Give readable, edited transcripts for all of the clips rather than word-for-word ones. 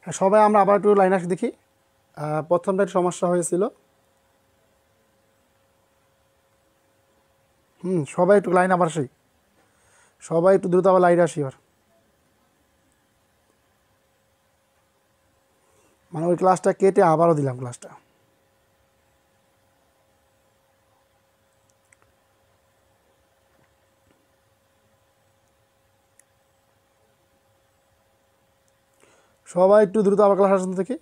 হ্যাঁ, সবাই আমরা আবার একটু লাইন আসি দেখি। প্রথমটা একটু সমস্যা হয়েছিল। সবাই একটু লাইন আবার আসি, সবাই একটু দ্রুত আবার লাইনে আসি এবার। মানে ওই ক্লাসটা কেটে আবারও দিলাম ক্লাসটা। সবাই একটু দ্রুত আবার ক্লাস আসুন থেকে।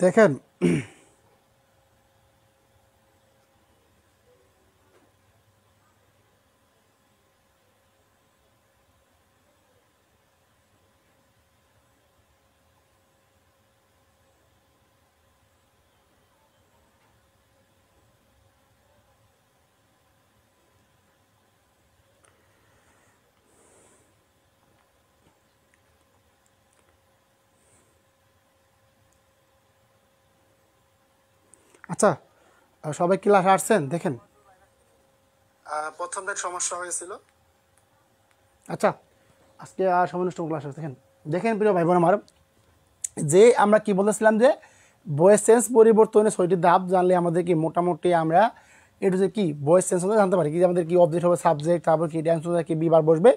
দেখেন আচ্ছা, সবাই ক্লাস আসছেন দেখেন। প্রথমটা সমস্যা হয়েছিল। আচ্ছা, আজকে আর সমস্ত ক্লাস আছে দেখেন। দেখেন প্রিয় ভাই বোন আমার, যে আমরা কি বলেছিলাম যে ভয়েস চেঞ্জ পরিবর্তনের 6টি ধাপ জানলে আমাদের কি মোটামুটি আমরা এটা যে কি ভয়েস চেঞ্জ হলে জানতে পারি কি আমাদের কি অবজেক্ট হবে সাবজেক্ট, তারপর কি টেন্স হলে কি বিবার বসবে,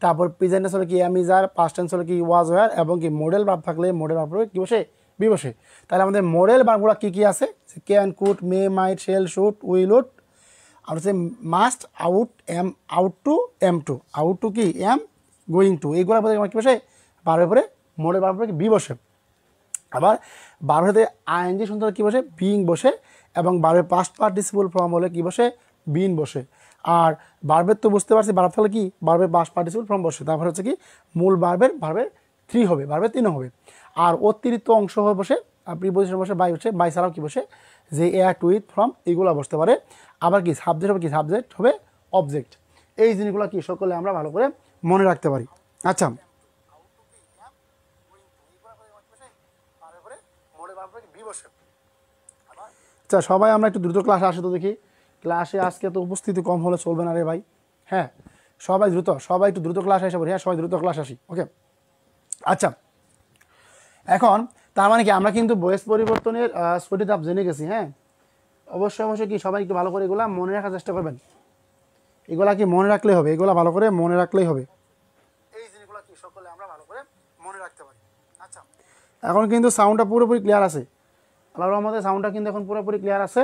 তারপর প্রেজেন্ট টেন্স হলে কি am is are, past tense হলে কি ওয়াজ ওয়ার, এবং কি মডেল ভার্ব থাকলে মডেল ভার্ব কি বসে বি বসে। তাহলে আমাদের মডেল ভার্বগুলো কি কি আছে? Can, could, may, might, shall, should, will, would, আর হচ্ছে must, ought, am, ought to, am to, ought to কি এম, গোয়িং টু, এইগুলোর পরে কি বসে ভার্বের পরে মডেল ভার্বের পরে কি বি বসে। আবার ভার্বের সাথে আইএনজি শুনতে হলে কী বসে? বিইং বসে, এবং ভার্বের পাস্ট পার্টিসিপল ফর্ম হলে কী বসে? বিন বসে। আর ভার্বের তো বুঝতে পারছি ভার্ব থাকলে কি ভার্বের পাস্ট পার্টিসিপল ফর্ম বসে, তারপরে হচ্ছে কি মূল ভার্বের 3 হবে, ভার্বের 3 হবে। আর অতিরিক্ত অংশ হয়ে বসে প্রিপোজিশন বসে বাই হচ্ছে, বাই ছাড়াও কি বসে যে এয়ার টু উইথ ফ্রম এগুলো বসতে পারে। আবার কি সাবজেক্ট হবে, কি সাবজেক্ট হবে অবজেক্ট। এই জিনিসগুলো কি সকলে আমরা ভালো করে মনে রাখতে পারি। আচ্ছা, আচ্ছা সবাই আমরা একটু দ্রুত ক্লাসে আসি তো দেখি। ক্লাসে আজকে তো উপস্থিতি কম হলে চলবে না রে ভাই। হ্যাঁ, সবাই দ্রুত, সবাই একটু দ্রুত ক্লাসে এসে পড়ি। হ্যাঁ, সবাই দ্রুত ক্লাস আসি। ওকে, আচ্ছা এখন তার মানে কি আমরা কিন্তু বয়স পরিবর্তনের 6টি ধাপ জেনে গেছি। হ্যাঁ, অবশ্যই অবশ্যই কি সবাই একটু ভালো করে এগুলা মনে রাখার চেষ্টা করবেন। এগুলা কি মনে রাখলেই হবে, এগুলা ভালো করে মনে রাখলেই হবে। এই জিনিসগুলো কি সকলে আমরা ভালো করে মনে রাখতে পারি। আচ্ছা, এখন কিন্তু সাউন্ডটা পুরোপুরি ক্লিয়ার আছে। আল্লাহর রহমতে সাউন্ডটা কিন্তু এখন পুরোপুরি ক্লিয়ার আছে।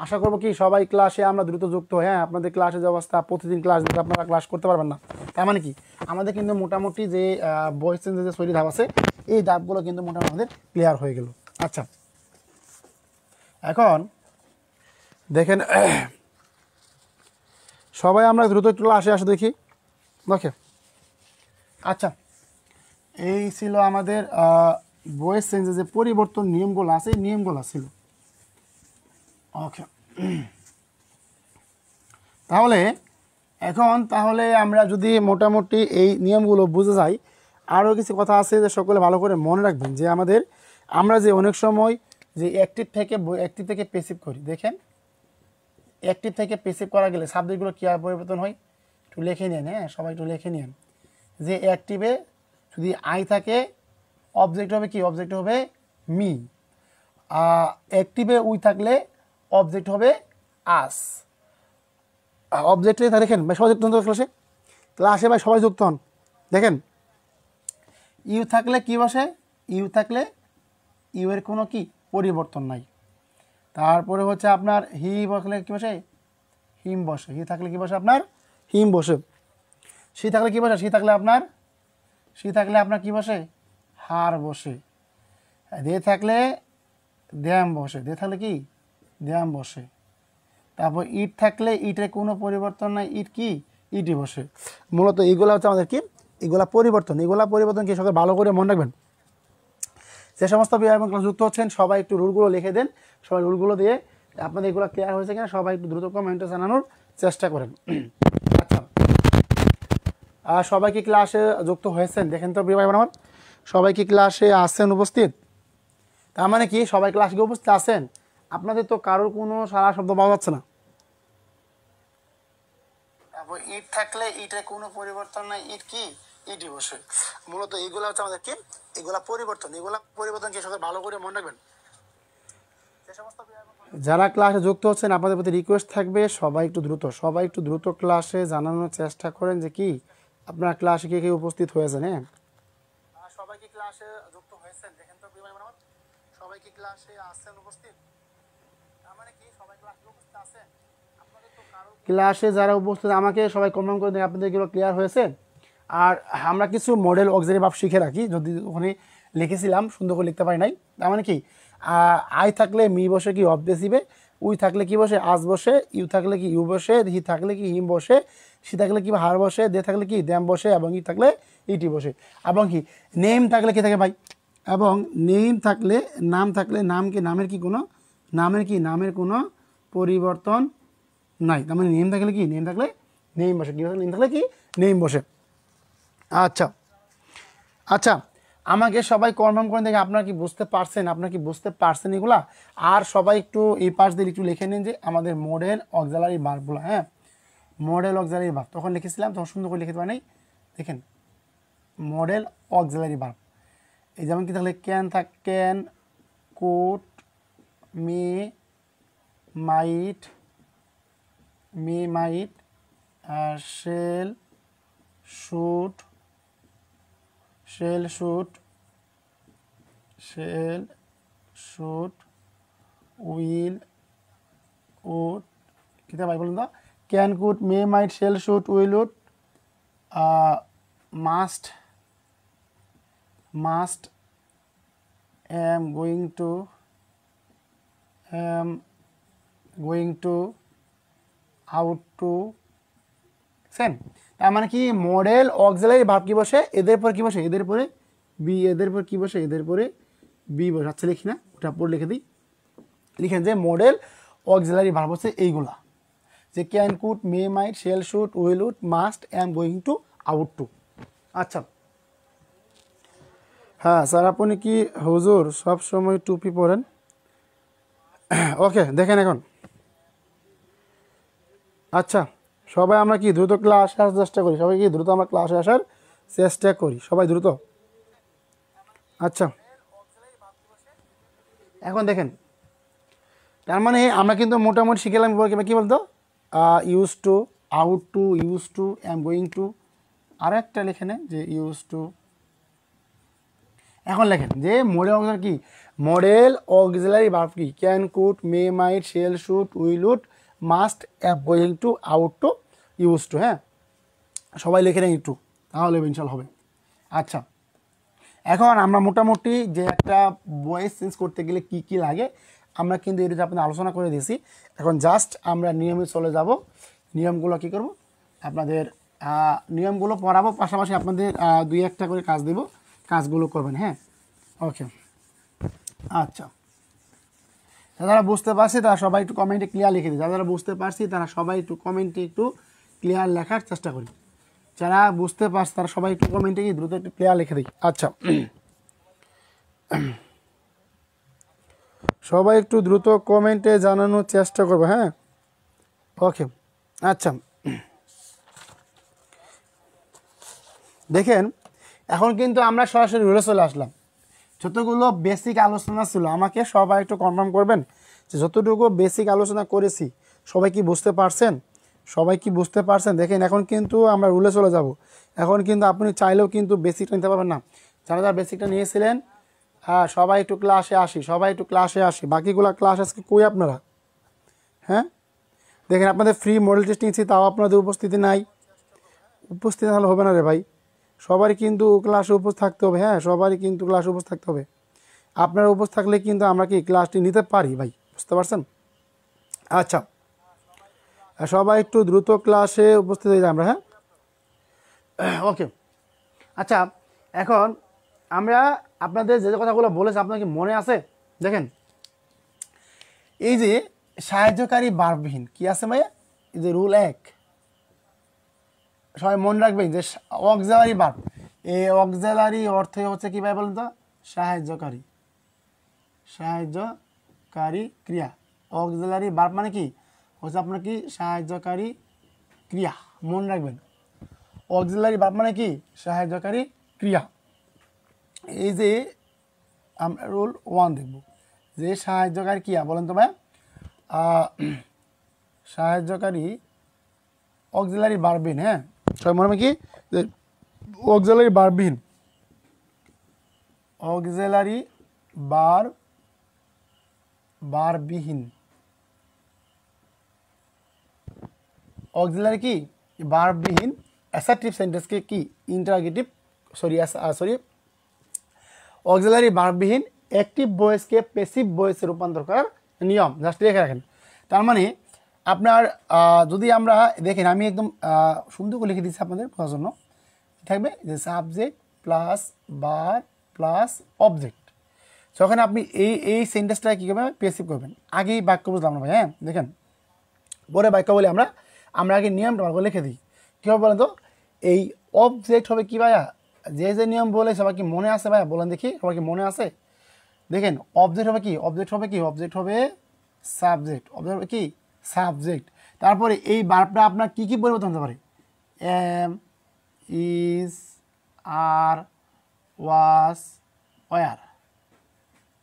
আশা করবো কি সবাই ক্লাসে আমরা দ্রুত যুক্ত হই। হ্যাঁ, আপনাদের ক্লাসের যে অবস্থা, প্রতিদিন ক্লাস দিতে আপনারা ক্লাস করতে পারবেন না, তার মানে কি আমাদের কিন্তু মোটামুটি যে ভয়েস চেঞ্জের যে 6টি ধাপ আছে এই ধাপগুলো কিন্তু মোটামুটি আমাদের ক্লিয়ার হয়ে গেল। আচ্ছা, এখন দেখেন সবাই আমরা দ্রুত একটু ক্লাসে আসে দেখি। ওকে, আচ্ছা এই ছিল আমাদের ভয়েস চেঞ্জের যে পরিবর্তন নিয়মগুলো আছে, এই নিয়মগুলো ছিল। ওকে, তাহলে আমরা যদি মোটামুটি এই নিয়মগুলো বুঝে যাই, আরও কিছু কথা আছে যে সকলে ভালো করে মনে রাখবেন যে আমরা যে অনেক সময় যে অ্যাক্টিভ থেকে প্যাসিভ করি। দেখেন অ্যাক্টিভ থেকে প্যাসিভ করা গেলে সাবজেক্টগুলো কী পরিবর্তন হয় একটু লিখে নেন। হ্যাঁ, সবাই একটু লিখে নেন যে অ্যাক্টিভে যদি আই থাকে অবজেক্ট হবে কি? অবজেক্ট হবে মি। অ্যাক্টিভে উই থাকলে অবজেক্ট হবে আস। অবজেক্টে দেখেন ভাই সবাই যুক্ত হন ক্লাসে, ক্লাসে ভাই সবাই যুক্ত হন। দেখেন ইউ থাকলে কি বসে? ইউ থাকলে ইউ এর কোনো কি পরিবর্তন নাই। তারপরে হচ্ছে আপনার হি বসলে কি বসে? হিম বসে। হি থাকলে কি বসে? আপনার হিম বসে। সি থাকলে কি বসে? সি থাকলে আপনার কি বসে? হার বসে। দে থাকলে দ্যাম বসে। দে থাকলে কি? দ্যাম বসে। তারপর ইট থাকলে ইটের কোনো পরিবর্তন নাই, ইট কি? ইটই বসে। মূলত এইগুলো হচ্ছে আমাদের কি এগুলা পরিবর্তন কি সকলে ভালো করে মনে রাখবেন। যে সমস্ত ভাই এবং ক্লাস যুক্ত হচ্ছেন সবাই একটু রুলগুলো লিখে দেন। সবাই রুলগুলো দিয়ে আপনাদের এগুলো ক্লিয়ার হয়েছে কিনা সবাই একটু দ্রুত কমেন্টে জানানোর চেষ্টা করেন। আচ্ছা, সবাই কি ক্লাসে যুক্ত হয়েছেন? দেখেন তো প্রিয় ভাই বোন আমার, সবাই কি ক্লাসে আছেন উপস্থিত? তার মানে কি সবাই ক্লাসে কি উপস্থিত আছেন? আপনাদের তো কারোর কোনো সারা শব্দ পাওয়া যাচ্ছে না। তারপর ইট থাকলে ইটের কোনো পরিবর্তন নাই, ইট কি ইটই বসে। মূলত এইগুলো হচ্ছে আমাদের কি, এগুলা পরিবর্তন কি সবাই ভালো করে মনে রাখবেন। যারা ক্লাসে যুক্ত হচ্ছেন আপনাদের প্রতি রিকোয়েস্ট থাকবে সবাই একটু দ্রুত ক্লাসে জানানোর চেষ্টা করেন যে কি আপনার ক্লাসে কে কে উপস্থিত হয়েছেন। হ্যাঁ, সবাই কি ক্লাসে যুক্ত হয়েছেন? দেখেন তো প্রিয় ভাই বোন আমার, সবাই কি ক্লাসে আছেন উপস্থিত? তার মানে কি সবাই ক্লাসে উপস্থিত আছেন? ক্লাসে যারা উপস্থিত আমাকে সবাই কনফার্ম করে দেন আপনাদের এগুলো ক্লিয়ার হয়েছে। আর আমরা কিছু মডেল অক্সিলারি ভার্ব শিখে রাখি, যদি ওখানে লিখেছিলাম সুন্দর করে লিখতে পারি নাই। তার মানে কি আই থাকলে মি বসে কি অবজেক্টিভে, উই থাকলে কি বসে আজ বসে, ইউ থাকলে কি ইউ বসে, হি থাকলে কি হিম বসে, সি থাকলে কি হার বসে, দে থাকলে কি দ্যাম বসে, এবং ই থাকলে ইটি বসে। এবং কি নেম থাকলে কি থাকে ভাই, এবং নেম থাকলে নাম থাকলে নামের কোনো পরিবর্তন নাই। তার মানে নেম থাকলে নেম বসে, কি নেম থাকলে কি নেম বসে। আচ্ছা আচ্ছা, আমাকে সবাই কনফার্ম করে দেখে আপনারা কি বুঝতে পারছেন এগুলা। আর সবাই একটু এই পাশ দিয়ে একটু লিখে নিন যে আমাদের মডেল অক্সিলারি ভার্বগুলো। হ্যাঁ, মডেল অক্সিলারি ভার্ব তখন লিখেছিলাম, তখন সুন্দর করে লিখে দেওয়া নেই। দেখেন মডেল অক্সিলারি ভার্ব, এই যেমন কি তাহলে can, could, may, might, shall, should, will, would, কিতা ভাই বলুন তো, can, could, may, might, shall, should, will, would, must, am going to, out to, সেন। তার মানে কি মডেল অক্সিলারি ভার্ব কি বসে, এদের পর কি বসে, এদের পরে বি, এদের পর কি বসে, এদের পরে বি বসে। আচ্ছা লিখি না, ওটা পরে লিখে দিই। লিখেন যে মডেল অক্সিলারি ভার্ব হচ্ছে এইগুলা, যে can, could, may, might, shall, should, will, would, must, am going to, ought to. আচ্ছা হ্যাঁ স্যার, আপনি কি হুজুর সব সময় টুপি পরেন? ওকে দেখেন এখন। আচ্ছা সবাই আমরা কি দ্রুত ক্লাসে আসার চেষ্টা করি, সবাই দ্রুত। আচ্ছা এখন দেখেন, তার মানে আমরা কিন্তু মোটামুটি শিখেলাম কি বলতো, used to, ought to, used to, am going to, আর একটা লিখে নেন যে ইউজ টু। এখন লেখেন যে মডেল অক্সিলারি ভার্ব কি, can, could, may, might, shall, should, will, would, must, am going to, ought to, used to. হ্যাঁ সবাই লিখে নেন একটু, তাহলে ইনশাল্লাহ হবে। আচ্ছা এখন আমরা মোটামুটি যে একটা ভয়েস চেঞ্জ করতে গেলে কি কি লাগে আমরা কিন্তু এটা আপনাদের আলোচনা করে দিয়েছি। এখন জাস্ট আমরা নিয়মে চলে যাব। নিয়মগুলো কি করব, আপনাদের নিয়মগুলো পড়াবো, পাশাপাশি আপনাদের দুই একটা করে কাজ দেব, কাজগুলো করবেন। হ্যাঁ ওকে আচ্ছা, যারা বুঝতে পারছি তারা সবাই একটু কমেন্টে ক্লিয়ার লিখে দিই। যারা বুঝতে পারছি তারা সবাই একটু কমেন্টে একটু ক্লিয়ার লেখার চেষ্টা করি। যারা বুঝতে পারছে তারা সবাই একটু কমেন্টে কি দ্রুত একটু ক্লিয়ার লিখে দিই। আচ্ছা সবাই একটু দ্রুত কমেন্টে জানানোর চেষ্টা করবো। হ্যাঁ ওকে আচ্ছা দেখেন, এখন কিন্তু আমরা সরাসরি রুলে চলে আসলাম। যতগুলো বেসিক আলোচনা ছিল আমাকে সবাই একটু কনফার্ম করবেন যে যতটুকু বেসিক আলোচনা করেছি সবাই কি বুঝতে পারছেন? দেখেন এখন কিন্তু আমরা রুলে চলে যাব। এখন কিন্তু আপনি চাইলেও কিন্তু বেসিকটা নিতে পারবেন না। যারা বেসিকটা নিয়েছিলেন সবাই একটু ক্লাসে আসি, বাকিগুলা ক্লাস আজকে কই আপনারা? হ্যাঁ দেখেন আপনাদের ফ্রি মডেল টেস্ট নিচ্ছি, তাও আপনাদের উপস্থিতি নাই। উপস্থিত হলে হবে না রে ভাই, সবারই কিন্তু ক্লাসে উপস্থিত থাকতে হবে। হ্যাঁ সবারই কিন্তু ক্লাসে উপস্থিত থাকতে হবে। আপনারা উপস্থিত থাকলে কিন্তু আমরা কি ক্লাসটি নিতে পারি ভাই, বুঝতে পারছেন? আচ্ছা সবাই একটু দ্রুত ক্লাসে উপস্থিত হয়ে যাই আমরা। হ্যাঁ ওকে আচ্ছা এখন আমরা আপনাদের যে কথাগুলো বলেছি আপনার কি মনে আছে? দেখেন এই যে সাহায্যকারী বার্বহীন কি আছে ভাইয়া, এই যে রুল 1, সবাই মনে রাখবেন যে অক্সিলারি ভার্ব, এই অক্সিলারি অর্থে হচ্ছে কি ভাই বলুন তো? সাহায্যকারী, সাহায্যকারী ক্রিয়া। অক্সিলারি ভার্ব মানে কি হচ্ছে আপনার কি? সাহায্যকারী ক্রিয়া। মনে রাখবেন অক্সিলারি ভার্ব মানে কি? সাহায্যকারী ক্রিয়া। এই যে আমরা রুল 1 দেখব যে সাহায্যকারী ক্রিয়া বলেন তো ভাই, সাহায্যকারী অক্সিলারি ভার্বহীন। হ্যাঁ, সবাই মনে হবে কি যে অক্সিলারি ভার্বহীন, অক্সিলারি ভার্বহীন, অক্সিলারি কি? ভার্বহীন অ্যাসার্টিভ সেন্টেন্সকে কি? ইন্টারোগেটিভ সরি অক্সিলারি ভার্বহীন অ্যাক্টিভ ভয়েসকে প্যাসিভ ভয়েসে রূপান্তর করার নিয়ম। জাস্ট রেখে রাখেন। তার মানে আপনার যদি আমরা দেখেন, আমি একদম সুন্দর করে লিখে দিচ্ছি আপনাদের বোঝার জন্য। থাকবে যে subject plus verb plus object. যখন আপনি এই সেন্টেন্সটা কী করবেন? প্যাসিভ করবেন। আগেই বাক্য বুঝলাম না ভাই। হ্যাঁ, দেখেন পরে বাক্য বলে আমরা আগে নিয়মটা ভালো করে লিখে দিই। কী হবে বলেন তো? এই অবজেক্ট হবে কি ভাইয়া? যে নিয়ম বলে সবাই কি মনে আছে ভাইয়া? বলেন দেখি, সবাই কি মনে আছে? দেখেন অবজেক্ট হবে কি? অবজেক্ট হবে কি? অবজেক্ট হবে সাবজেক্ট। অবজেক্ট হবে কি? সাবজেক্ট। তারপরে এই ভার্বটা আপনার কি কি পরিবর্তন হতে পারে? Am, is, are, was, were.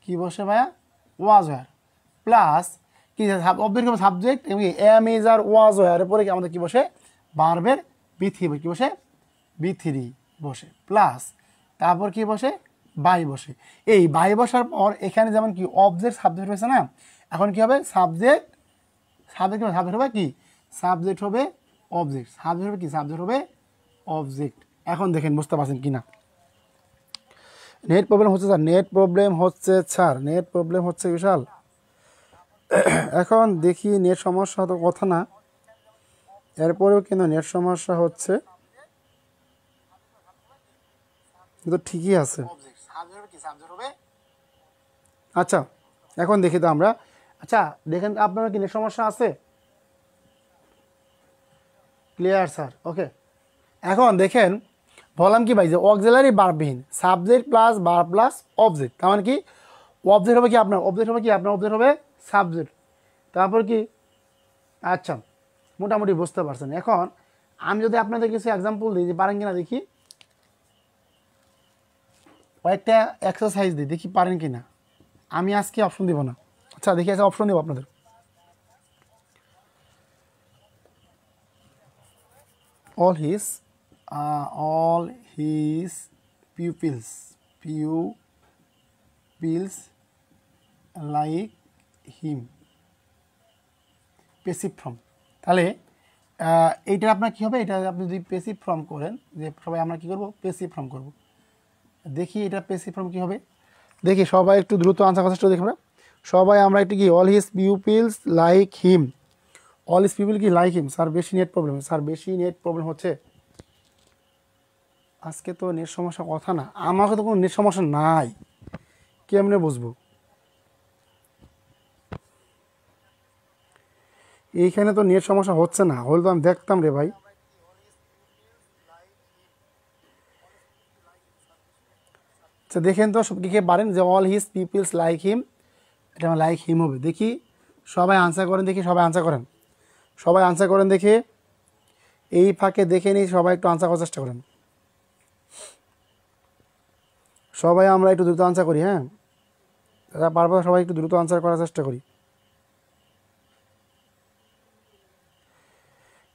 কি বসে ভাইয়া? ওয়াজ ওয়ার প্লাস কি? অবজেক্ট হবে সাবজেক্ট এবং am, is, are, was were পরে কি আমাদের কি বসে? ভার্বের বি3 কি বসে? বি3 বসে প্লাস তারপর কি বসে? বাই বসে। এই বাই বসার পর এখানে যেমন কি অবজেক্ট সাবজেক্ট হয়েছে না, এখন কি হবে? সাবজেক্ট হবে কি? সাবজেক্ট হবে অবজেক্ট। সাবজেক্ট হবে কি? সাবজেক্ট হবে অবজেক্ট। এখন দেখেন বুঝতে পারছেন কি না? নেট প্রবলেম হচ্ছে স্যার, নেট প্রবলেম হচ্ছে বিশাল। এখন দেখি, নেট সমস্যা তো কথা না, এরপরেও কিন্তু নেট সমস্যা হচ্ছে, কিন্তু ঠিকই আছে। আচ্ছা এখন দেখি তো আমরা। আচ্ছা দেখেন আপনারা কি নেট সমস্যা আছে? Clear sir? ওকে। এখন দেখেন বললাম কি ভাই যে অক্সিলারি ভার্বহীন subject plus verb plus object. তার মানে কি? অবজেক্ট হবে কি আপনার? অবজেক্ট হবে সাবজেক্ট। তারপর কি? আচ্ছা মোটামুটি বুঝতে পারছেন। এখন আমি যদি আপনাদের কিছু এক্সাম্পল দিই, যে পারেন কিনা দেখি, কয়েকটা এক্সারসাইজ দিই, দেখি পারেন কিনা। আমি আজকে অপশন দিব না। আচ্ছা দেখি, আজকে অপশন দেবো আপনাদের। all his pupils like him, passive form. তাহলে এইটা আপনার কী হবে? এটা আপনি যদি প্যাসিভ ফর্ম করেন, যে সবাই আমরা কী করব? প্যাসিভ ফর্ম করব। দেখি এটা প্যাসিভ ফর্ম কী হবে। দেখি সবাই একটু দ্রুত আনসার করার চেষ্টা দেখি আমরা। সবাই আমরা একটু কি all his pupils like him, all his people কি লাইক হিম। স্যার বেশি নেট প্রবলেম হচ্ছে আজকে। তো নেট সমস্যা কথা না, আমাকে তো কোনো নেট সমস্যা নাই, কেমনে বুঝবো? এইখানে তো নেট সমস্যা হচ্ছে না, হলে তো আমি দেখতাম রে ভাই। আচ্ছা দেখেন তো সব কে পারেন যে all his people's like him, এটা আমার লাইক হিম হবে। দেখি সবাই আনসার করেন, সবাই আনসার করেন দেখি। এই ফাঁকে দেখে নিই, সবাই একটু আনসার করার চেষ্টা করেন। সবাই আমরা একটু দ্রুত আনসার করি। হ্যাঁ, পারবো সবাই একটু দ্রুত আনসার করার চেষ্টা করি।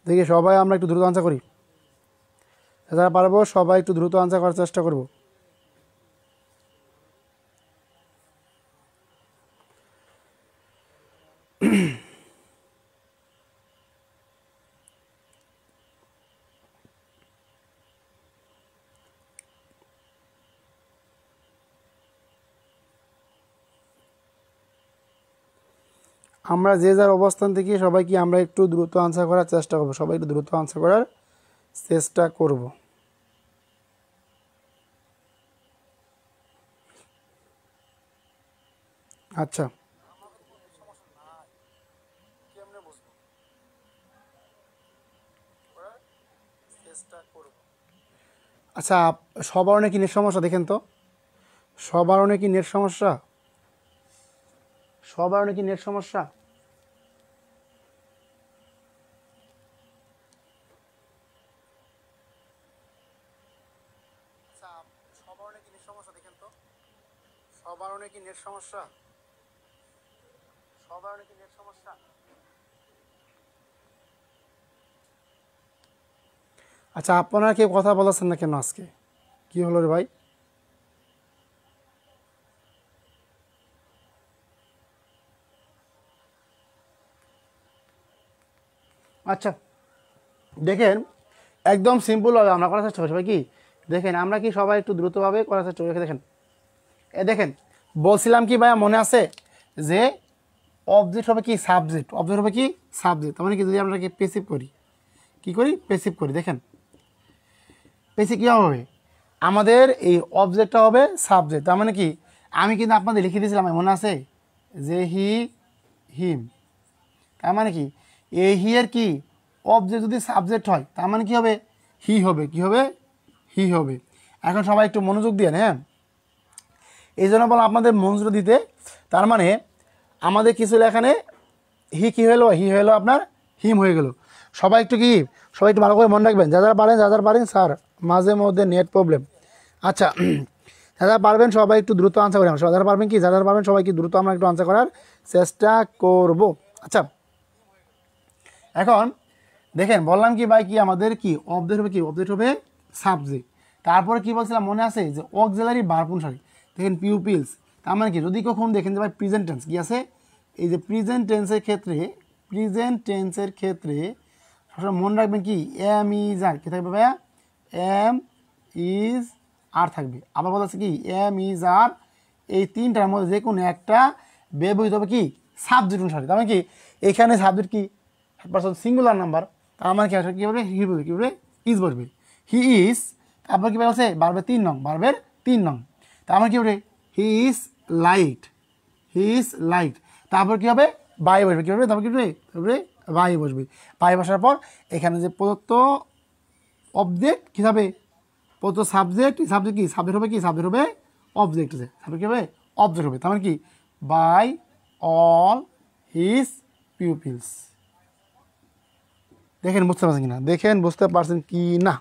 দেখি সবাই আমরা একটু দ্রুত আনসার করি। যারা পারবো সবাই একটু দ্রুত আনসার করার চেষ্টা করব। আমরা যে যার অবস্থান থেকে সবাই কি আমরা একটু দ্রুত আনসার করার চেষ্টা করব। সবাই একটু দ্রুত আনসার করার চেষ্টা করব। আচ্ছা আচ্ছা, সবার অনেক কি নেট সমস্যা দেখেন তো, সবার অনেক কি নেট সমস্যা, সবার অনেক কি নেট সমস্যা? আচ্ছা, সবার অনেক কি নেট সমস্যা দেখেন তো, সবার অনেক কি নেট সমস্যা, সবার অনেক কি নেট সমস্যা? আচ্ছা, আপনারা কেউ কথা বলেছেন না কেন আজকে? কি হলো রে ভাই? আচ্ছা, দেখেন একদম সিম্পল হবে আমরা করার চেষ্টা করছি ভাই। কি দেখেন, আমরা কি সবাই একটু দ্রুতভাবে করার চেষ্টা করি। দেখেন, দেখেন বলছিলাম কি ভাইয়া, মনে আছে যে অবজেক্ট হবে কি সাবজেক্ট, অবজেক্ট হবে কি সাবজেক্ট। তার মানে কি যদি আমরা কি পেসিভ করি, কি করি পেসিভ করি, দেখেন পেসিভ কী হবে, আমাদের এই অবজেক্টটা হবে সাবজেক্ট। তার মানে কি আমি কিন্তু আপনাদের লিখে দিয়েছিলাম, মনে আছে যে হি হিম। তার মানে কি এই হি এর কি অবজেক্ট যদি সাবজেক্ট হয় তার মানে কি হবে, হি হবে, কি হবে হি হবে। এখন সবাই একটু মনোযোগ দিয়ে, হ্যাঁ এই জন্য বলো আপনাদের মনোযোগ দিতে। তার মানে আমাদের কিছু এখানে হি কী হলো, হি হলো আপনার হিম হয়ে গেল। সবাই একটু কি, সবাই একটু ভালো করে মনে রাখবেন, যা যারা পারেন, যা যারা পারেন স্যার মাঝে মধ্যে নেট প্রবলেম। আচ্ছা, যারা পারবেন সবাই একটু দ্রুত আনসার করেন, যারা পারবেন কি, যারা পারবেন সবাই কি দ্রুত আমরা একটু আনসার করার চেষ্টা করব। আচ্ছা, এখন দেখেন বললাম কি ভাই, কি আমাদের কি অবজেক্ট হবে, কি অবজেক্ট হবে সাবজেক্ট। তারপরে কি বলছিলাম মনে আছে যে অক্সিলারি ভার্ব অনুসারে, দেখেন পিউপিলস। তার মানে কি যদি কখন দেখেন যে ভাই প্রেজেন্ট টেন্স কি আছে, এই যে প্রেজেন্ট টেন্সের ক্ষেত্রে, প্রেজেন্ট টেন্সের ক্ষেত্রে সবসময় মনে রাখবেন কি এম ইজ আর কি থাকবে ভাইয়া, এম ইজ আর থাকবে। আবার বলা আছে কি এম ইজ আর, এই তিনটার মধ্যে যে কোনো একটা ব্যবহৃত হবে কি সাবজেক্ট অনুসারে। তার মানে কি এখানে সাবজেক্ট কি পার্সন সিঙ্গুলার নাম্বার, তার মানে কি আসলে কী বলবে, হি বলবে, কী বলবে ইজ বলবে, হি ইজ। তারপর কী বলছে বারবের 3 নং, বারবের 3 নং। তার মানে কী বলবে he is light, he is light. তারপর কী হবে বাই বসবে, কী বলবে তারপর কী বলবে, তারপরে বাই বসবে। বাই বসার পর এখানে যে প্রদত্ত অবজেক্ট কী হবে, প্রদত্ত সাবজেক্ট, সাবজেক্ট কি সাবজেক্ট হবে, কি সাবজেক্ট হবে অবজেক্ট, আছে সাবজেক্ট কী হবে অবজেক্ট হবে। তার মানে কি বাই অল হিজ পিউপিলস। দেখেন বুঝতে পারছেন কি না, দেখেন বুঝতে পারছেন কি না।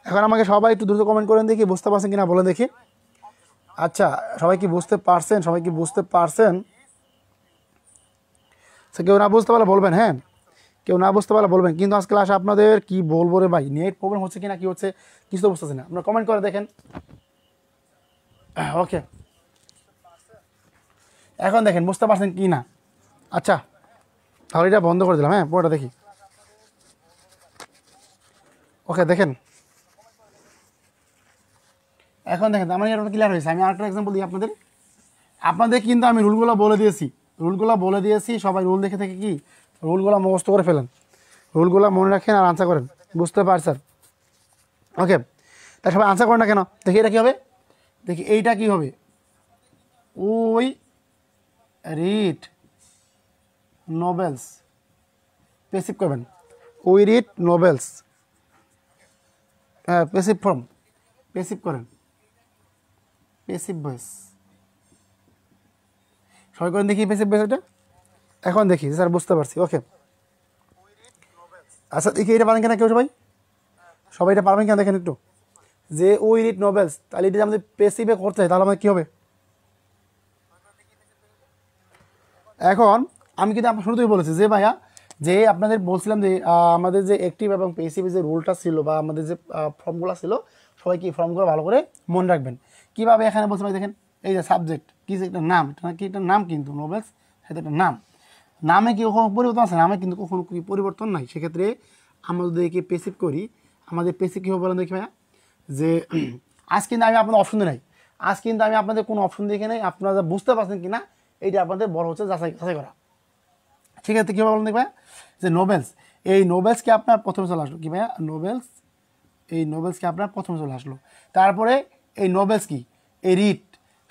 এখন আমাকে সবাই একটু দ্রুত কমেন্ট করেন দেখি বুঝতে পারছেন কি না, বলে দেখি। আচ্ছা, সবাই কি বুঝতে পারছেন, সবাই কি বুঝতে পারছেন? সে কেউ না বুঝতে পারলে বলবেন, হ্যাঁ কেউ না বুঝতে পারলে বলবেন। কিন্তু আজকে ক্লাসে আপনাদের কি বলবো রে ভাই, নেট প্রবলেম হচ্ছে কি না, কি হচ্ছে কিছু তো বুঝতেছি না। আপনারা কমেন্ট করে দেখেন। ওকে, এখন দেখেন বুঝতে পারছেন কি না। আচ্ছা, তাহলে এটা বন্ধ করে দিলাম, হ্যাঁ পুরোটা দেখি। ওকে দেখেন, এখন দেখেন আমার এটা ক্লিয়ার হয়েছে। আমি আরেকটা এক্সাম্পল দিই আপনাদের। আপনাদের কিন্তু আমি রুলগুলো বলে দিয়েছি, রুলগুলো বলে দিয়েছি। সবাই রুল দেখে থেকে কি রুলগুলো মুখস্থ করে ফেলেন, রুলগুলো মনে রাখেন আর আনসার করেন, বুঝতে পারছেন? ওকে, তা সবাই আনসার করেন না কেন দেখি, এটা কী হবে, দেখি এইটা কী হবে, উই রিড নোবেলস, পেসিভ করবেন, উই রিড নোবেলস, হ্যাঁ পেসিভ ফর্ম, পেসিভ করেন, পেসিভ ভয়েস সবাই করেন দেখি পেসিভ ভয়েস এটা। এখন দেখি স্যার বুঝতে পারছি। ওকে, আচ্ছা দেখি এটা পারেন কিনা কেউ, সবাই সবাই এটা পারবেন কিনা দেখেন একটু, যে উই রিড নোবেলস, তাহলে এটা আমাদের পেসিভে করতে হয়, তাহলে আমাদের কী হবে। এখন আমি কিন্তু আপনার শুরুতেই বলেছি যে ভাইয়া, যে আপনাদের বলছিলাম যে আমাদের যে অ্যাক্টিভ এবং প্যাসিভের যে রুলটা ছিল বা আমাদের যে ফর্মগুলো ছিল, সবাই কি ফর্মগুলো ভালো করে মনে রাখবেন। কীভাবে এখানে বলছে ভাই দেখেন, এই যে সাবজেক্ট কি যে একটা নাম, কি একটা নাম, কিন্তু নোবেলস সেটা একটা নাম, নামে কি কখনো পরিবর্তন আছে, নামে কিন্তু কখনো কি পরিবর্তন নাই। সেক্ষেত্রে আমরা যদি একে পেসিভ করি, আমাদের পেসিভ কী হবে বলেন দেখি ভাইয়া, যে আজ কিন্তু আমি আপনাদের অপশন দিই নাই, আজ কিন্তু আমি আপনাদের কোনো অপশন দেখে নেই, আপনারা বুঝতে পারছেন কি না এইটা আপনাদের বড় হচ্ছে যাচাই করা। সেক্ষেত্রে কী হবে বলেন দেখি ভাইয়া, যে নোবেলস, এই নোবেলসকে আপনার প্রথমে চলে আসলো কি ভাইয়া, নোবেলস, এই নোবেলসকে আপনার প্রথমে চলে আসলো। তারপরে এই নোবেলস কি, এই রিড,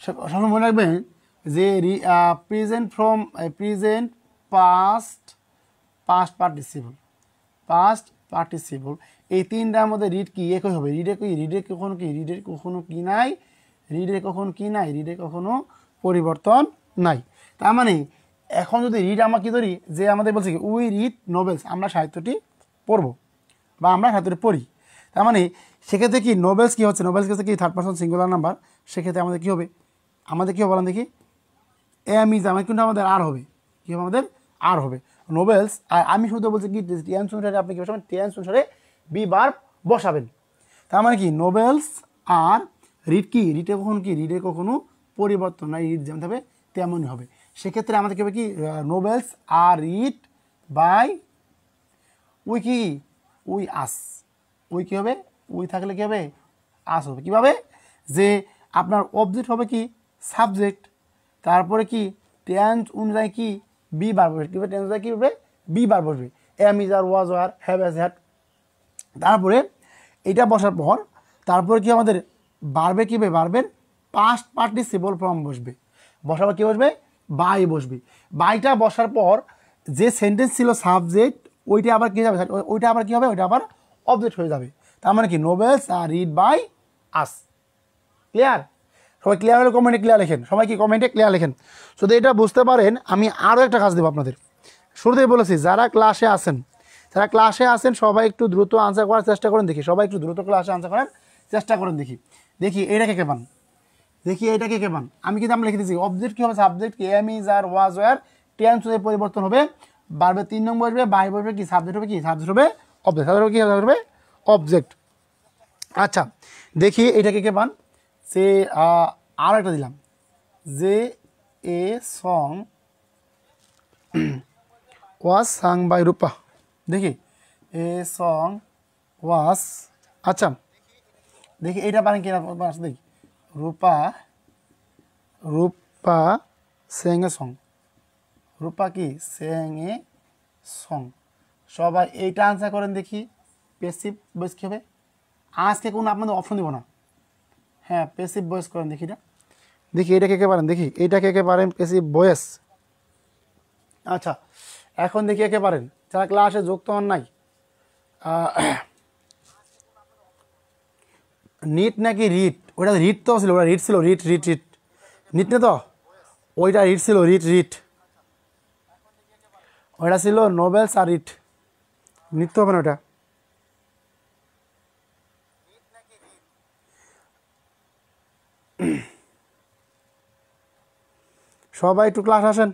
সবসময় মনে রাখবেন যে present form present past, past participle, past participle, এই তিনটার মধ্যে রিড কি একই হবে? রিডে কখনো কি রিডের কখনো কি নাই, রিডের কখনো কি নাই, রিডের কখনো পরিবর্তন নাই। তার মানে এখন যদি রিড আমরা কি ধরি, যে আমাদের বলছে কি উই রিড নোবেলস, আমরা সাহিত্যটি পড়বো বা আমরা সাহিত্যটি পড়ি। তার মানে সেক্ষেত্রে কি নোবেলস কি হচ্ছে, নোবেলস হচ্ছে কি থার্ড পারসন সিঙ্গুলার নাম্বার, সেক্ষেত্রে আমাদের কী হবে, আমাদের কী হবে বলেন দেখি, এম ইজ আমার কিন্তু আমাদের আর হবে, কী হবে আমাদের আর হবে নোবেলস। আর আমি শুধু বলছি কি টেন্স অনুসারে আপনি কী বসাবেন, টেন্স অনুসারে বি ভার্ব বসাবেন। তার মানে কি নোবেলস আর রিড কি রিডে কখনো কি রিডে কখনো পরিবর্তন নাই, রিড যেমন হবে তেমনই হবে। সেক্ষেত্রে আমাদের কী হবে কি novels are read by we কি উই আস, উই কী হবে, উই থাকলে কী হবে আস হবে। কীভাবে, যে আপনার অবজেক্ট হবে কি সাবজেক্ট, তারপরে কি টেন্স অনুযায়ী কি বি বার বসবে, কীভাবে টেন্স অনুযায়ী কী হবে বি বার বসবে, এম ইজ আর ওয়াজ আর হ্যাভ এজ হ্যাড। তারপরে এটা বসার পর তারপরে কি আমাদের বারবে কী হবে, বারবের পাস্ট পার্টিসিপল ফর্ম বসবে, বসার পর কী বসবে বাই বসবে। বাইটা বসার পর যে সেন্টেন্স ছিল সাবজেক্ট ওইটা আবার কী যাবে, ওইটা আবার কী হবে, ওইটা আবার অবজেক্ট হয়ে যাবে। তার মানে কি novels are read by us. Clear? সবাই ক্লিয়ার হলে কমেন্টে ক্লিয়ার লেখেন, সবাই কি কমেন্টে ক্লিয়ার লেখেন। যদি এটা বুঝতে পারেন আমি আরও একটা কাজ দেবো আপনাদের। শুরুতেই বলেছি যারা ক্লাসে আসেন সবাই একটু দ্রুত আনসার করার চেষ্টা করেন দেখি, সবাই একটু দ্রুত ক্লাসে আনসার করার চেষ্টা করেন দেখি। এইটাকে কে পান, এইটাকে কে পান। আমি কিন্তু আমরা লিখে দিচ্ছি অবজেক্ট কী হবে, সাবজেক্ট কি am is are was were, tense পরিবর্তন হবে, বারবে 3 নং বসবে, বাই বসবে কি সাবজেক্ট হবে, কি সাবজেক্ট হবে অবজেক্ট, সাবজেক্ট কি হবে অবজেক্ট। আচ্ছা দেখি এটাকে কে পান, সে আর একটা দিলাম, যে এ সং ওয়াজ সাং বাই রূপা, দেখি এ সং ওয়াজ, আচ্ছা দেখি এইটা পারেন কিনা, দেখি রূপা সেং এ সং, রূপা কি সেং এ সং। সবাই এইটা আনসার করেন দেখি। পেসিভ ভয়েস কী হবে, আজকে কোনো আপনাদের অপশন দিব না, হ্যাঁ পেসিভ ভয়েস করেন দেখি এটা, দেখি এটা কে পারেন, দেখি এইটা কে পারেন পেসিভ ভয়েস। আচ্ছা এখন দেখি কে পারেন, যারা ক্লাসে যুক্ত হন নাই। নিট নাকি রিট, ওইটা রিট তো ছিল, ওটা রিট ছিল, রিট নিট না তো, ওইটা রিট ছিল, রিট ওইটা ছিল নোবেলস আর রিট, নিট তো হবে না ওটা। সবাই একটু ক্লাস আসেন।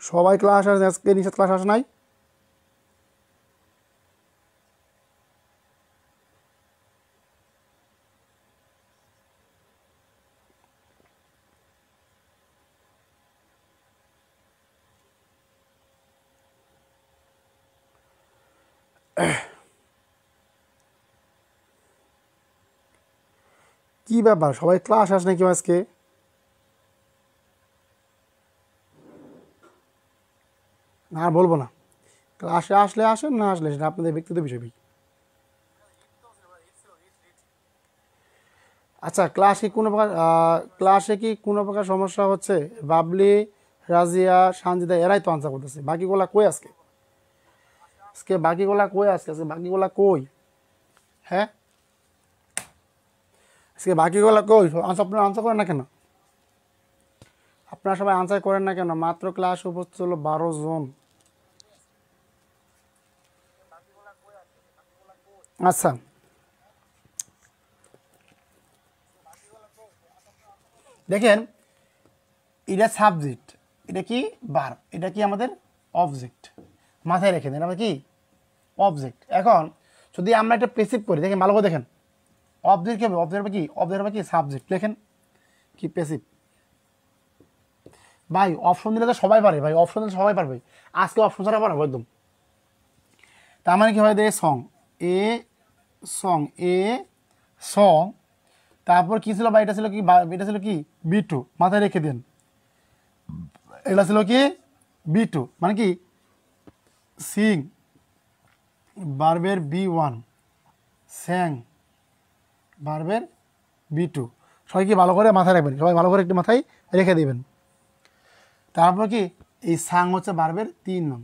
সবাই ক্লাস আসেন, আজকে নিচে ক্লাস আসে নাই। কি ব্যাপার সবাই ক্লাস আসে নাকি আজকে? না বলবো না, ক্লাসে আসলে আসেন, না আসলে সেটা আপনাদের ব্যক্তিগত বিষয়। আচ্ছা ক্লাসে কি কোনো প্রকার সমস্যা হচ্ছে? বাবলি, রাজিয়া, সানজিদা এরাই তো আনসার করতেছে, বাকিগুলা কই আজকে বাকিগুলা কই বাকিগুলা কই? হ্যাঁ আজকে বাকিগুলা কই? আপনারা আনসার করেন না কেন? আপনারা সবাই আনসার করেন না কেন? মাত্র ক্লাস উপস্থিত হলো 12 জন। আচ্ছা দেখেন এটা সাবজেক্ট, এটা কি ভার্ব, এটা কি আমাদের অবজেক্ট, মাথায় রেখে দেন, আমরা কি অবজেক্ট। এখন যদি আমরা একটা পেসিভ করি, দেখেন ভালো করে দেখেন, অবজেক্ট কি হবে, অবজেক্ট হবে কি, অবজেক্ট হবে কি সাবজেক্ট, লেখেন কি পেসিভ। ভাই অপশন দিলে তো সবাই পারে, ভাই অপশন দিলে সবাই পারবে, আজকে অপশন ছাড়া পারবো একদম। তার মানে কি হয়, দে সং এ সং, তারপর কি ছিল ভাই, এটা ছিল কি বি2, মাথায় রেখে দেন, এটা ছিল কি বি2, মানে কি সিং ভার্বের B1 স্যাং ভার্বের B2 সবাই কি ভালো করে মাথায় রাখবেন, সবাই ভালো করে একটু মাথায় রেখে দিবেন। তারপর কি এই সাং হচ্ছে ভার্বের 3 নং,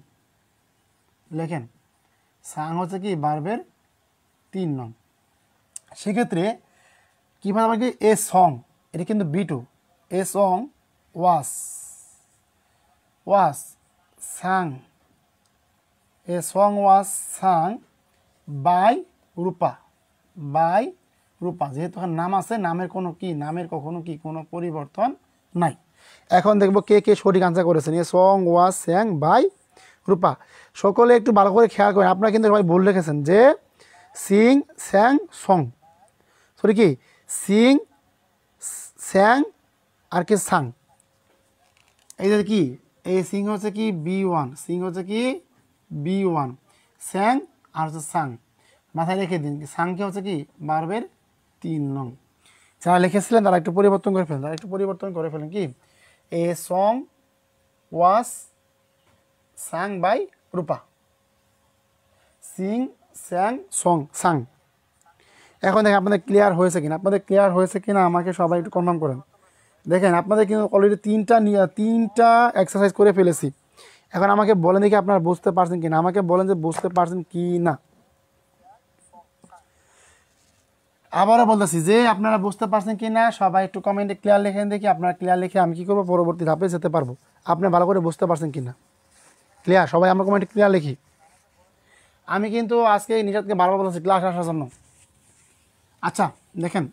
লেখেন সাং হচ্ছে কি ভার্বের 3 নং। সেক্ষেত্রে কীভাবে কি এ সং, এটা কিন্তু B2, a song was sung, a song was sung by Rupa, যেহেতু নাম আছে, নামের কোনো কি, নামের কখনো কি কোনো পরিবর্তন নাই। এখন দেখবো কে কে সঠিক আনসার করেছেন। A song was sang by Rupa. সকলে একটু ভালো করে খেয়াল করেন, আপনারা কিন্তু সবাই ভুল রেখেছেন যে সিং স্যাং সং, সরি কি সিং স্যাং আর কি সাং, এই যে কি এই সিং হচ্ছে কি B1, সিং হচ্ছে কি B1, স্যাং আর হচ্ছে সাং, মাথায় রেখে দিন। সাংকে হচ্ছে কি ভার্বের 3 নং। যারা লিখেছিলেন তারা একটু পরিবর্তন করে ফেলেন, কি a song was sung by Rupa, sing sang song sung. এখন দেখেন আপনাদের ক্লিয়ার হয়েছে কিনা, আমাকে সবাই একটু কনফার্ম করেন। দেখেন আপনাদের কিন্তু অলরেডি তিনটা এক্সারসাইজ করে ফেলেছি। এখন আমাকে বলেন দেখি আপনারা বুঝতে পারছেন কিনা, আমাকে বলেন যে বুঝতে পারছেন কি না। আবারও বলতেছি যে আপনারা বুঝতে পারছেন কি না, সবাই একটু কমেন্টে ক্লিয়ার লেখেন দেখি। আপনারা ক্লিয়ার লিখে আমি কী করবো, পরবর্তী ধাপে যেতে পারবো। আপনি ভালো করে বুঝতে পারছেন কি না, ক্লিয়ার সবাই আমরা কমেন্টে ক্লিয়ার লিখি। আমি কিন্তু আজকে নিশাদকে বারবার বলতেছি ক্লাস আসার জন্য। আচ্ছা দেখেন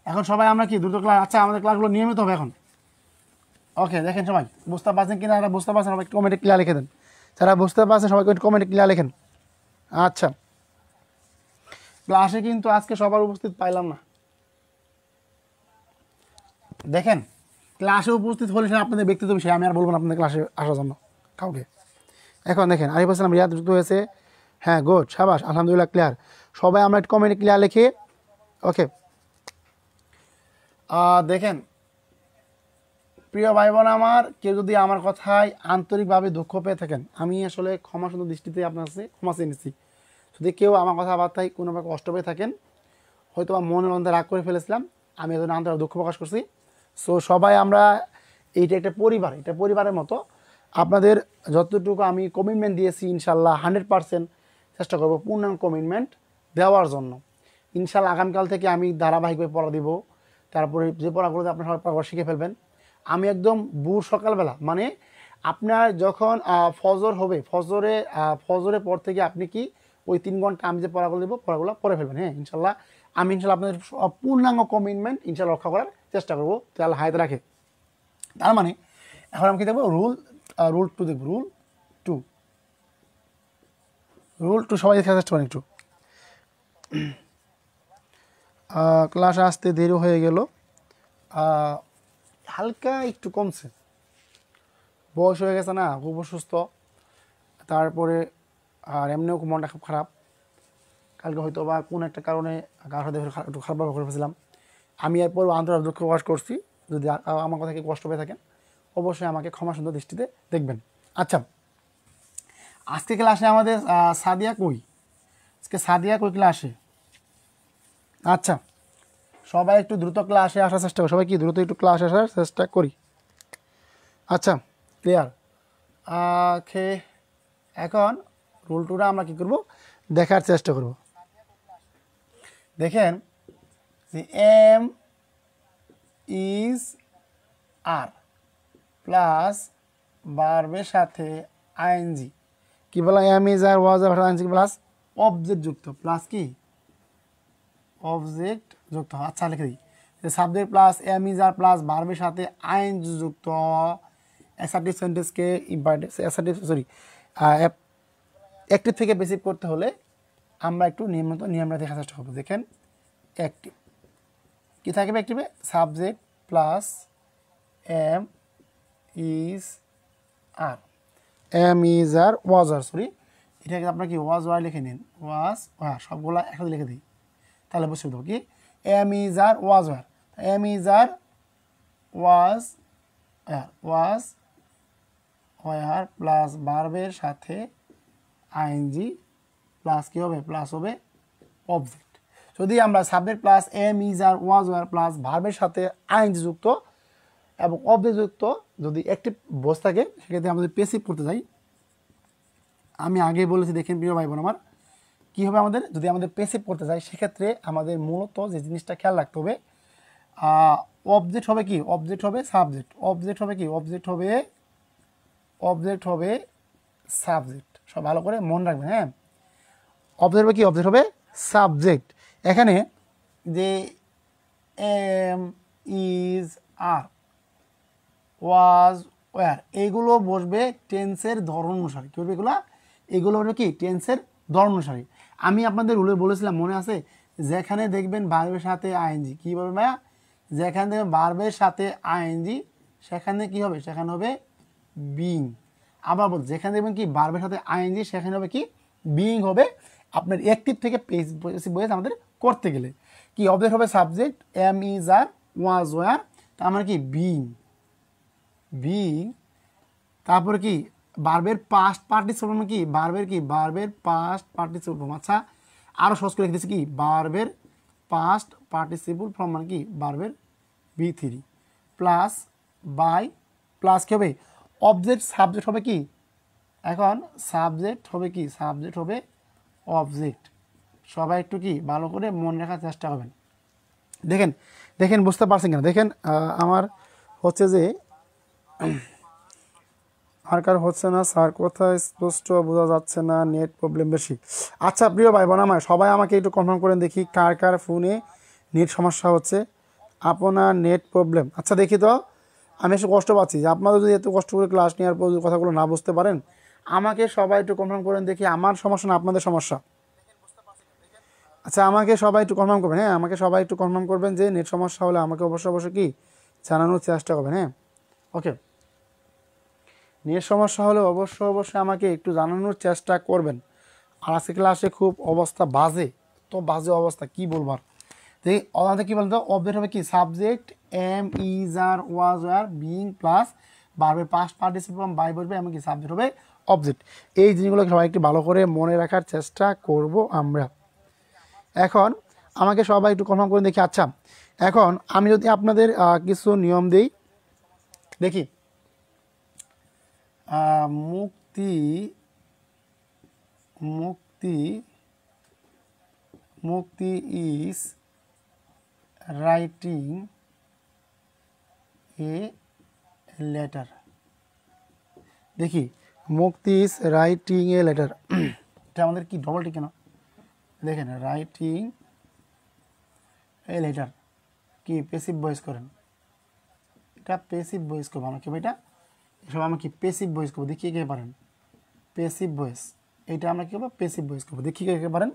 এখন সবাই আমরা কি দ্রুত ক্লাস, আচ্ছা আমাদের ক্লাসগুলো নিয়মিত হবে এখন। ওকে দেখেন সবাই বুঝতে পারছেন কিনা, যারা বুঝতে পারছেন সবাই একটু কমেন্টে ক্লিয়ার লিখে দেন। যারা বুঝতে পারছেন সবাই একটু কমেন্টে ক্লিয়ার লিখেন। আচ্ছা ক্লাসে কিন্তু আজকে সবার উপস্থিত পাইলাম না। দেখেন ক্লাসে উপস্থিত হলে সেটা আপনাদের ব্যক্তিগত বিষয়, আমি আর বলবো না আপনাদের ক্লাসে আসার জন্য কাউকে। এখন দেখেন আরিফ হাসান রিয়াদ যুক্ত হয়েছে, হ্যাঁ গুড সাবাস আলহামদুলিল্লাহ ক্লিয়ার। সবাই আমরা একটু কমেন্টে ক্লিয়ার লিখি। ওকে দেখেন প্রিয় ভাই বোন আমার, কেউ যদি আমার কথায় আন্তরিকভাবে দুঃখ পেয়ে থাকেন, আমি আসলে ক্ষমা সুন্দর দৃষ্টিতে আপনার কাছে ক্ষমা চেয়ে নিচ্ছি। যদি কেউ আমার কথাবার্তায় কোনোভাবে কষ্ট পেয়ে থাকেন, হয়তো বা মনের মধ্যে রাগ করে ফেলেছিলাম, আমি এজন্য আন্তরিক দুঃখ প্রকাশ করছি। সো সবাই আমরা এইটা একটা পরিবার, এটা পরিবারের মতো। আপনাদের যতটুকু আমি কমিটমেন্ট দিয়েছি ইনশাল্লাহ 100% চেষ্টা করব পূর্ণাঙ্গ কমিটমেন্ট দেওয়ার জন্য। ইনশাল্লাহ আগামীকাল থেকে আমি ধারাবাহিকভাবে পড়া দিব। তারপরে যে পড়াগুলোতে আপনার সবাই পড়া শিখে ফেলবেন। আমি একদম ভোর সকালবেলা, মানে আপনার যখন ফজর হবে, ফজরের পর থেকে আপনি কি ওই 3 ঘন্টা আমি যে পড়াগুলো দেবো পড়াগুলো পড়ে ফেলবেন। হ্যাঁ ইনশাল্লাহ আমি ইনশাল্লাহ আপনাদের পূর্ণাঙ্গ কমিটমেন্ট ইনশাল্লাহ রক্ষা করার চেষ্টা করবো, তাহলে হায়াত রাখে। তার মানে এখন আমি কি দেখবো, রুল 2 দেখবো। রুল 2 সবাই দেখে চেষ্টা করেন একটু। ক্লাস আসতে দেরি হয়ে গেল, হালকা একটু কমছে, বয়স হয়ে গেছে না, খুব অসুস্থ, তারপরে আর এমনিও মনটা খুব খারাপ। কালকে হয়তো বা কোনো একটা কারণে কারোর সাথে একটু খারাপ ব্যবহার করে ফেলেছিলাম। আমি এরপর আন্তরিক দুঃখ প্রকাশ করছি। যদি আমার কথা কি কষ্ট পেয়ে থাকেন অবশ্যই আমাকে ক্ষমা সুন্দর দৃষ্টিতে দেখবেন। আচ্ছা আজকে ক্লাসে আমাদের সাদিয়া কই, আজকে সাদিয়া কই ক্লাসে? আচ্ছা সবাই একটু দ্রুত ক্লাসে আসার চেষ্টা করি, সবাই কি দ্রুত একটু ক্লাসে আসার চেষ্টা করি। আচ্ছা ক্লিয়ার। এখন রুল 2টা আমরা কী করব দেখার চেষ্টা করব। দেখেন যে এম ইজ আর প্লাস ভার্বের সাথে আইএনজি, কি বলা, এম ইজ আর ওয়াজ আর আইএনজি প্লাস অবজেক্ট যুক্ত, প্লাস কি অবজেক্ট যুক্ত। আচ্ছা লিখে দিই subject plus am is are plus ভার্বের সাথে আইএনজি যুক্ত অ্যাসার্টিভ সেন্টেন্সকে অ্যাক্টিভ থেকে বেসিভ করতে হলে আমরা একটু নিয়মটা দেখার চেষ্টা করবো। দেখেন অ্যাক্টিভ কী থাকবে, অ্যাক্টিভে subject plus am is are, was আর এটাকে আপনার কি ওয়াজ ওয়ার লিখে নিন, ওয়াজ ওয়ার সবগুলো একসাথে লিখে দিই, তাহলে বুঝতে দেবো কি am is are was were, am is are was were plus ভার্বের সাথে আইএনজি প্লাস কী হবে, প্লাস হবে অবজেক্ট। যদি আমরা subject plus am is are was were plus ভার্বের সাথে আইএনজি যুক্ত এবং অবজেক্ট যুক্ত যদি অ্যাক্টিভ ভয়েস থাকে সেক্ষেত্রে আমরা যদি পেসিভ করতে যাই, আমি আগেই বলেছি দেখেন প্রিয় ভাই বোন আমার, কী হবে আমাদের যদি আমাদের পেসিভ করতে যাই সেক্ষেত্রে আমাদের মূলত যে জিনিসটা খেয়াল রাখতে হবে, অবজেক্ট হবে কি, অবজেক্ট হবে সাবজেক্ট, অবজেক্ট হবে কি, অবজেক্ট হবে সাবজেক্ট। সব ভালো করে মনে রাখবেন, হ্যাঁ। অবজেক্ট হবে কি, অবজেক্ট হবে সাবজেক্ট। এখানে যে am is are was were এইগুলো বসবে টেন্সের ধরন অনুসারে। কী বলবে এগুলো হলো কি টেন্সের ধরন অনুসারে। আমি আপনাদের রুলে বলেছিলাম মনে আছে, যেখানে দেখবেন ভার্বের সাথে আইএনজি কী বলবে ভাইয়া, যেখানে দেখবেন ভার্বের সাথে আইএনজি সেখানে কি হবে, সেখানে হবে বিং। আবার বল যেখানে দেখবেন কি ভার্বের সাথে আইএনজি সেখানে হবে কি বিং হবে। আপনার অ্যাক্টিভ থেকে পেসিভ ভয়েস আমাদের করতে গেলে কি অবজেক্ট হবে subject, am is are was were, তার মানে কি বিং, তারপরে কি ভার্বের পাস্ট পার্টিসিপল কি ভার্বের পাস্ট পার্টিসিপল ফর্ম। আচ্ছা আরও সহজ করে লিখতেছি কি ভার্বের পাস্ট পার্টিসিপল ফর্ম মানে কি ভার্বের V3 প্লাস বাই প্লাস কী হবে অবজেক্ট, সাবজেক্ট হবে কি, এখন সাবজেক্ট হবে কি, সাবজেক্ট হবে অবজেক্ট। সবাই একটু কি ভালো করে মনে রাখার চেষ্টা করবেন। দেখেন বুঝতে পারছেন কিনা, দেখেন আমার হচ্ছে যে আর কার হচ্ছে না স্যার, কোথায় স্পষ্ট বোঝা যাচ্ছে না, নেট প্রবলেম বেশি। আচ্ছা প্রিয় ভাই বোন আমার সবাই আমাকে একটু কনফার্ম করেন দেখি কার ফোনে নেট সমস্যা হচ্ছে, আপনার নেট প্রবলেম। আচ্ছা দেখি তো, আমি একটু কষ্ট পাচ্ছি যে আপনারা যদি এত কষ্ট করে ক্লাস নেওয়ার পর কথাগুলো না বুঝতে পারেন, আমাকে সবাই একটু কনফার্ম করেন দেখি আমার সমস্যা না আপনাদের সমস্যা। আচ্ছা আমাকে সবাই একটু কনফার্ম করবেন, হ্যাঁ আমাকে সবাই একটু কনফার্ম করবেন যে নেট সমস্যা হলে আমাকে অবশ্যই কি জানানোর চেষ্টা করবেন, হ্যাঁ ওকে। নেট সমস্যা হলে অবশ্যই আমাকে একটু জানানোর চেষ্টা করবেন। আর আজকে ক্লাসে খুব অবস্থা বাজে, তো বাজে অবস্থা কি বলবার। দেখি ওনাদের কী বলতো অবজেক্ট হবে কি subject, am is are was were being plus ভার্বের পাস্ট পার্টিসিপল ফর্ম বাই বসবে, এমনকি সাবজেক্ট হবে অবজেক্ট। এই জিনিসগুলো সবাই একটু ভালো করে মনে রাখার চেষ্টা করব আমরা। এখন আমাকে সবাই একটু কনফার্ম করে দেখি। আচ্ছা এখন আমি যদি আপনাদের কিছু নিয়ম দিই, দেখি মুক্তি ইজ রাইটিং এ লেটার। দেখি মুক্তি ইজ রাইটিং এ লেটার, এটা আমাদের কি ডবল ঠিক কেন, দেখেন রাইটিং এ লেটার কি পেসিভ ভয়েস করেন, এটা পেসিভ ভয়েস করবো আমাকে এটা এসব আমরা কি পেসিভ ভয়েস করবো, দেখি কে পারেন পেসিভ ভয়েস, এটা আমরা কী করবো পেসিভ ভয়েস করবো, দেখি কে পারেন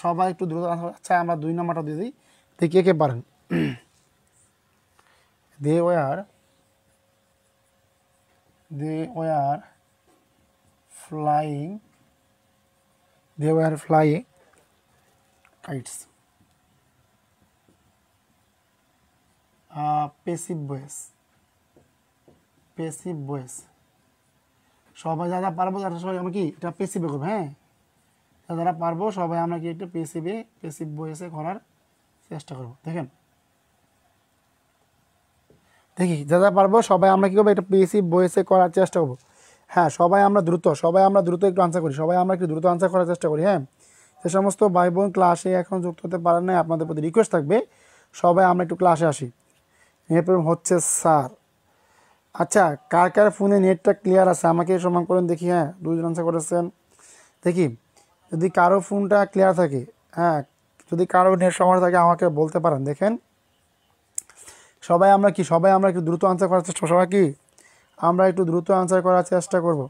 সবাই একটু দ্রুত। আচ্ছা আমরা 2 নম্বরটা দিয়ে দিই, দেখি কে পারেন। They were flying kites, passive voice সবাই যারা পারবো তারা সবাই আমরা কি এটা পেসিভে করবো, হ্যাঁ যারা পারবো সবাই আমরা কি একটা পেসিভ ভয়েসে করার চেষ্টা করবো। দেখি যারা পারবো সবাই আমরা কী করবো এটা পেসিভ ভয়েসে করার চেষ্টা করবো। হ্যাঁ সবাই আমরা দ্রুত একটু আনসার করি, সবাই আমরা একটু দ্রুত আনসার করার চেষ্টা করি। হ্যাঁ যে সমস্ত ভাই বোন ক্লাসে এখন যুক্ত হতে পারেন না আপনাদের প্রতি রিকোয়েস্ট থাকবে সবাই আমরা একটু ক্লাসে আসি। এরপর হচ্ছে স্যার, আচ্ছা কার ফোনে নেটটা ক্লিয়ার আছে আমাকে সমান করেন দেখি। হ্যাঁ 2 জন আনসার করেছেন, দেখি যদি কারো ফোনটা ক্লিয়ার থাকে, হ্যাঁ যদি কারো নেট সমস্যা থাকে আমাকে বলতে পারেন। দেখেন সবাই আমরা একটু দ্রুত আনসার করার চেষ্টা, সবাই কি আমরা একটু দ্রুত আনসার করার চেষ্টা করব।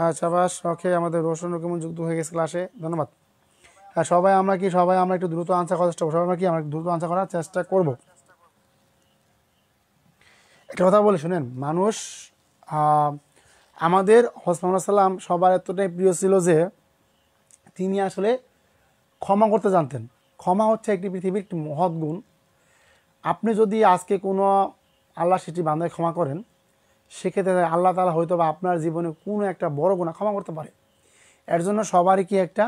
আচ্ছা বাস ওকে, আমাদের রোশন রকিমন যুক্ত হয়ে গেছে ক্লাসে, ধন্যবাদ। সবাই আমরা একটু দ্রুত আনসার করার চেষ্টা করবো, সবাই আমরা কি আমরা দ্রুত আনসার করার চেষ্টা করব। একটা কথা বলে শুনেন, মানুষ আমাদের হযরত মুহাম্মদ সাল্লাম সবার এতটাই প্রিয় ছিল যে তিনি আসলে ক্ষমা করতে জানতেন। ক্ষমা হচ্ছে একটি পৃথিবীর একটি মহৎ গুণ। আপনি যদি আজকে কোনো আল্লাহ সেটি বান্দায় ক্ষমা করেন, সেক্ষেত্রে আল্লাহ তাআলা হয়তো বা আপনার জীবনে কোনো একটা বড় গুনাহ ক্ষমা করতে পারে। এর জন্য সবারই কি একটা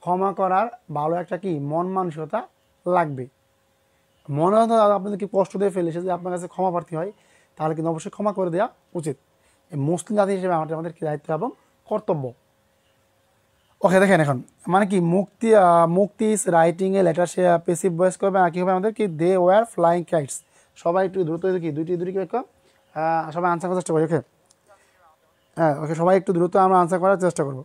ক্ষমা করার ভালো একটা কি মন মানসিকতা লাগবে। মনে হতো আপনাদের কি কষ্ট দিয়ে ফেলেছে যদি আপনার কাছে ক্ষমা প্রার্থী হয়, তাহলে কিন্তু অবশ্যই ক্ষমা করে দেওয়া উচিত। এই মুসলিম জাতি হিসেবে আমাদের কি দায়িত্ব এবং কর্তব্য। ওকে, দেখেন এখন মানে কি মুক্তি is writing a letter, say passive voice করবে আর কি হবে আমাদের কি দে ওয়ার ফ্লাইং কাইটস। সবাই একটু দ্রুত কি দুটি কি সবাই আনসার করার চেষ্টা করি। ওকে, হ্যাঁ ওকে, সবাই একটু দ্রুত আমরা আনসার করার চেষ্টা করবো।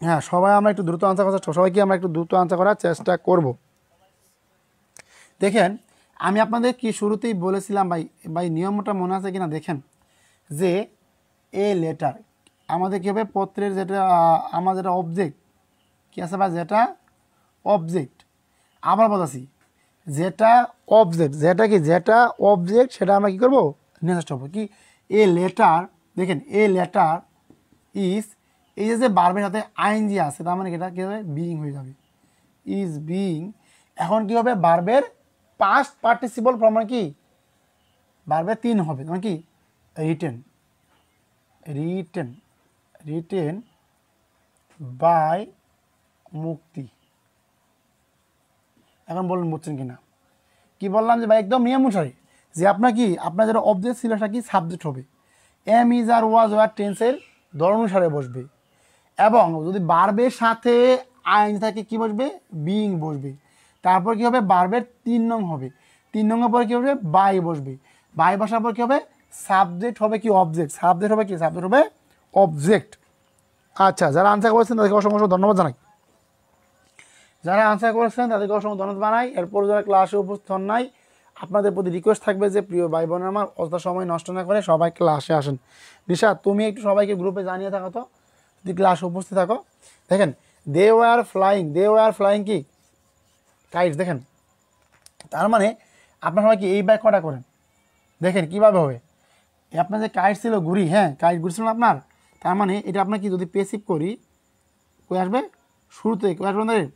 হ্যাঁ সবাই আমরা একটু দ্রুত আনসার করার চেষ্টা, সবাইকে আমরা একটু দ্রুত আনসার করার চেষ্টা করব। দেখেন আমি আপনাদের কি শুরুতেই বলেছিলাম ভাই, নিয়মটা মনে আছে কিনা দেখেন, যে এ লেটার আমাদের কী হবে পত্রের যেটা আমাদের যেটা অবজেক্ট কী আছে বা যেটা অবজেক্ট, আবার বলছি যেটা অবজেক্ট, যেটা অবজেক্ট সেটা আমরা কী করবো নিয়ে চেষ্টা করবো কি এ লেটার। দেখেন এ লেটার ইজ, এই যে বার্বের সাথে আইএনজি আছে তার মানে এটা কী হবে বিইং হয়ে যাবে, ইজ বিইং। এখন কী হবে বার্বের পাস্ট পার্টিসিপল ফর্ম মানে কি বার্বের 3 হবে মানে কি রিটেন, রিটেন বাই মুক্তি। এখন বলুন বুঝছেন কিনা কি বললাম, যে ভাই একদম নিয়ম অনুসারে যে আপনার কি আপনার যেটা অবজেক্ট ছিল সেটা কি সাবজেক্ট হবে, am is are was were টেন্সের ধরন অনুসারে বসবে, এবং যদি বার্বের সাথে আইন থাকে কি বসবে বিইং বসবে। তারপর কি হবে বার্বের 3 নং হবে, 3 নংয়ের পরে কি হবে বাই বসবে, বাই বসার পর কি হবে সাবজেক্ট হবে কি অবজেক্ট, সাবজেক্ট হবে অবজেক্ট। আচ্ছা, যারা আনসার করেছেন তাদেরকে অসংখ্য ধন্যবাদ জানাই, যারা আনসার করেছেন তাদেরকে অসংখ্য ধন্যবাদ জানাই। এরপর যারা ক্লাসে উপস্থিত হন নাই, আপনাদের প্রতি রিকোয়েস্ট থাকবে যে প্রিয় ভাই বোনের আমার অযথা সময় নষ্ট না করে সবাই ক্লাসে আসেন। নিশা তুমি একটু সবাইকে গ্রুপে জানিয়ে থাকো তো যদি ক্লাসে উপস্থিত থাকো। দেখেন দে ওয়ার ফ্লাইং কি কাইটস। দেখেন তার মানে আপনার সবাই কি এই ব্যাগ কটা করেন, দেখেন কীভাবে হবে। আপনার যে কাইট ছিল ঘুরি, হ্যাঁ কাইট ঘুরছিল না আপনার, তার মানে এটা আপনার কি যদি পেসিভ করি কই আসবে শুরুতে, কই আসবে আমাদের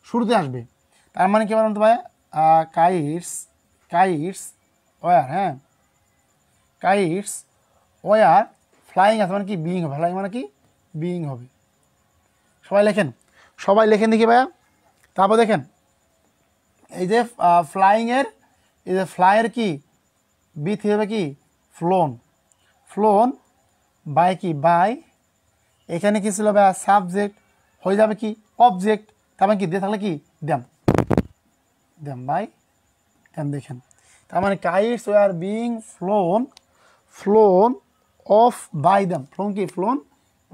শুরুতে আসবে। তার মানে কি বলুন তো ভাই কাইটস ওয়ার, হ্যাঁ কাইটস ওয়ার ফ্লাইং আছে মানে কি বিইং হবে, ফ্লাইং মানে কি বিইং হবে। সবাই লেখেন দেখি ভাইয়া। তারপর দেখেন এই যে ফ্লাইংয়ের এই যে ফ্লাইয়ের কি বিথ হবে কি ফ্লোন বাই কি বাই, এখানে কি ছিল ভাইয়া সাবজেক্ট হয়ে যাবে কি অবজেক্ট, তার মানে কি দিয়ে থাকলে কি দ্যাম বাই দ্যাম। দেখেন তার মানে kites were being flown of by them, flown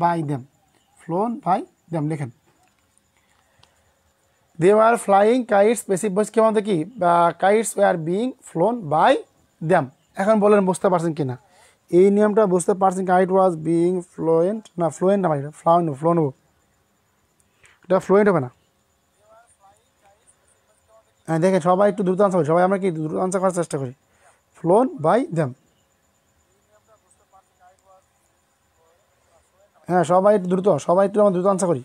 by them. দেখেন they were flying kites passive voice কি আমাদের কি kites were being flown by them. এখন বলেন বুঝতে পারছেন কিনা এই নিয়মটা বুঝতে পারছেন? কাইট ওয়াজ বিইং ফ্লোয়েন্ট না ভাই ফ্লোন হবে, এটা ফ্লুয়েন্ট হবে না। হ্যাঁ দেখেন সবাই একটু দ্রুত আনসার করি, সবাই আমরা কি দ্রুত আনসার করার চেষ্টা করি। ফ্লোন বাই দ্যাম, হ্যাঁ সবাই একটু দ্রুত আমরা দ্রুত আনসার করি।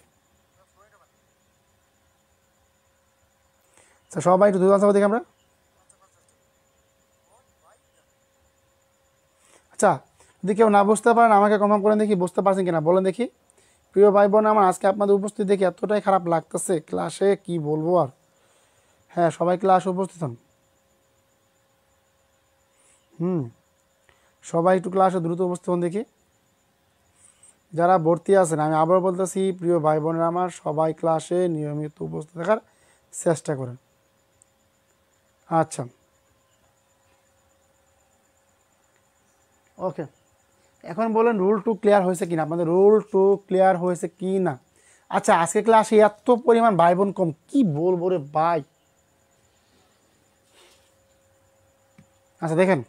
সবাই একটু দ্রুত আনসার করি দেখি আমরা। আচ্ছা যদি কেউ না বুঝতে পারেন আমাকে কনফার্ম করেন দেখি বুঝতে পারছেন কিনা বলেন দেখি। প্রিয় ভাই বোন আমার আজকে আপনাদের উপস্থিত দেখি এতটাই খারাপ লাগতেছে ক্লাসে, কি বলবো আর। হ্যাঁ সবাই ক্লাসে উপস্থিত হন, সবাই একটু ক্লাসে দ্রুত উপস্থিত হন দেখি। যারা ভর্তি আছেন আমি আবার বলতেছি প্রিয় ভাই বোনেরা আমার সবাই ক্লাসে নিয়মিত উপস্থিত থাকার চেষ্টা করেন। আচ্ছা ওকে, এখন বলেন রুল 2 ক্লিয়ার হয়েছে কিনা, আপনাদের রুল 2 ক্লিয়ার হয়েছে কি না। আচ্ছা আজকে ক্লাসে এত পরিমাণ ভাই বোন কম, কি বলবো রে ভাই। আচ্ছা দেখেন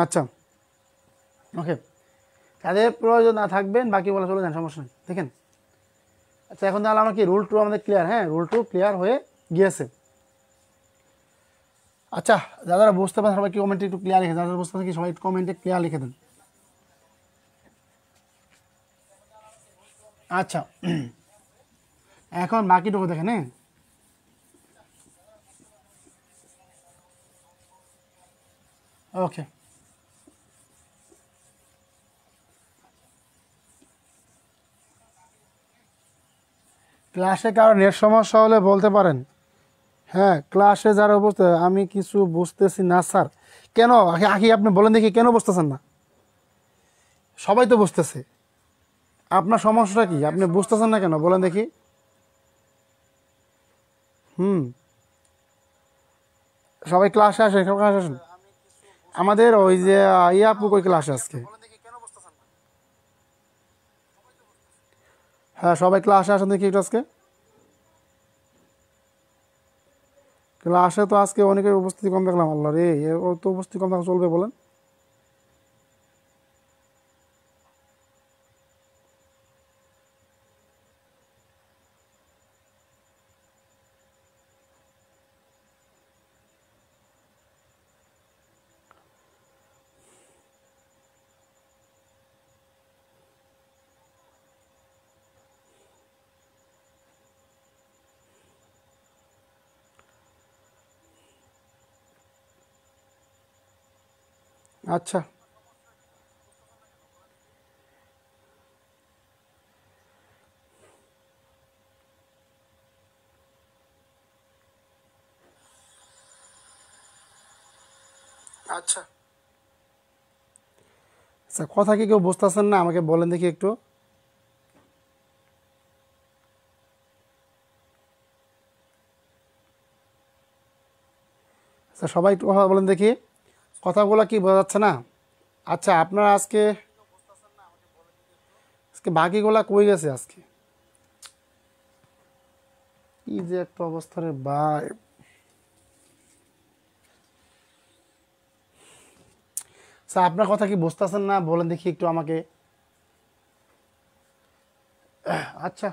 আচ্ছা ওকে, তাদের প্রয়োজন না থাকবেন বাকি বলা চলে যান, সমস্যা নেই। দেখেন আচ্ছা এখন তাহলে আমরা কি রুল 2 আমাদের ক্লিয়ার, হ্যাঁ রুল 2 ক্লিয়ার হয়ে গিয়েছে। আচ্ছা, যারা বুঝতে পারেন সবাই কি কমেন্টে একটু ক্লিয়ার লিখে দেন, যারা বুঝতে পারেন কি সবাই কমেন্টে ক্লিয়ার লিখে দেন। আচ্ছা, এখন বাকিটুকু দেখেন। হ্যাঁ, ওকে। ক্লাসে কারো নেট সমস্যা হলে বলতে পারেন। হ্যাঁ, ক্লাসে যারা উপস্থিত, আমি কিছু বুঝতেছি না স্যার। কেন আগে আপনি বলেন দেখি, কেন বুঝতেছেন না? সবাই তো বুঝতেছে, আপনার সমস্যাটা কি? আপনি বুঝতেছেন না কেন বলেন দেখি? হুম, সবাই ক্লাসে আসেন, ক্লাসে আসেন। আমাদের ওই যে ইয়াপু কই ক্লাসে আজকে? হ্যাঁ, সবাই ক্লাসে আসেন দেখি একটু আজকে। ক্লাসে তো আজকে অনেকের উপস্থিতি কম দেখলাম। আল্লাহ রে, ও তো উপস্থিতি কম থাকা চলবে বলেন? আচ্ছা, আচ্ছা, আচ্ছা, কথা কি কেউ বুঝতেছেন না আমাকে বলেন দেখি একটু। আচ্ছা, সবাই একটু কথা বলেন দেখি, কথাগুলো কি বোঝা যাচ্ছে না? আচ্ছা, আপনারা আজকে আজকে বাকিগুলা কই গেছে আজকে? কি যে একটা অবস্থা রে ভাই। আচ্ছা, আপনার কথা কি বুঝতেছেন না বলেন দেখি একটু আমাকে। আচ্ছা,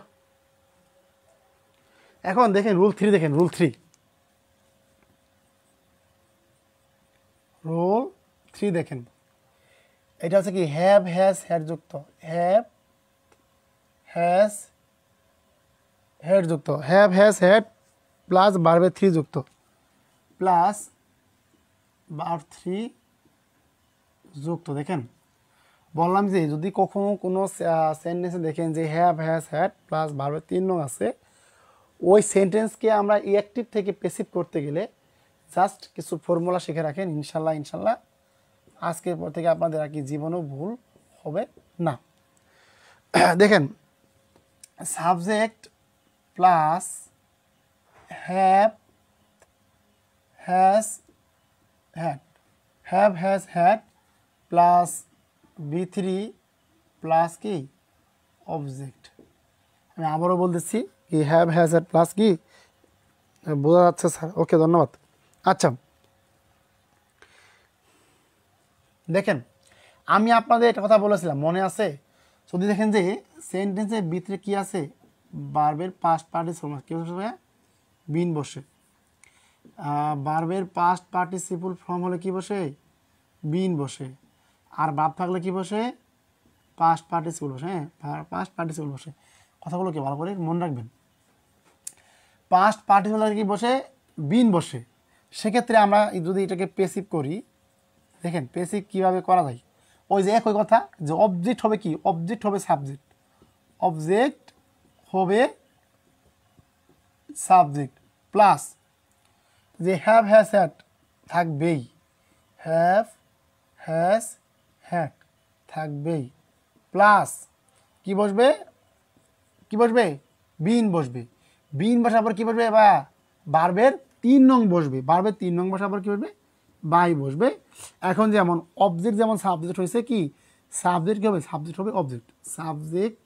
এখন দেখেন রুল 3, দেখেন রুল 3। রুল 3 দেখেন, এটা হচ্ছে কি হ্যাভ হ্যাজ হ্যাড যুক্ত, হ্যাভ হ্যাজ হেড যুক্ত, হ্যাভ হ্যাজ হেড প্লাস ভার্বের 3 যুক্ত, প্লাস ভার্ব 3 যুক্ত। দেখেন, বললাম যে যদি কখনো কোনো সেন্টেন্সে দেখেন যে হ্যাভ হ্যাজ হ্যাড প্লাস ভার্বের 3 নং আছে, ওই সেন্টেন্সকে আমরা অ্যাক্টিভ থেকে প্যাসিভ করতে গেলে জাস্ট কিছু ফর্মুলা শিখে রাখেন। ইনশাল্লাহ ইনশাল্লাহ আজকের পর থেকে আপনাদের আর কি জীবনেও ভুল হবে না। দেখেন, subject plus have has had, have has had plus V3 plus কি অবজেক্ট। আমি আবারও বলতেছি কি হ্যাভ হ্যাজ হ্যাড প্লাস কি, বোঝা যাচ্ছে স্যার? ওকে, ধন্যবাদ। আচ্ছা, দেখেন, আমি আপনাদের একটা কথা বলেছিলাম মনে আছে? যদি দেখেন যে সেন্টেন্সের ভিতরে কি আছে, ভার্বের পাস্ট পার্টিসিপল কি বসে, বিন বসে। ভার্বের পাস্ট পার্টিসিপল ফর্ম হলে কি বসে, বিন বসে। আর ভার্ব থাকলে কি বসে, পাস্ট পার্টিসিপল বসে। হ্যাঁ, পাস্ট পার্টিসিপল বসে। কথাগুলো কি ভালো করে মনে রাখবেন। পাস্ট পার্টিসিপল কি বসে, বিন বসে। সেক্ষেত্রে আমরা যদি এটাকে পেসিভ করি, দেখেন পেসিভ কিভাবে করা যায়। ওই যে একই কথা, যে অবজেক্ট হবে কি, অবজেক্ট হবে সাবজেক্ট, অবজেক্ট হবে সাবজেক্ট প্লাস যে হ্যাভ হ্যাজ হ্যাড থাকবেই, হ্যাভ হ্যাজ হ্যাড থাকবেই, প্লাস কি বসবে, কি বসবে, বিন বসবে। বিন বসার পর কি বসবে, বা ভার্বের 3 নং বসবে। ভার্বের 3 নং বসার পর কি বসবে, বাই বসবে। এখন যেমন অবজেক্ট যেমন সাবজেক্ট হয়েছে কি, সাবজেক্ট কি হবে, সাবজেক্ট হবে অবজেক্ট, সাবজেক্ট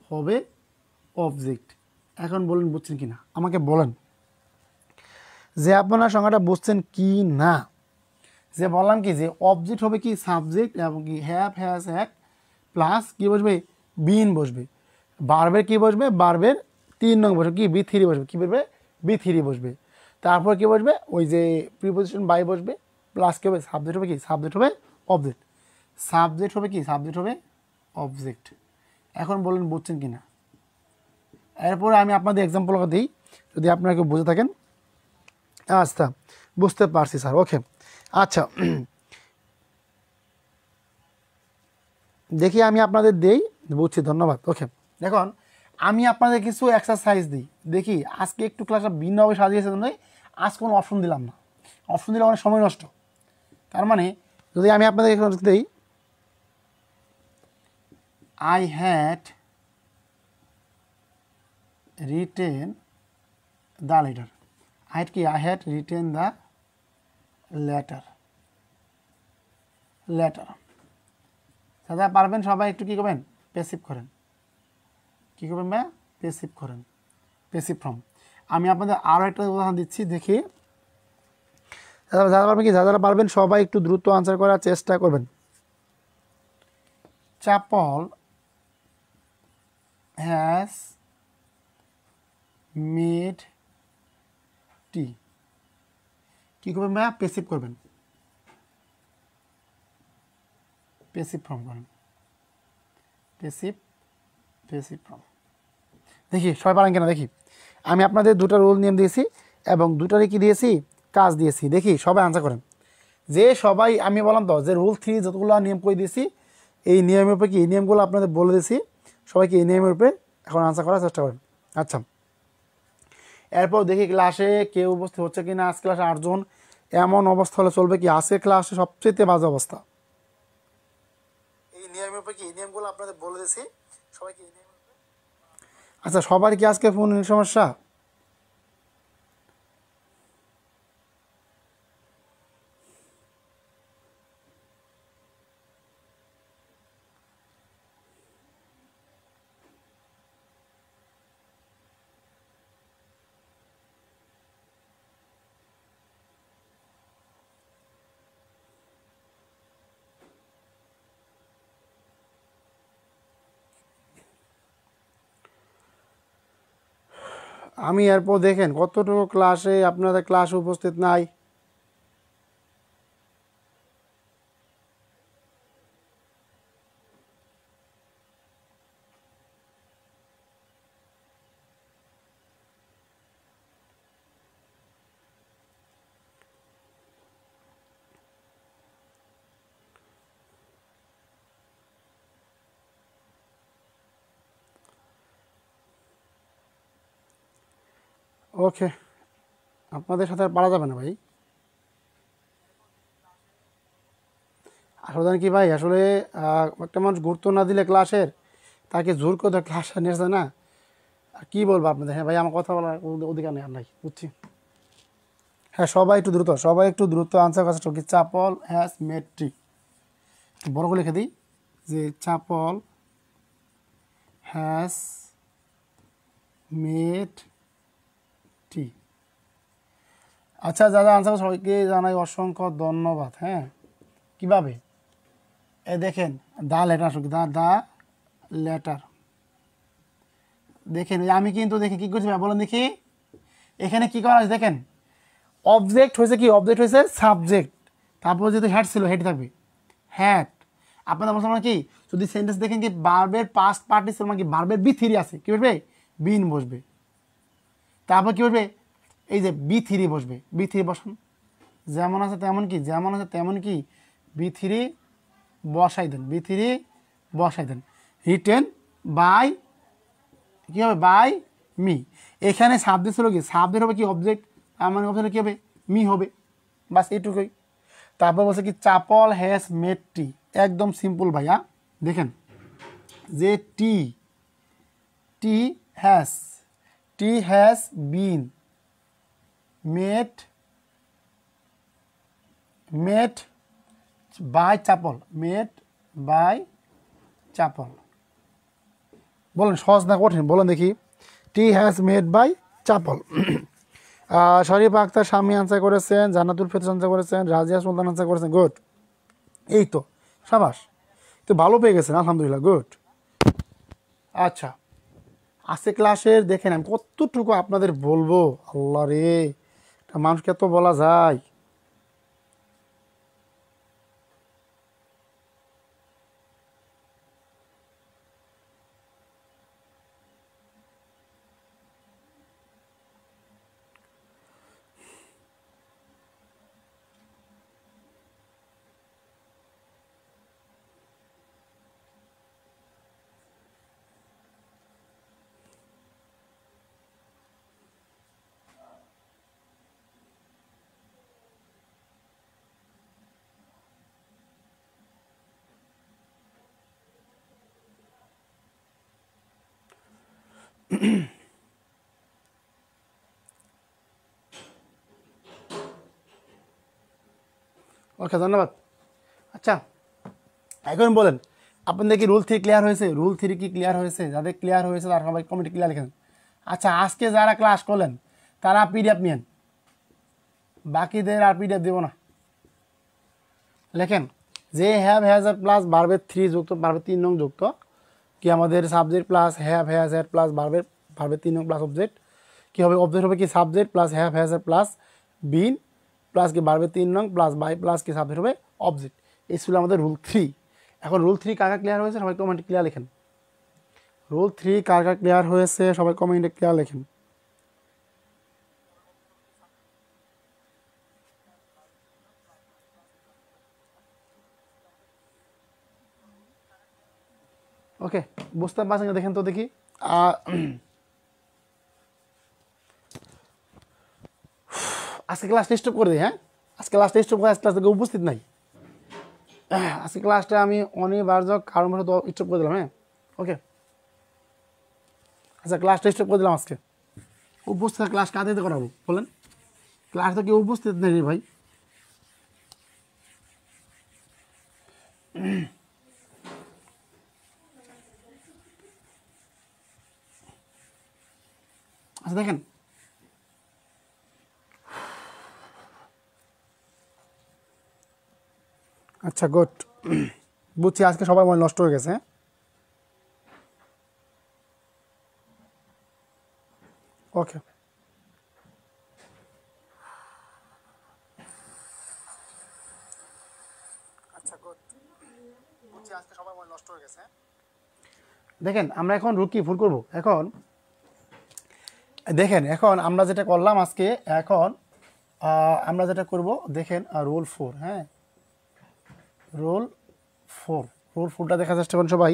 হবে অবজেক্ট। এখন বলেন বুঝছেন কি না আমাকে বলেন, যে আপনারা সংজ্ঞাটা বুঝছেন কি না? যে বললাম কি যে অবজেক্ট হবে কি সাবজেক্ট, এবং কি হ্যাভ হ্যাজ হ্যাড প্লাস কি বসবে, বিন বসবে। ভার্বের কি বসবে, ভার্বের 3 নং বসবে কি, V3 বসবে। কি বসবে, V3 বসবে। তারপর কি বসবে, ওই যে প্রিপোজিশন বাই বসবে, প্লাস কি হবে, সাবজেক্ট হবে কি, সাবজেক্ট হবে অবজেক্ট, সাবজেক্ট হবে কি, সাবজেক্ট হবে অবজেক্ট। এখন বলেন বুঝছেন কি না? এরপরে আমি আপনাদের এক্সাম্পল দিই, যদি আপনারা কেউ বুঝে থাকেন। আচ্ছা, বুঝতে পারছি স্যার, ওকে। আচ্ছা, দেখি আমি আপনাদের দেই, বুঝছি, ধন্যবাদ। ওকে, দেখুন আমি আপনাদের কিছু এক্সারসাইজ দিই, দেখি আজকে একটু ক্লাসটা ভিন্নভাবে সাজিয়েছে জন্যই আজকে কোনো অপশন দিলাম না, অপশন দিলে অনেক সময় নষ্ট। তার মানে যদি আমি আপনাদের দিই, I had written the letter, I had কি, I had written the letter, letter. দাদা পারবেন সবাই, একটু কী করবেন, প্যাসিভ করেন, কী করবেন ভাইয়া, প্যাসিভ করেন, প্যাসিভ ফর্ম। আমি আপনাদের আরও একটা উদাহরণ দিচ্ছি, দেখি যারা পারবেন কি, যারা পারবেন সবাই একটু দ্রুত আনসার করার চেষ্টা করবেন। চাপল হ্যাজ মেড টি, কী করবেন ভাইয়া, প্যাসিভ করবেন, প্যাসিভ ফর্ম করেন, প্যাসিভ, প্যাসিভ ফর্ম। দেখি সবাই পারেন কিনা, দেখি আমি আপনাদের দুটো রুল নিয়ম দিয়েছি এবং দুটারই কি দিয়েছি, কাজ দিয়েছি, দেখি সবাই আনসার করেন। যে সবাই আমি বললাম তো যে রুল 3 যতগুলো নিয়ম করে দিয়েছি, এই নিয়মের উপরে কি, এই নিয়মগুলো আপনাদের বলে দিয়েছি, সবাইকে এই নিয়মের উপরে এখন আনসার করার চেষ্টা করেন। আচ্ছা, এরপর দেখি ক্লাসে কেউ উপস্থিত হচ্ছে কি না। আজ ক্লাসে 8 জন, এমন অবস্থা হলে চলবে কি, আজকে ক্লাসে সবচেয়ে বাজে অবস্থা। এই নিয়মের উপরে কি, এই নিয়মগুলো আপনাদের বলে দিয়েছি, সবাইকে এই নিয়মের উপরে। আচ্ছা, সবার কি আজকে ফোন সমস্যা? আমি এরপর দেখেন কতটুকু ক্লাসে আপনাদের ক্লাসে উপস্থিত নাই। ওকে, আপনাদের সাথে আর পারা যাবে না ভাই। আসলে জানেন কি ভাই, আসলে একটা মানুষ গুরুত্ব না দিলে ক্লাসের, তাকে জোর করে ক্লাস নিয়ে যায় না। আর কী বলবো আপনাদের, হ্যাঁ ভাই আমার কথা বলার অধিকার নেই আর নাই, বুঝছি। হ্যাঁ সবাই একটু দ্রুত, সবাই একটু দ্রুত আনসার করার চেষ্টা করি। চাপল হ্যাজ মেড টি, একটু বড় করে লিখে দিই যে চাপল হ্যাজ মেড টি। আচ্ছা, যারা আনসার সবাইকে জানাই অসংখ্য ধন্যবাদ। হ্যাঁ, কীভাবে, এ দেখেন দা লেটার, দা লেটার, দেখেন আমি কিন্তু দেখি কী করছি বলেন দেখি, এখানে কী করা আছে দেখেন, অবজেক্ট হয়েছে কি, অবজেক্ট হয়েছে সাবজেক্ট, তারপর যেহেতু হ্যাড ছিল হেড থাকবে, হ্যাড। আপনাদের মুসলমান কি, যদি সেন্টেন্স দেখেন কি বার্বের পাস্ট পার্টিসিপল মানে কি, বার্বের বি থ্রি আছে, কী বসবে, বিন বসবে, তারপর কী বসবে, এই যে বি থ্রি বসবে, বি থ্রি বসান, যেমন আছে তেমন কি, যেমন আছে তেমন কি, বি থ্রি বসাই দেন, বি থ্রি বসাই দেন, রিটেন বাই, কী হবে, বাই মি। এখানে সাবজেক্ট হলো কি, সাবজেক্ট হবে কি অবজেক্ট, তার মানে অবজেক্ট কী হবে, মি হবে, বাস এইটুকুই। তারপর বলছে কি চাপল হ্যাজ মেড টি, একদম সিম্পল ভাইয়া। দেখেন যে tea, tea has been made, made by Chapal, made by Chapal. বলেন সহজ না কঠিন, বলেন দেখি, tea has made by Chapal. Sharif Akhtar স্বামী আনসার করেছেন, জান্নাতুল ফেরদৌস আনসার করেছেন, রাজিয়া সুলতান আনসার করেছেন, গুড। এই তো সাবাস, তো ভালো পেয়ে গেছেন, আলহামদুলিল্লাহ, গুড। আচ্ছা, আজকে ক্লাসের দেখেন আমি কতটুকু আপনাদের বলবো, আল্লাহ রে, মানুষকে এত বলা যায়? ওকে, ধন্যবাদ। আচ্ছা, এখন বলেন আপনাদের কি রুল 3 ক্লিয়ার হয়েছে? রুল 3 কি ক্লিয়ার হয়েছে? যাদের ক্লিয়ার হয়েছে তারা সবাই কমেন্টে ক্লিয়ার লিখেন। আচ্ছা, আজকে যারা ক্লাস করলেন তারা পিডিএফ নিয়েন, বাকিদের আর পিডিএফ দেবো না। লেখেন যে হ্যাভ হ্যাজ এর প্লাস ভার্বের 3 যুক্ত, ভার্বের 3 নং যুক্ত কি আমাদের সাবজেক্ট প্লাস হ্যাভ হ্যাজ এর প্লাস ভার্বের 3 নং প্লাস অবজেক্ট কি হবে? অবজেক্ট হবে কি সাবজেক্ট প্লাস হ্যাভ হ্যাজ এর প্লাস বিন প্লাস কি ভার্বের 3 নং প্লাস বাই প্লাস কি সাবজেক্ট হবে অবজেক্ট। এই ছিল আমাদের রুল 3। এখন রুল 3 কার কার ক্লিয়ার হয়েছে সবাই কমেন্টে ক্লিয়ার লেখেন। রুল 3 কার কার ক্লিয়ার হয়েছে সবাই কমেন্টে ক্লিয়ার লেখেন। ওকে, বুঝতে পারছেন? দেখেন তো দেখি। আজকে ক্লাস স্টপ করে দিই। হ্যাঁ, আজকে ক্লাসটা স্টপ করে ক্লাস থেকে উপস্থিত নাই। আজকে ক্লাসটা আমি অনিবার্য কারণ বশত স্টপ করে দিলাম। হ্যাঁ, ওকে। আচ্ছা, ক্লাসটা স্টপ করে দিলাম আজকে। উপস্থিত ক্লাস কাদের করাবো বলেন? ক্লাস তো কেউ উপস্থিত নেই রে ভাই। আচ্ছা দেখেন, আচ্ছা গুড, বুঝছি আজকে সবাই মনে নষ্ট হয়ে গেছে। ওকে, আচ্ছা গুড, বুঝছি আজকে সবাই মনে নষ্ট হয়ে গেছে। দেখেন আমরা এখন রুকি ভুল করব। এখন দেখেন, এখন আমরা যেটা করলাম আজকে, এখন আমরা যেটা করব দেখেন রুল 4। হ্যাঁ, রুল 4, রুল 4টা দেখার চেষ্টা করুন সবাই।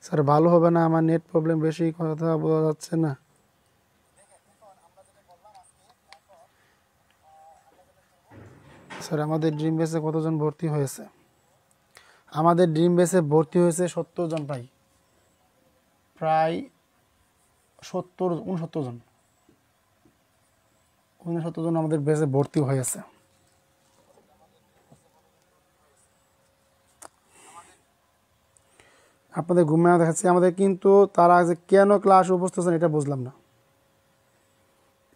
স্যার ভালো হবে না, আমার নেট প্রবলেম বেশি, কথা বোঝা যাচ্ছে না। স্যার আমাদের ড্রিম বেসে কতজন ভর্তি হয়েছে? আমাদের ড্রিম বেসে ভর্তি হয়েছে 70 জন, প্রায় 69 জন, 69 জন আমাদের বেসে ভর্তি হয়েছে। আপনাদের ঘুমিয়ে দেখাচ্ছি আমাদের, কিন্তু তারা যে কেন ক্লাস উপস্থিত আছেন এটা বুঝলাম না।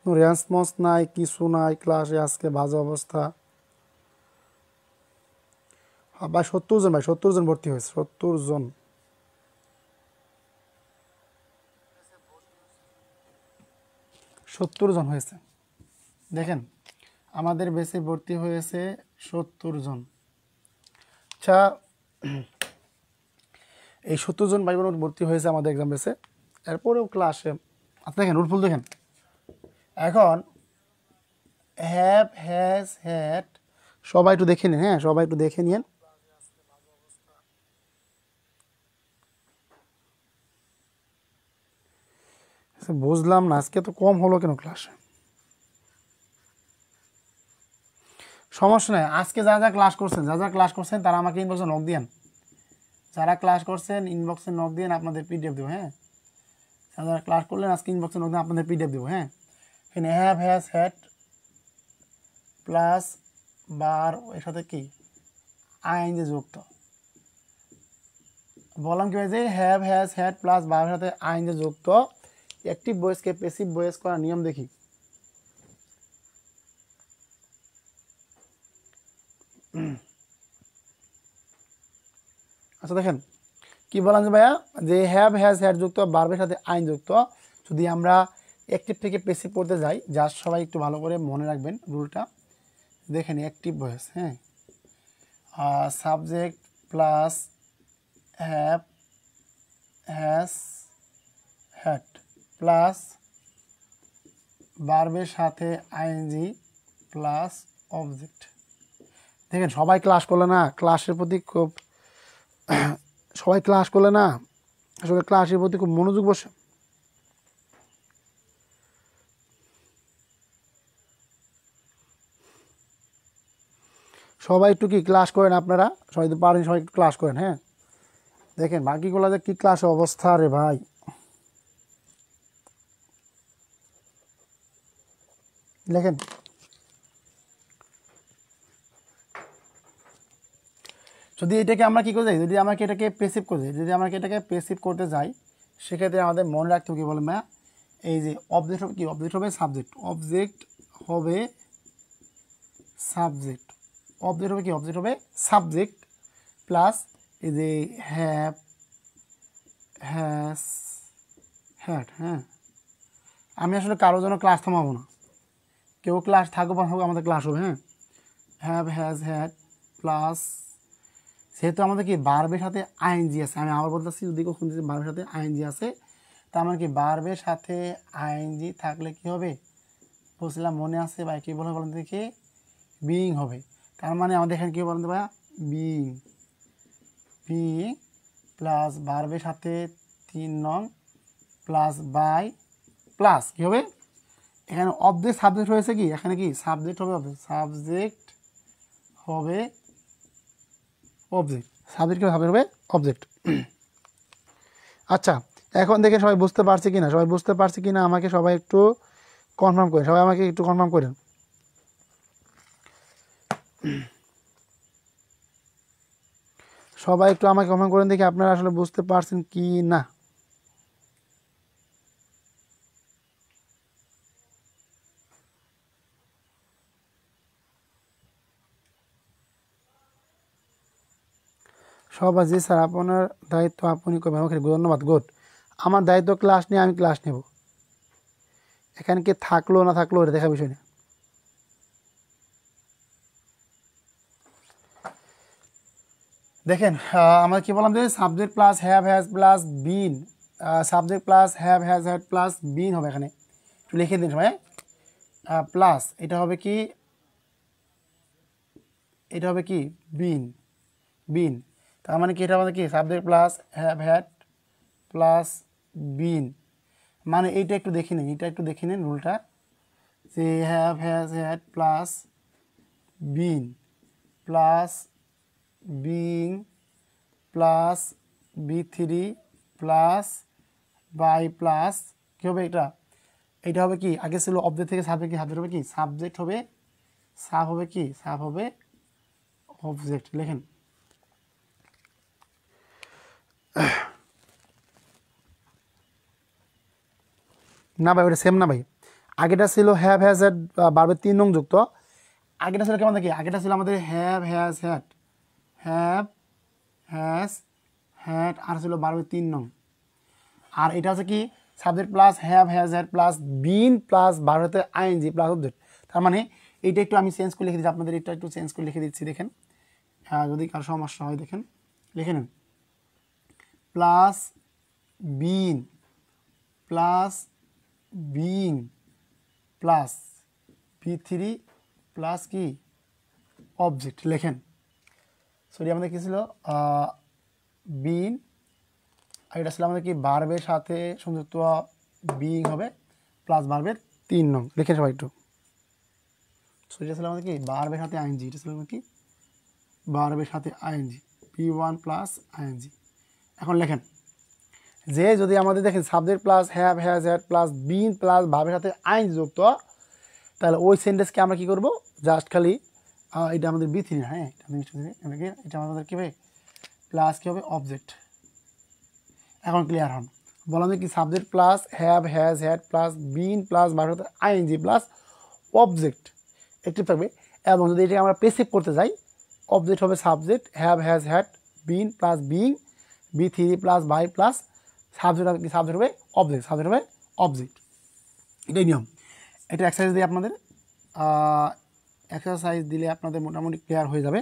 রেসপন্স নাই, কিছু নাই ক্লাসে, আজকে বাজে অবস্থা। ভাই 70 জন, ভাই 70 জন ভর্তি হয়েছে, 70 জন। সত্তর জন হয়েছে। দেখেন আমাদের বেসে ভর্তি হয়েছে 70 জন। আচ্ছা, এই 70 জন ভাই বোন ভর্তি হয়েছে আমাদের এক্সাম বেসে, এরপরেও ক্লাসে। আচ্ছা দেখেন রুলফুল দেখেন, এখন হ্যাভ হ্যাজ হ্যাড সবাই একটু দেখে নিন। হ্যাঁ, সবাই একটু দেখে নিন। বুঝলাম না আজকে তো কম হলো কেন ক্লাসে? সমস্যা নেই, আজকে যা যা ক্লাস করছেন, যা যা ক্লাস করছেন তারা আমাকে ইনবক্সে নক দিয়েন। যারা ক্লাস করছেন ইনবক্সে নক দিন, আপনাদের পিডিএফ দেবো। হ্যাঁ, যারা ক্লাস করলেন আজকে ইনবক্সে নক দিন, আপনাদের পিডিএফ দেবো। হ্যাঁ, এখানে হ্যাভ হ্যাজ হ্যাড প্লাস বার এর সাথে কি আইন যে যুক্ত, বললাম কি ভাই যে হ্যাভ হ্যাজ হ্যাড প্লাস বারের সাথে আইন যে যুক্ত অ্যাক্টিভ ভয়েসকে প্যাসিভ ভয়েস করার নিয়ম দেখি। আচ্ছা দেখেন কি বললাম যে ভাইয়া, যে হ্যাভ হ্যাজ হ্যাড যুক্ত বার্বের সাথে আইন যুক্ত, যদি আমরা অ্যাক্টিভ থেকে পেসিভ করতে যাই, জাস্ট সবাই একটু ভালো করে মনে রাখবেন রুলটা। দেখেন অ্যাক্টিভ ভয়েস, হ্যাঁ, subject plus have has had plus ভার্বের সাথে আইএনজি প্লাস অবজেক্ট। দেখেন সবাই ক্লাস করলে না, ক্লাসের প্রতি খুব সবাই ক্লাস করলে না আসলে ক্লাসের প্রতি খুব মনোযোগ বসে। সবাই একটু কি ক্লাস করেন আপনারা, সবাই তো পারেন, সবাই একটু ক্লাস করেন। হ্যাঁ, দেখেন বাকিগুলো যে কী ক্লাস অবস্থা রে ভাই। দেখেন যদি এটাকে আমরা কী করে যাই, যদি আমাকে এটাকে পেসিভ করে যাই, যদি আমাকে এটাকে পেসিভ করতে যাই, সেক্ষেত্রে আমাদের মনে রাখতে হবে কী বলে ম্যা, এই যে অবজেক্ট হবে কি, অবজেক্ট হবে সাবজেক্ট, অবজেক্ট হবে সাবজেক্ট, অবজেক্ট হবে কি, অবজেক্ট হবে সাবজেক্ট প্লাস এই যে হ্যাভ হ্যাজ হ্যাড। হ্যাঁ, আমি আসলে কারোর জন্য ক্লাস থামাবো না, কেউ ক্লাস থাকুক বা থাকুক আমাদের ক্লাস হবে। হ্যাঁ, হ্যাভ হ্যাজ হ্যাড প্লাস, সেহেতু আমাদের কি ভার্বের সাথে আইএনজি আছে, আমি আবার বলতেছি যদি কখন ভার্বের সাথে আইএনজি আছে, তার মানে কি ভার্বের সাথে আইএনজি থাকলে কি হবে, বলছিলাম মনে আছে ভাই, কী বলে বলেন দেখি, বিইং হবে। তার মানে আমাদের এখানে কী বলেন ভাই, বিইং, বিইং প্লাস ভার্বের সাথে 3 নং প্লাস বাই প্লাস কী হবে, এখানে অবজেক্ট সাবজেক্ট হয়েছে কি, এখানে কি সাবজেক্ট হবে অবজেক্ট, সাবজেক্ট হবে অবজেক্ট, সাবজেক্ট হবে অবজেক্ট। আচ্ছা, এখন দেখে সবাই বুঝতে পারছে কিনা, সবাই বুঝতে পারছে কিনা আমাকে সবাই একটু কনফার্ম করেন, সবাই আমাকে একটু কনফার্ম করেন। সবাই একটু আমাকে কনফার্ম করেন দেখি আপনারা আসলে বুঝতে পারছেন কি না। সবাই জি স্যার আপনার দায়িত্ব আপনি করবেন, ওকে ধন্যবাদ, গুড। আমার দায়িত্ব ক্লাস নিয়ে আমি ক্লাস নেব, এখানে কি থাকলো না থাকলো এটা দেখা বিষয় না। দেখেন আমরা কি বললাম যে subject plus have has plus been, subject plus have has had plus বিন হবে, এখানে একটু লিখে দিন সবাই, প্লাস এটা হবে কি, এটা হবে কি বিন, বিন, তার মানে কি এটা আমাদের কি subject plus have had plus বিন, মানে এইটা একটু দেখে নিন, এটা একটু দেখে নিন রুলটা, যে have has had plus been plus being plus বি3 প্লাস বাই প্লাস কী হবে এটা, এটা হবে কি আগে ছিল অবজেক্ট থেকে সাবজেক্ট, কি সাবজেক্ট হবে কি, সাবজেক্ট হবে সাব হবে কি, সাব হবে অবজেক্ট। লেখেন না ভাই, ওটা সেম না ভাই, আগেটা ছিল হ্যাভ হ্যাজ হ্যাড ভার্বের 3 নং যুক্ত, আগেটা ছিল কেমন দেখি, আগেটা ছিল আমাদের have has had, have has had, আর ছিল ভার্বের 3 নং, আর এটা হচ্ছে কি subject plus have has had plus been plus ভার্বের আইএনজি প্লাস অবজেক্ট। তার মানে এইটা একটু আমি চেঞ্জ করে লিখে দিচ্ছি, আপনাদের এটা একটু চেঞ্জ করে লিখে দিচ্ছি, দেখেন যদি কারো সমস্যা হয় দেখেন লিখে নেন, plus been plus being plus বি3 প্লাস কি অবজেক্ট। লেখেন সরি আমাদের কী ছিল, বিন, আর এটা ছিল আমাদের কি ভার্বের সাথে সংযুক্ত বিং হবে প্লাস ভার্বের 3 নং। লিখে সবাই একটু, সো এটা ছিল আমাদের কি ভার্বের সাথে আইএনজি, এটা ছিল কি ভার্বের সাথে আইএনজি, P1 প্লাস আইএনজি। এখন লেখেন যে যদি আমাদের দেখেন subject plus have has had plus been plus ভার্বের সাথে আইএনজি যুক্ত, তাহলে ওই সেন্টেন্সকে আমরা কী করব, জাস্ট খালি এটা আমাদের বি3 না, হ্যাঁ এটা আমাদের কী হবে প্লাস কী হবে অবজেক্ট। এখন ক্লিয়ার হন, বললাম যে কি subject plus have has had plus been plus ভার্বের সাথে আইএনজি প্লাস অবজেক্ট একটিভ থাকবে, এবং যদি এটাকে আমরা পেসিভ করতে যাই, অবজেক্ট হবে subject have has had been plus being বি3 প্লাস বাই প্লাস সাবজেক্ট হবে অবজেক্ট, সাবজেক্ট হবে অবজেক্ট। এটাই নিয়ম। এটা এক্সারসাইজ দিয়ে আপনাদের এক্সারসাইজ দিলে আপনাদের মোটামুটি ক্লিয়ার হয়ে যাবে।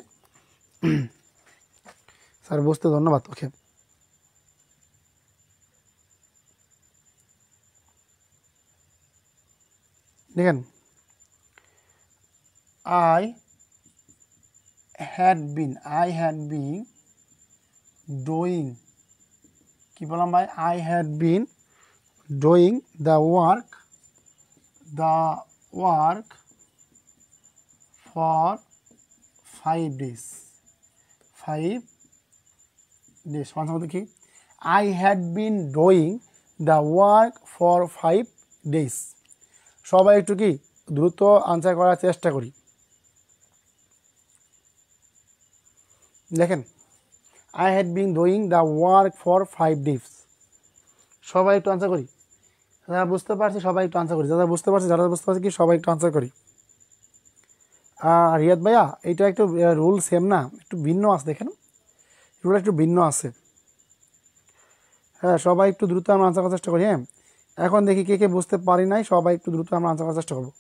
স্যার বুঝতে ধন্যবাদ। ওকে, দেখেন I had been doing, কি বললাম ভাই, I had been doing the work for 5 days। 5 days one সময় কি, I had been doing the work for 5 days। সবাই একটু কি দ্রুত আনসার করার চেষ্টা করি। দেখেন I had been doing the work for 5 days। সবাই একটু আনসার করি, যারা বুঝতে পারছি সবাই একটু আনসার করি, যারা বুঝতে পারছি কি সবাই একটু আনসার করি। রিয়াদ ভাইয়া এটা একটু রুল সেম না, একটু ভিন্ন আছে, দেখেন রুল একটু ভিন্ন আছে। হ্যাঁ, সবাই একটু দ্রুত আমরা আনসার করার চেষ্টা করি। হ্যাঁ, এখন দেখি কে কে বুঝতে পারি নাই, সবাই একটু দ্রুত আমরা আনসার করার চেষ্টা করবো।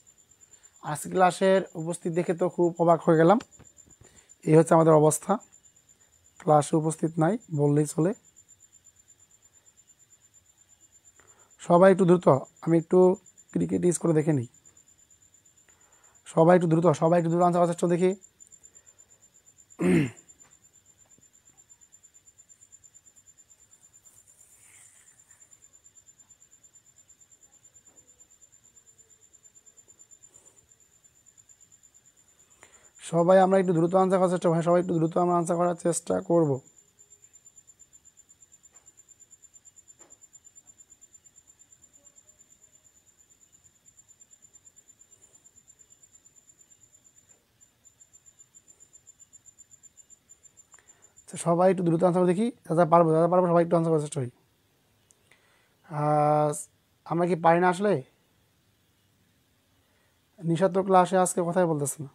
আজকে ক্লাসের উপস্থিত দেখে তো খুব অবাক হয়ে গেলাম। এই হচ্ছে আমাদের অবস্থা, ক্লাসে উপস্থিত নাই বললেই চলে। সবাই একটু দ্রুত, আমি একটু ক্রিকেট ইউজ করে দেখে নিই। সবাই একটু দ্রুত আনসার করার চেষ্টা দেখি। সবাই আমরা একটু দ্রুত আনসার করার চেষ্টা, সবাই একটু দ্রুত আমরা আনসার করার চেষ্টা করব। সবাই একটু দ্রুত আনসার দেখি, দাদা পারবো সবাই একটু আনসার করার চেষ্টা করি। আমরা কি পারি না আসলে? নিশা তো ক্লাসে আজকে কথাই বলতেছে না,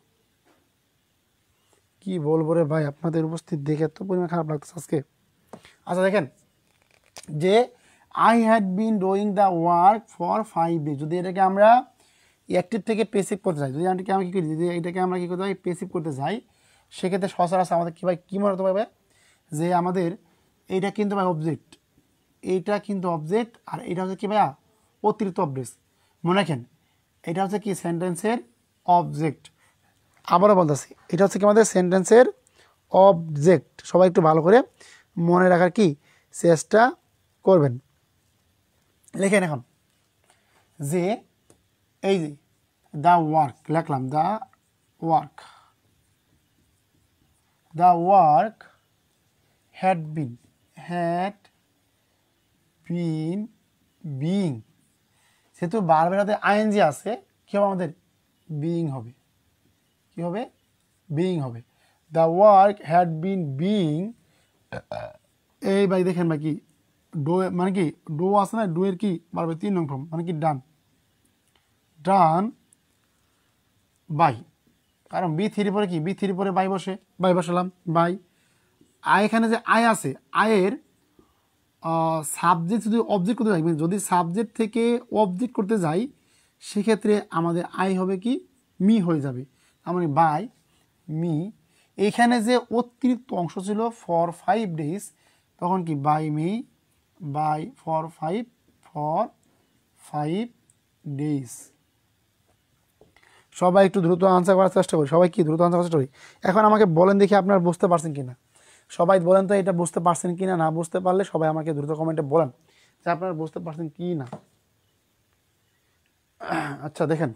কি বলবো রে ভাই, আপনাদের উপস্থিত দেখে এত পরিমাণ খারাপ লাগতেছে আজকে। আচ্ছা দেখেন যে I had been doing the work for 5 days, যদি এটাকে আমরা অ্যাক্টিভ থেকে পেসিভ করতে চাই, যদি আমি কি করি, যদি এটাকে আমরা কী করতে চাই, পেসিভ করতে চাই, সেক্ষেত্রে সচরাচর আমাদের কী ভাই কী মনে হতে পারবে যে আমাদের এইটা কিন্তু ভাই অবজেক্ট, এইটা কিন্তু অবজেক্ট, আর এটা হচ্ছে কি ভাইয়া অতিরিক্ত অবজেক্ট। মনে রাখেন এটা হচ্ছে কি সেন্টেন্সের অবজেক্ট। আবারও বলতেছি, এটা হচ্ছে কি আমাদের সেন্টেন্সের অবজেক্ট। সবাই একটু ভালো করে মনে রাখার কি চেষ্টা করবেন। লেখেন এখন যে এই যে দ্য ওয়ার্ক লিখলাম, the work had been being, যেহেতু বারবার হাতে আইএনজি আছে, কি হবে আমাদের বিইং হবে, কি হবে বিইং হবে। The work had been being, এই ভাই দেখেন ভাই কি ডো মানে কি ডো আছে না, ডো এর কি বারবার 3 নং ফর্ম মানে কি ডান বাই, কারণ বি3 পরে কি বি3 পরে বাই বসালাম বাই। আই এখানে যে আই আছে, আয়ের সাবজেক্ট যদি অবজেক্ট করতে যাই, যদি সাবজেক্ট থেকে অবজেক্ট করতে যাই, সেক্ষেত্রে আমাদের আই হবে কি মি হয়ে যাবে, তার মানে বাই মি। এইখানে যে অতিরিক্ত অংশ ছিল ফর 5 days, তখন কি by me by for 5 days। সবাই একটু দ্রুত আনসার করার চেষ্টা করি, সবাই কি দ্রুত আনসার করার চেষ্টা করি। এখন আমাকে বলেন দেখি আপনারা বুঝতে পারছেন কিনা, সবাই বলেন তো এটা বুঝতে পারছেন কিনা। না বুঝতে পারলে সবাই আমাকে দ্রুত কমেন্টে বলেন যে আপনারা বুঝতে পারছেন কি না। আচ্ছা দেখেন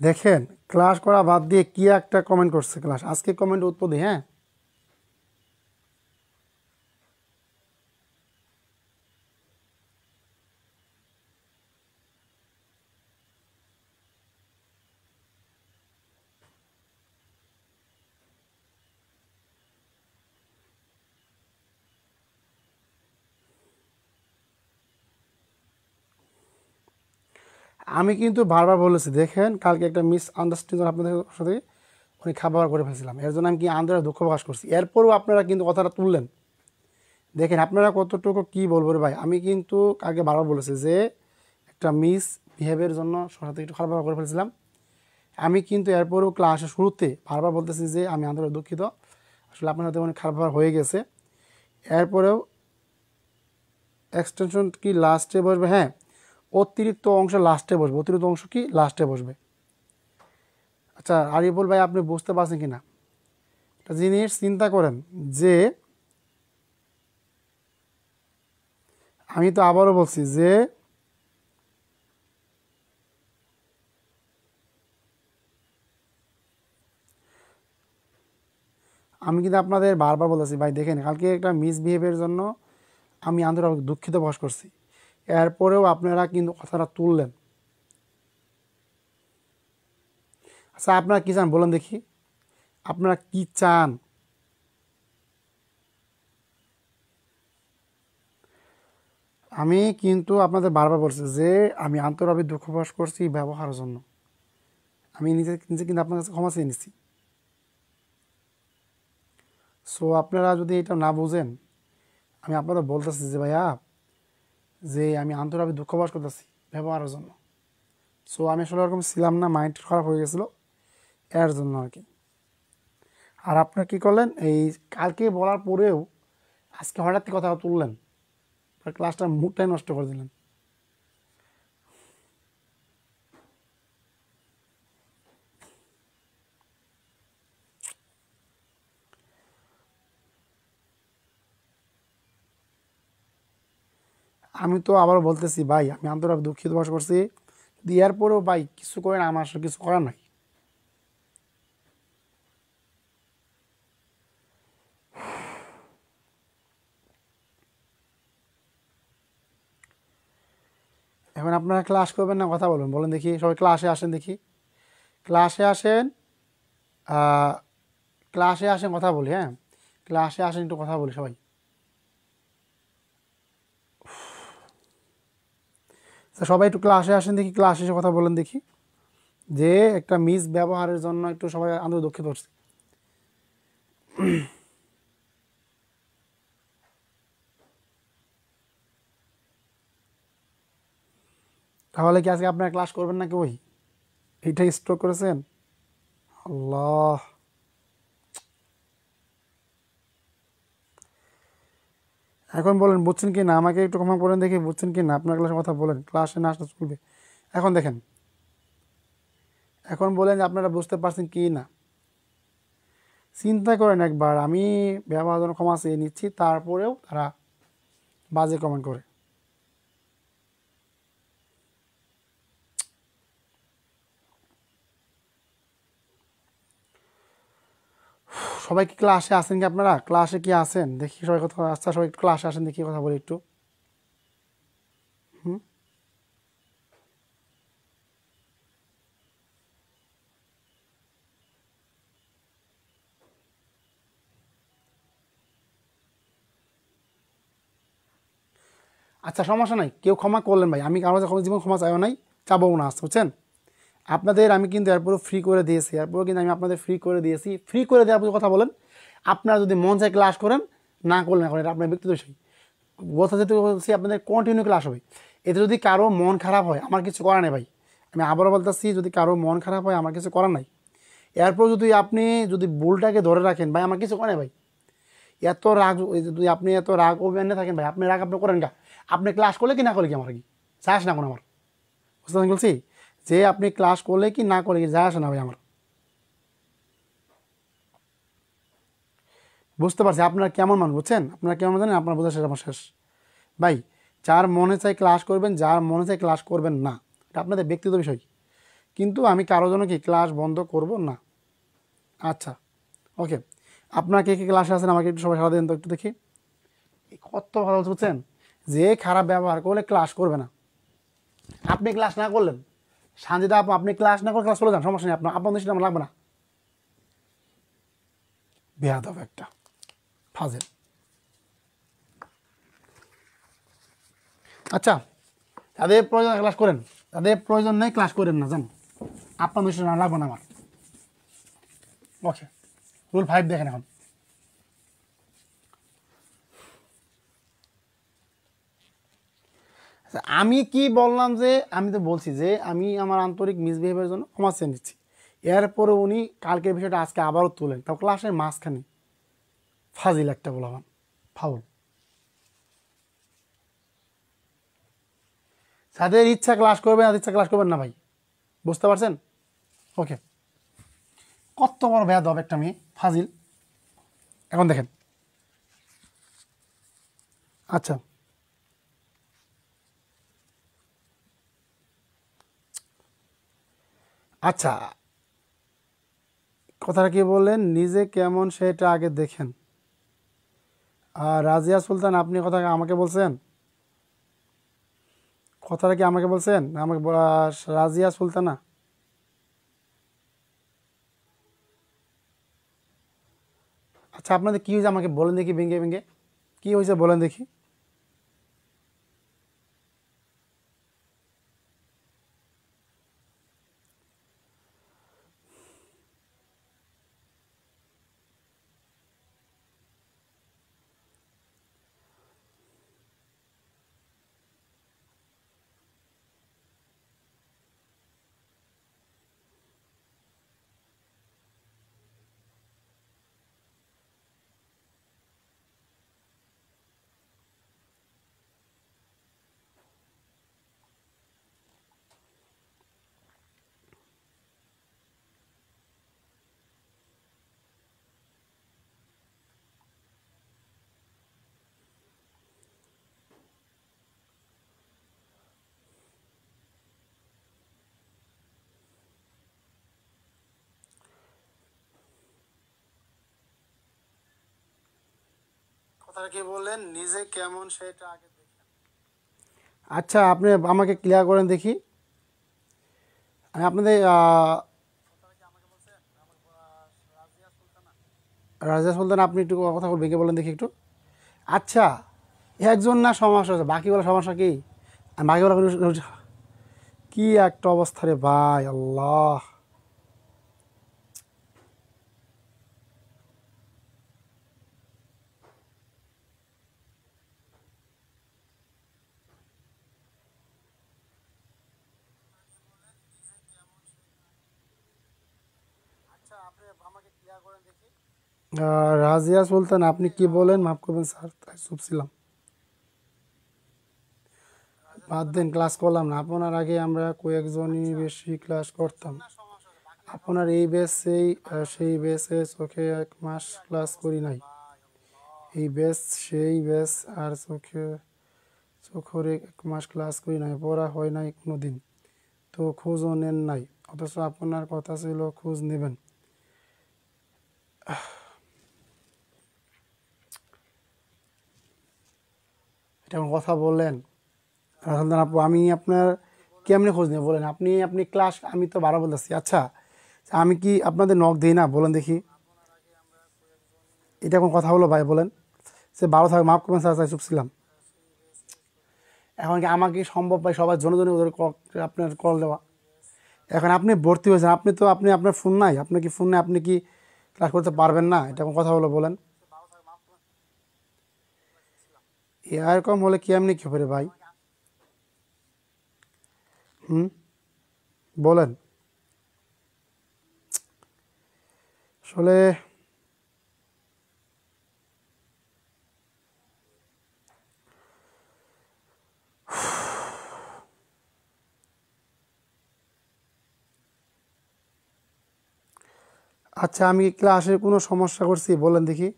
দেখেন ক্লাস করা বাদ দিয়ে কি একটা কমেন্ট করছে ক্লাস, আজকে কমেন্ট উত্তর দিই। হ্যাঁ আমি কিন্তু বারবার বলেছি, দেখেন কালকে একটা মিস আন্ডারস্ট্যান্ডিং আপনাদের সাথে উনি খাবার করে ফেলছিলাম, এর জন্য আমি কি আন্তরিক দুঃখ প্রকাশ করছি। এরপরও আপনারা কিন্তু কথাটা তুললেন। দেখেন আপনারা কতটুকু কি বলবো রে ভাই, আমি কিন্তু কালকে বারবার বলেছি যে একটা মিস বিহেভিয়ারের জন্য সাথে একটু খারাপ ব্যবহার করে ফেলছিলাম। আমি কিন্তু এরপরও ক্লাসের শুরুতে বারবার বলতেছি যে আমি আন্তরিক দুঃখিত, আসলে আপনার সাথে অনেক খারাপ ব্যবহার হয়ে গেছে। এরপরেও এক্সটেনশন কি লাস্টে বসবে? হ্যাঁ, অতিরিক্ত অংশ লাস্টে বসবে। অতিরিক্ত অংশ কি লাস্টে বসবে। আচ্ছা আরিফুল ভাই, আপনি বুঝতে পারছেন কি না একটা জিনিস চিন্তা করেন, যে আমি তো আবারও বলছি যে আমি কিন্তু আপনাদের বারবার বলেছি ভাই, দেখেন কালকে একটা মিসবিহেভিয়ারের জন্য আমি আন্তরিক দুঃখিত প্রকাশ করছি। এরপরেও আপনারা কিন্তু কথাটা তুললেন। আচ্ছা আপনারা কী চান বলেন দেখি, আপনারা কি চান? আমি কিন্তু আপনাদের বারবার বলছি যে আমি আন্তরিক দুঃখ প্রকাশ করছি ব্যবহারের জন্য। আমি নিজে নিজে কিন্তু আপনার কাছে ক্ষমা চেয়ে নিচ্ছি। সো আপনারা যদি এটা না বুঝেন, আমি আপনাদের বলতেছি যে ভাইয়া, যে আমি আন্তরিক দুঃখ প্রকাশ করতেছি ব্যবহারের জন্য। সো আমি আসলে ওরকম ছিলাম না, মাইন্ড খারাপ হয়ে গেছিলো এর জন্য আর কি। আর আপনারা কী করলেন, এই কালকে বলার পরেও আজকে হঠাৎ কথা তুললেন, ক্লাসটার মুডটাই নষ্ট করে দিলেন। আমি তো আবার বলতেছি ভাই, আমি আন্তরিক দুঃখিত প্রকাশ করছি, দেওয়ার পরেও ভাই কিছু করেন, আমার আসলে কিছু করার নাই। এখন আপনারা ক্লাস করবেন না কথা বলবেন, বলেন দেখি। সবাই ক্লাসে আসেন দেখি, ক্লাসে আসেন, ক্লাসে আসেন কথা বলি। হ্যাঁ, ক্লাসে আসেন, একটু কথা বলি সবাই। তো সবাই একটু ক্লাসে আসেন দেখি, ক্লাসে এসে কথা বলেন দেখি, যে একটা মিস ব্যবহারের জন্য একটু সবাই আন্তরিক দুঃখিত হচ্ছে। তাহলে কি আজকে আপনারা ক্লাস করবেন নাকি? ওই এইটাই স্ট্রোক করেছেন? আল্লাহ, এখন বলেন বুঝছেন কি না? আমাকে একটু ক্ষমা করেন দেখি, বুঝছেন কি না? আপনার ক্লাসে কথা বলেন, ক্লাসে না আসলে চলবে। এখন দেখেন, এখন বলেন যে আপনারা বুঝতে পারছেন কি না। চিন্তা করেন একবার, আমি ব্যবহার জন্য ক্ষমা চেয়ে নিচ্ছি, তারপরেও তারা বাজে কমেন্ট করে। সবাই কি ক্লাসে আসেন কি? আপনারা ক্লাসে কি আসেন দেখি সবাই কথা। আচ্ছা সবাই একটু ক্লাসে আসেন দেখি, কথা বলি একটু। হুম, আচ্ছা সমস্যা নাই, কেউ ক্ষমা করলেন ভাই, আমি কারো কাছে জীবন ক্ষমা চাইও নাই, চাবও না, আসতে বুঝছেন। আপনাদের আমি কিন্তু এরপরও ফ্রি করে দিয়েছি, এরপরও কিন্তু আমি আপনাদের ফ্রি করে দিয়েছি। ফ্রি করে দেওয়ার পর কথা বলেন, আপনারা যদি মন চায় ক্লাস করেন, না করলে না করেন, এটা আপনার ব্যক্তিগত বিষয়। কথা যেহেতু বলছি আপনাদের কন্টিনিউ ক্লাস হবে। এতে যদি কারো মন খারাপ হয়, আমার কিছু করার নেই ভাই। আমি আবারও বলতেছি, যদি কারো মন খারাপ হয়, আমার কিছু করার নাই। এরপর যদি আপনি যদি ভুলটাকে ধরে রাখেন ভাই, আমার কিছু করে নাই ভাই। এত রাগ, যদি আপনি এত রাগ অভিমানে থাকেন ভাই, আপনি রাগ আপনি করেন গা। আপনি ক্লাস করলে কি না করলে কি আমার কি যায় আসে না কোনো আমার, বুঝতে পারছেন বলছি? যে আপনি ক্লাস করলে কি না করলে কি যায় আসে না ভাই আমার। বুঝতে পারছি আপনারা কেমন মানুষ, বুঝছেন? আপনারা কেমন জানেন, আপনার বোঝা শেষ, আমার শেষ ভাই। যার মনে চাই ক্লাস করবেন, যার মনে চাই ক্লাস করবেন না, এটা আপনাদের ব্যক্তিগত বিষয়। কিন্তু আমি কারো জন্য কি ক্লাস বন্ধ করব না। আচ্ছা, ওকে। আপনার কে কে ক্লাসে আছেন আমাকে একটু সবাই সারা দিন তো একটু দেখি। কত ভালো বলছে, বুঝছেন? যে খারাপ ব্যবহার করলে ক্লাস করবে না। আপনি ক্লাস না করলেন, সানজিদা আপু, আপনি ক্লাস না করে ক্লাস চলে যান, সমস্যা নেই, আপনার আপনার দৃষ্টিতে আমার লাগবে না। বেয়াদব একটা, ফাজেল। আচ্ছা, তাদের প্রয়োজন ক্লাস করেন। তাদের প্রয়োজন নেই ক্লাস করেন না, জান আপনার বিষয় না লাগবে না আমার। ওকে, রুল 5 দেখেন এখন। আচ্ছা, আমি কি বললাম যে আমি তো বলছি যে আমি আমার আন্তরিক মিসবিহেভিয়ারের জন্য ক্ষমা চেয়ে নিচ্ছি। এরপরে উনি কালকের বিষয়টা আজকে আবারও তোলেন, তাও ক্লাসের মাঝখানে। ফাজিল একটা বললাম, ফাউল। যাদের ইচ্ছা ক্লাস করবেন, আর ইচ্ছা ক্লাস করবেন না ভাই, বুঝতে পারছেন? ওকে, কত বড় বেয়াদব একটা মেয়ে, ফাজিল। এখন দেখেন, আচ্ছা আচ্ছা, কথাটা কি বললেন, নিজে কেমন সেটা আগে দেখেন। আর রাজিয়া সুলতান, আপনি কথা আমাকে বলছেন? কথাটা কি আমাকে বলছেন না আমাকে রাজিয়া সুলতানা? আচ্ছা, আপনাদের কী হয়েছে আমাকে বলেন দেখি, ভেঙে ভেঙে কী হয়েছে বলেন দেখি। কথাটা কি বললেন, নিজে কেমন সেটা আগে দেখেন। আচ্ছা, আপনি আমাকে ক্লিয়ার করেন দেখি। আমি আপনাদের রাজিয়া সুলতান, আপনি একটু কথা ভেঙে বলেন দেখি একটু। আচ্ছা, একজন না সমস্যা হচ্ছে, বাকিগুলো সমস্যা কি? আর বাকিগুলো কি একটা অবস্থা রে ভাই, আল্লাহ। রাজিয়া সুলতান, আপনি কি বলেন? মাফ করবেন স্যার, তাই চুপ ছিলাম। বাদ দিন, ক্লাস করলাম না। আপনার আগে আমরা কয়েকজনই বেশি ক্লাস করতাম। আপনার এই ব্যাচ সেই ব্যাচে চোখে 1 মাস ক্লাস করি নাই। এই ব্যাচ সেই ব্যাচ, আর চোখরে 1 মাস ক্লাস করি নাই, পড়া হয় নাই কোনো দিন, তো খোঁজও নেন নাই, অথচ আপনার কথা ছিল খোঁজ নেবেন। এটা আমার কথা বললেন রাসেলদান আপু? আমি আপনার কেমনি খোঁজ নেব বলেন? আপনি ক্লাস, আমি তো 12 বলতেছি। আচ্ছা, আমি কি আপনাদের নখ দিই না বলেন দেখি? এটা কোন কথা হলো ভাই বলেন? সে 12 থাকে, মাফ করবেন স্যার, তাই চুপ ছিলাম। এখন কি আমাকে সম্ভব ভাই সবার জন্য জন্য ওদের আপনার কল দেওয়া? এখন আপনি ভর্তি হয়েছেন, আপনি আপনার ফোন নাই, আপনার কি ফোন নাই, আপনি কি ক্লাস করতে পারবেন না? এটা কোন কথা হলো বলেন? এরকম হলে কি এমনি কি হবে রে ভাই? হুম, বলেন। আসলে আচ্ছা, আমি কি ক্লাসে কোনো সমস্যা করছি বলেন দেখি?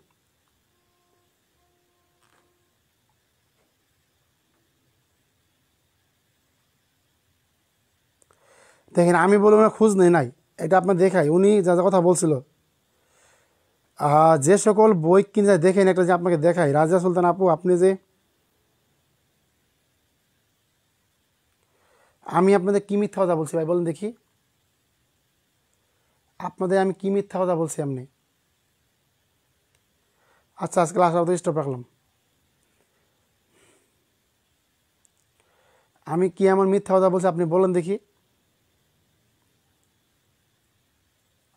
দেখেন, আমি বলবো না খোঁজ নেই নাই, এটা আপনার দেখাই। উনি যা যা কথা বলছিল, যে সকল বই কিনে দেখেন, একটা যে আপনাকে দেখাই, রাজিয়া সুলতান আপু, আপনি যে, আমি আপনাদের কি মিথ্যা কথা বলছি ভাই বলেন দেখি? আপনাদের আমি কি মিথ্যা কথা বলছি আপনি? আচ্ছা, আজকে ক্লাস আপাতত স্টপ রাখলাম। আমি কি এমন মিথ্যা কথা বলছি আপনি বলেন দেখি।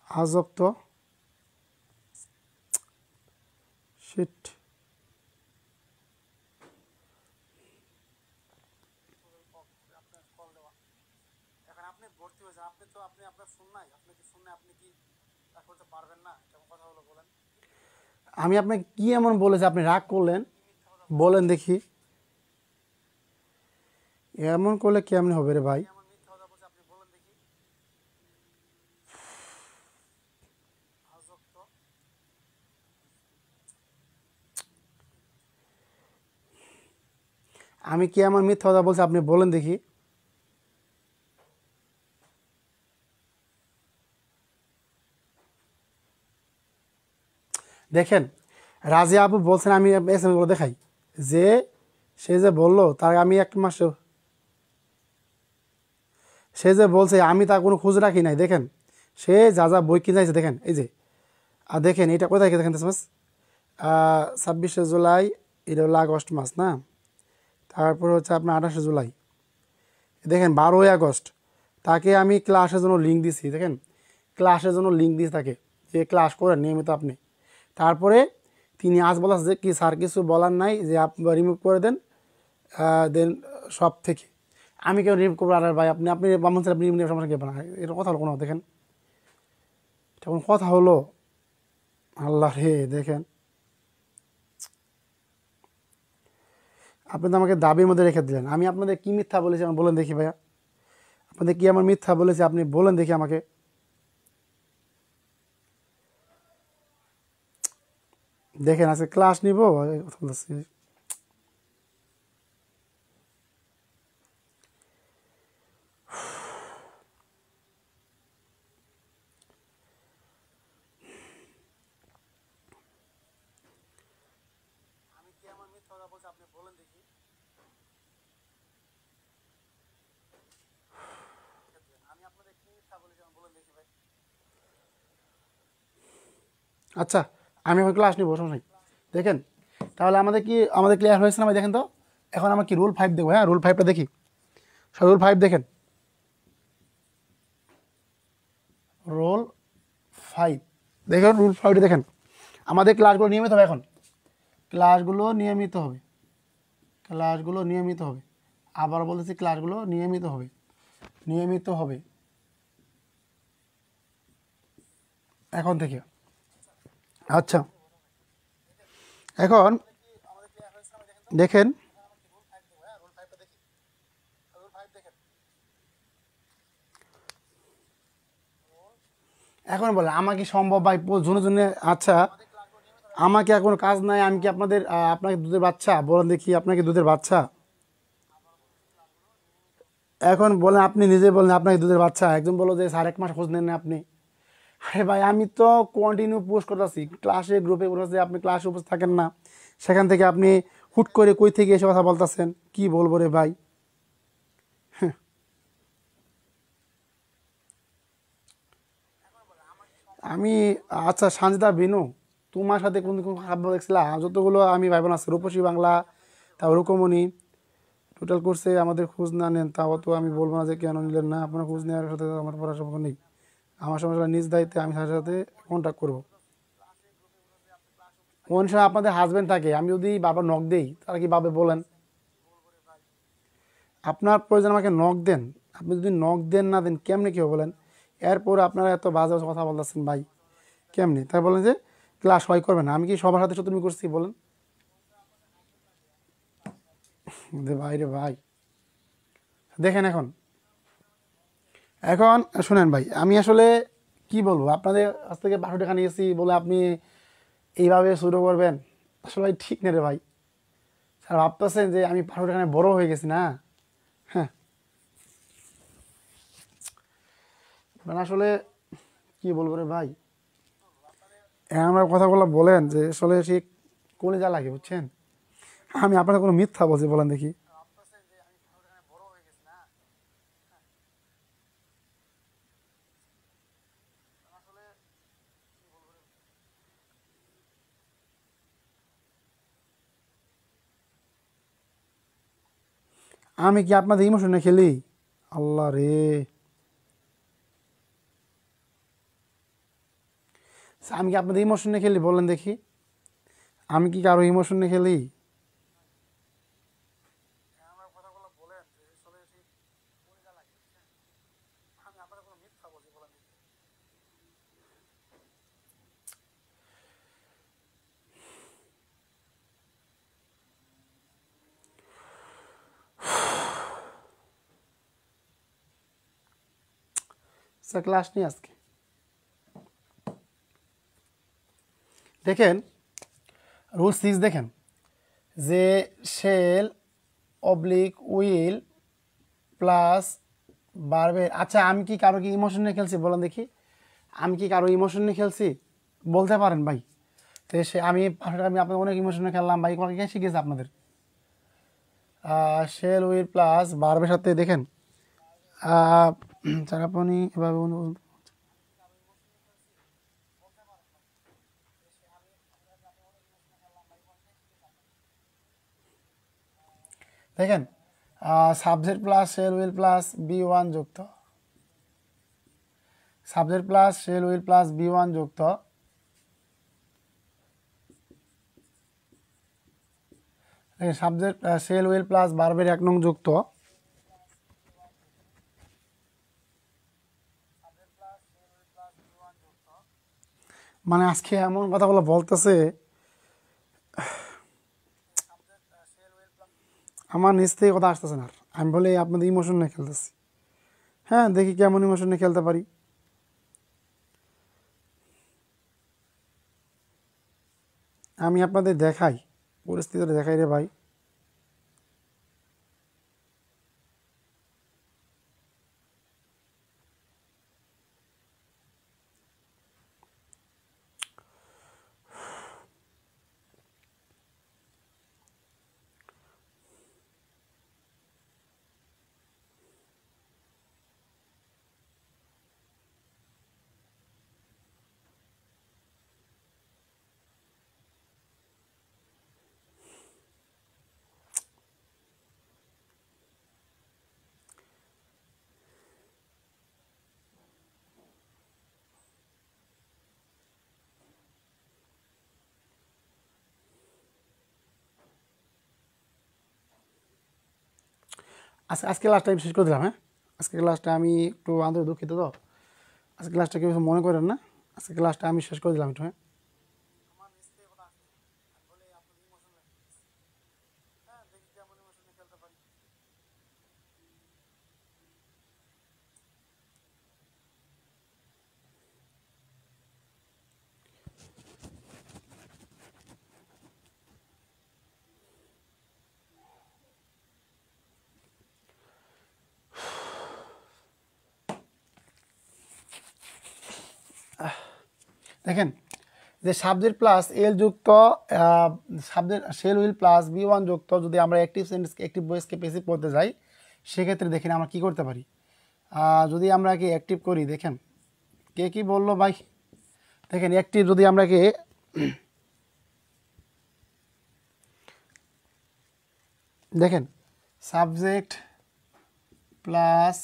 আজব তো, শিট। এখন আপনি ভর্তি হয়েছে, আপনি তো আপনি আপনার ফোন নাই, আপনি কি ফোন নাই, আপনি কি তা করতে পারবেন না? কেমন কথা হলো বলেন। আমি আপনাকে কি এমন বলেছি আপনি রাগ করলেন? বলেন দেখি। এমন করলে কেমন হবে রে ভাই? আমি কি এমন মিথ্যা কথা বলছি আপনি বলেন দেখি। দেখেন, রাজিয়া আপু বলছেন, আমি এস এম গুলো দেখাই যে সে যে বললো তার আমি এক মাস, সে যে বলছে আমি তার কোনো খোঁজ রাখি নাই। দেখেন সে যা যা বই কিনে আছে দেখেন, এই যে আর দেখেন এটা কোথায় দেখেন মাস 26শে জুলাই, এটা হলো আগস্ট মাস না, তারপর হচ্ছে আপনার 28শে জুলাই, দেখেন 12ই আগস্ট তাকে আমি ক্লাসের জন্য লিঙ্ক দিছি। দেখেন ক্লাসের জন্য লিঙ্ক দিয়েছি তাকে, যে ক্লাস করেন নিয়মিত আপনি। তারপরে তিনি আজ বলাছে যে কি স্যার কিছু বলার নাই, যে আপনি রিমুভ করে দেন, দেন সব থেকে। আমি কেউ রিমুভ করবো? আর ভাই আপনি আপনি বামন স্যার আপনি রিমুভ সমস্যা কেন? এটা কথা হলো কোনো? দেখেন এটা কোনো কথা হলো? আল্লাহ রে, দেখেন আপনি তো আমাকে দাবির মধ্যে রেখে দিলেন। আমি আপনাদের কি মিথ্যা বলেছি আমার বলেন দেখি ভাইয়া, আপনাদের কি আমার মিথ্যা বলেছি আপনি বলেন দেখি আমাকে। দেখেন আজকে ক্লাস নিব কথা বলতেছি। আচ্ছা আমি এখন ক্লাস নিব, সমস্যা নেই। দেখেন তাহলে আমাদের ক্লিয়ার হয়েছে না ভাই? দেখেন তো এখন আমরা কি রুল 5 দেখবো। হ্যাঁ রুল 5টা দেখি, রুল 5 দেখেন, রোল 5 দেখেন, রুল 5 দেখেন। আমাদের ক্লাসগুলো নিয়মিত হবে এখন, ক্লাসগুলো নিয়মিত হবে, ক্লাসগুলো নিয়মিত হবে। আবার বলতেছি ক্লাসগুলো নিয়মিত হবে, নিয়মিত হবে এখন থেকে। আচ্ছা এখন দেখেন, এখন বলে আমার কি সম্ভব ভাই জন্য জন্য? আচ্ছা আমাকে আর কোনো কাজ নাই, আমি কি আপনাদের আপনাকে দুধের বাচ্চা? বলেন দেখি আপনাকে দুধের বাচ্চা? এখন বলেন, আপনি নিজে বলেন আপনাকে দুধের বাচ্চা। একজন বলো যে স্যার 1 মাস খোঁজ নেন না আপনি। আরে ভাই আমি তো কন্টিনিউ পোস্ট করতেছি ক্লাসে, গ্রুপে বলতেছি, আপনি ক্লাসে উপস্থিত থাকেন না, সেখান থেকে আপনি হুট করে কই থেকে এসে কথা বলতেছেন, কি বলবো রে ভাই। আমি আচ্ছা সানজিদা বিনু, তোমার সাথে কোন কোন খাবার দেখছিলা? যতগুলো আমি ভাই বোন আছে, রূপসী বাংলা, তারপর রুকমণি, টোটাল কোর্সে আমাদের খোঁজ না নেন, তাও তো আমি বলবো না যে কেন নিলেন না। আপনার খোঁজ নেওয়ার সাথে আমার পড়ার সম্পর্ক নেই। আমার সমস্যা নিজ দায়িত্বে আমি তার সাথে কন্ট্যাক্ট করবো। কোন সময় আপনাদের হাজবেন্ড থাকে, আমি যদি বাবা নক দেই তারা কি ভাবে বলেন? আপনার প্রয়োজন আমাকে নক দেন, আপনি যদি নক দেন না দেন কেমনে কি হবে বলেন? এরপর আপনারা এত বাজে বাজে কথা বলতেছেন ভাই, কেমনি? তাই বলেন যে ক্লাস হয় করবেন, আমি কি সবার সাথে শত্রুমি করছি বলেন? যে ভাই রে ভাই, দেখেন এখন, এখন শুনেন ভাই, আমি আসলে কি বলবো, আপনাদের কাছ থেকে 12 টাকা নিয়েছি বলে আপনি এইভাবে শুরু করবেন? আসলে ভাই ঠিক না রে ভাই। স্যার ভাবতেছেন যে আমি 12 টাকা নিয়ে বড় হয়ে গেছি না? হ্যাঁ মানে আসলে কি বলবো রে ভাই, আমার কথাগুলো বলেন যে আসলে সে কলিজা লাগে বুঝছেন। আমি আপনার কোনো মিথ্যা বলছি বলেন দেখি? আমি কি আপনাদের ইমোশনে খেলি? আল্লাহ রে, আমি কি আপনাদের ইমোশনে খেলি বলেন দেখি? আমি কি কারো ইমোশনে খেলি? স্যার ক্লাস নিয়ে আজকে দেখেন রুল 6 দেখেন যে শেল অবলিক উইল প্লাস বাড়বে। আচ্ছা আমি কি কারো কি ইমোশন নিয়ে খেলছি বলেন দেখি? আমি কি কারো ইমোশন নিয়ে খেলছি বলতে পারেন ভাই? তো সে আমি আমি আপনাদের অনেক ইমোশনে খেললাম ভাই, কে শিখেছে আপনাদের? শেল উইল প্লাস বাড়বের সাথে দেখেন স্যার আপনি এভাবে দেখেন subject plus shall will plus B1 যুক্ত subject plus shall will plus B1 যুক্ত সাবজেক্ট শেল উইল প্লাস বার্বের 1 নং যুক্ত মানে আজকে এমন কথাগুলো বলতেছে আমার নিজ থেকে কথা আসতেছে না। আমি বলে আপনাদের ইমোশন নিয়ে খেলতেছি। হ্যাঁ দেখি কেমন ইমোশন নিয়ে খেলতে পারি। আমি আপনাদের দেখাই, পরিস্থিতিটা দেখাই রে ভাই। আজকে ক্লাসটা আমি শেষ করে দিলাম। হ্যাঁ আজকে ক্লাসটা আমি একটু আন্তরিক দুঃখিত তো, আজকে ক্লাসটা কেউ মনে করেন না, আজকে ক্লাসটা আমি শেষ করে দিলাম একটু। হ্যাঁ দেখেন যে সাবজেক্ট প্লাস এল যুক্ত subject shell will plus B1 যুক্ত যদি আমরা অ্যাক্টিভ সেন্টেন্স অ্যাক্টিভ ভয়েসকে প্যাসিভ করতে যাই সেক্ষেত্রে দেখেন আমরা কি করতে পারি। যদি আমরা কি অ্যাক্টিভ করি, দেখেন কে কি বললো ভাই, দেখেন অ্যাক্টিভ যদি আমরা কি দেখেন subject plus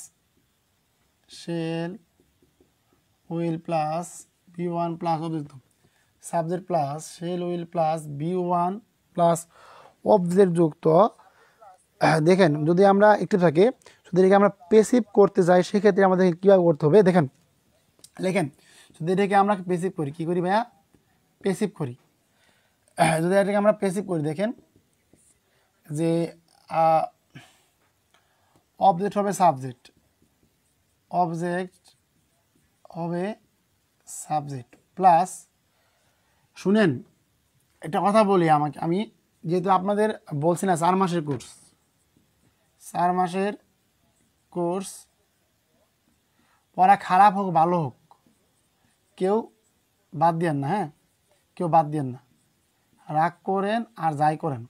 shall will plus B1 plus object, subject plus shall will plus B1 plus object যুক্ত। দেখেন যদি আমরা একটু থাকি যদি এটাকে আমরা পেসিভ করতে যাই সেক্ষেত্রে আমাদের কীভাবে করতে হবে দেখেন লেখেন। যদি এটাকে আমরা পেসিভ করি কী করি ভাইয়া? পেসিভ করি। যদি এটাকে আমরা পেসিভ করি দেখেন যে অবজেক্ট হবে সাবজেক্ট, অবজেক্ট হবে সাবজেক্ট প্লাস, শুনেন একটা কথা বলি আমাকে, আমি যেহেতু আপনাদের বলছি না 4 মাসের কোর্স, 4 মাসের কোর্স পড়া খারাপ হোক ভালো হোক কেউ বাদ দিয়েন না। হ্যাঁ কেউ বাদ দিয়েন না, রাগ করেন আর যাই করেন।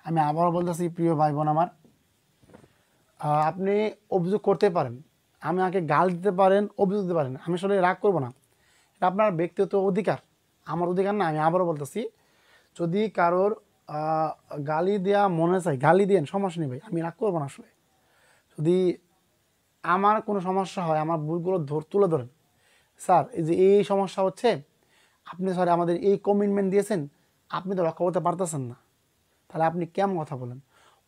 আমি আবারও বলতেছি প্রিয় ভাই বোন আমার, আপনি অভিযোগ করতে পারেন, আমাকে গাল দিতে পারেন, অভিযোগ দিতে পারেন, আমি আসলে রাগ করব না, এটা আপনার ব্যক্তিগত অধিকার, আমার অধিকার না। আমি আবারও বলতেছি যদি কারোর আহ, গালি দেওয়া মনে চাই, গালি দিয়েন, সমস্যা নেই ভাই, আমি রাগ করবো না আসলে। যদি আমার কোনো সমস্যা হয় আমার ভুলগুলো তুলে ধরেন। স্যার এই যে এই সমস্যা হচ্ছে, আপনি স্যার আমাদের এই কমিটমেন্ট দিয়েছেন, আপনি তো রক্ষা করতে পারতেছেন না, তাহলে আপনি কেমন কথা বলেন?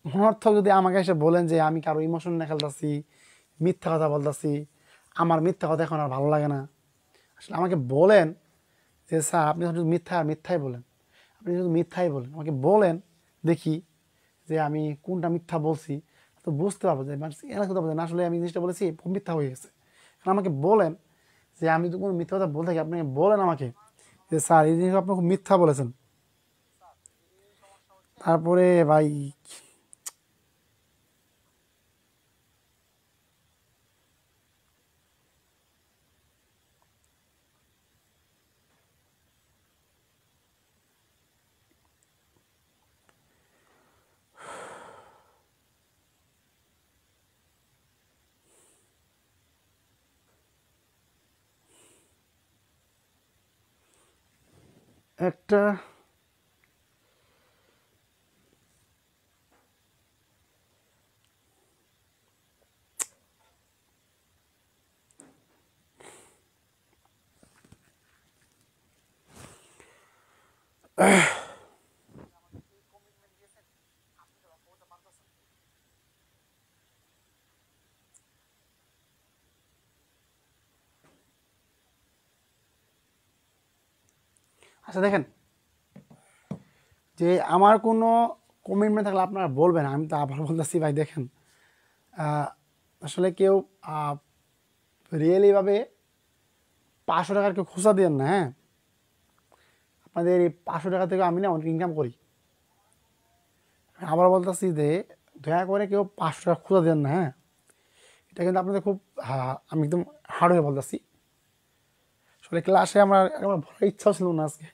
অনর্থক যদি আমাকে এসে বলেন যে আমি কারো ইমোশন নিয়ে খেলতেছি, মিথ্যা কথা বলতেছি, আমার মিথ্যা কথা এখন আর ভালো লাগে না, আসলে আমাকে বলেন যে স্যার আপনি শুধু মিথ্যা আর মিথ্যাই বলেন, আপনি শুধু মিথ্যাই বলেন, আমাকে বলেন দেখি যে আমি কোনটা মিথ্যা বলছি, তো বুঝতে পারবো যে মানে এনা কথা বলছেন আসলে আমি জিনিসটা বলেছি মিথ্যা হয়ে গেছে। এখন আমাকে বলেন যে আমি তো কোনো মিথ্যা কথা বলে থাকি, আপনি বলেন আমাকে যে স্যার এই জিনিস আপনি খুব মিথ্যা বলেছেন। তারপরে ভাই একটা আচ্ছা দেখেন, যে আমার কোনো কমিটমেন্ট থাকলে আপনারা বলবেন, আমি তো আবার বলতেছি ভাই দেখেন, আহ, আসলে কেউ রিয়েলিভাবে 500 টাকার কেউ খোঁচা দেন না, হ্যাঁ, আপনাদের এই 500 টাকা থেকে আমি না অনেক ইনকাম করি। আবার বলতেছি যে দয়া করে কেউ 500 টাকা খোঁজা দেন না, হ্যাঁ, এটা কিন্তু আপনাদের খুব আমি একদম হার্ড হয়ে বলতেছি। আসলে ক্লাসে আমার ভরার ইচ্ছাও ছিল না আজকে।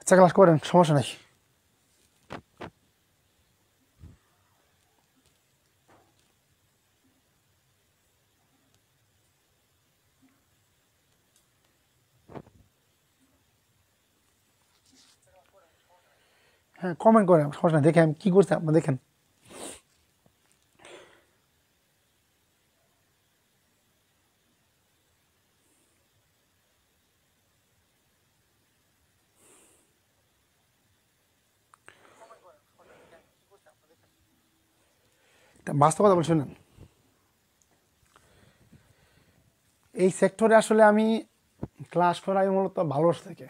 আচ্ছা ক্লাস করেন, সমস্যা নেই। হ্যাঁ কমেন্ট করেন, সমস্যা নেই, দেখে আমি কী করছি আপনারা দেখেন। এটা বাস্তব কথা বলছি, শুনেন, এই সেক্টরে আসলে আমি ক্লাস করাই মূলত ভালোবাসা থেকে।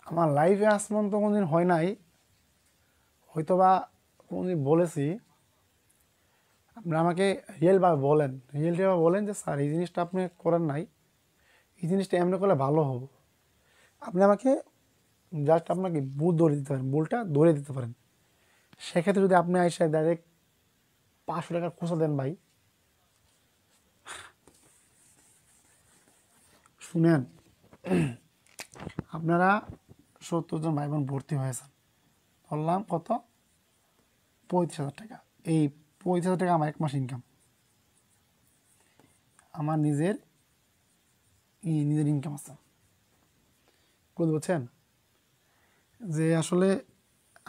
আমার লাইফে আসমান তো কোনোদিন হয় নাই, হয়তো বা কোনোদিন বলেছি। আপনি আমাকে রিয়েলভাবে বলেন, রিয়েলভাবে বলেন যে স্যার এই জিনিসটা আপনি করেন নাই, এই জিনিসটা এমনি করলে ভালো হবে। আপনি আমাকে জাস্ট আপনাকে ভুল ধরে দিতে পারেন, ভুলটা ধরে দিতে পারেন। সেক্ষেত্রে যদি আপনি এসে ডাইরেক্ট 500 টাকার খোঁচা দেন ভাই, শুনেন, আপনারা 70 জন ভাই বোন ভর্তি হয়েছেন, বললাম কত, 35,000 টাকা। এই 35,000 টাকা আমার 1 মাস ইনকাম, আমার নিজের ইনকাম আছে, বুঝতে পারছেন? যে আসলে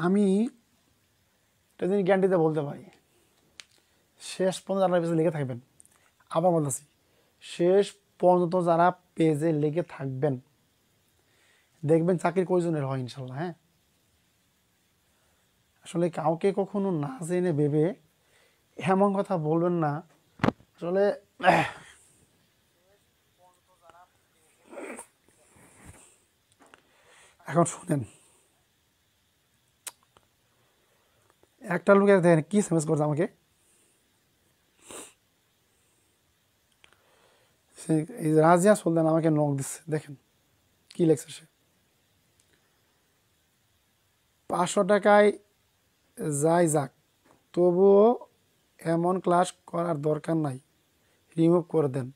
আমি এটা যদি গ্যারান্টিতে বলতে পারি, শেষ পর্যন্ত আপনার পেজে লেগে থাকবেন। আবার বলতেছি, শেষ পর্যন্ত যারা পেজে লেগে থাকবেন দেখবেন চাকরি কয়জনের হয় ইনশাল্লাহ। হ্যাঁ, আসলে কাউকে কখনো না জেনে ভেবে এমন কথা বলবেন না। আসলে এখন শুনেন, একটা লোকের দেখেন কি এসএমএস করছে আমাকে, সে এই রাজিয়া সুলতান আমাকে নক দিচ্ছে, দেখেন কি লেখছে সে, 500 টাকায় যাই যাক, তবুও এমন ক্লাস করার দরকার নাই, রিমুভ করে দেন।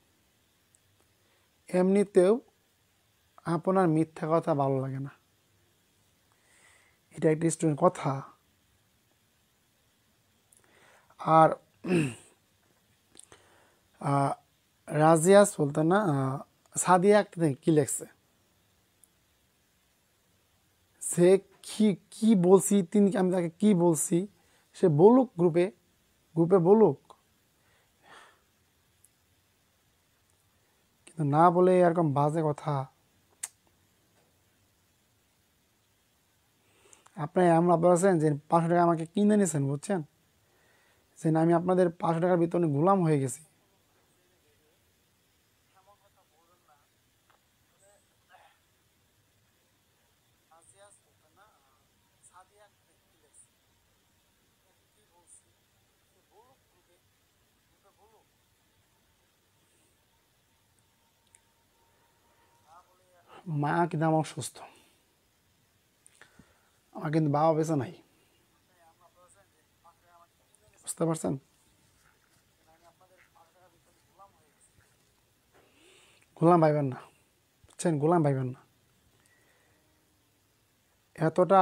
এমনিতেও আপনার মিথ্যা কথা ভালো লাগে না। এটা একটা স্টুডেন্ট কথা। আর রাজিয়া সুলতানা সাদিয়া একটা কি লেখছে, সে কি কি বলছি, আমি তাকে কি বলছি সে বলুক, গ্রুপে বলুক, কিন্তু না বলে এরকম বাজে কথা। আপনি এমন বলছেন যে 500 টাকা আমাকে কিনে নিয়েছেন, বুঝছেন, যে আমি আপনাদের 500 টাকার ভিতরে গোলাম হয়ে গেছি। মা কিন্তু আমার অসুস্থ, আমার কিন্তু বাবা বেঁচে নাই, বুঝতে পারছেন? গোলাম পাইবেন না, বুঝছেন, গোলাম পাইবেন না, এতটা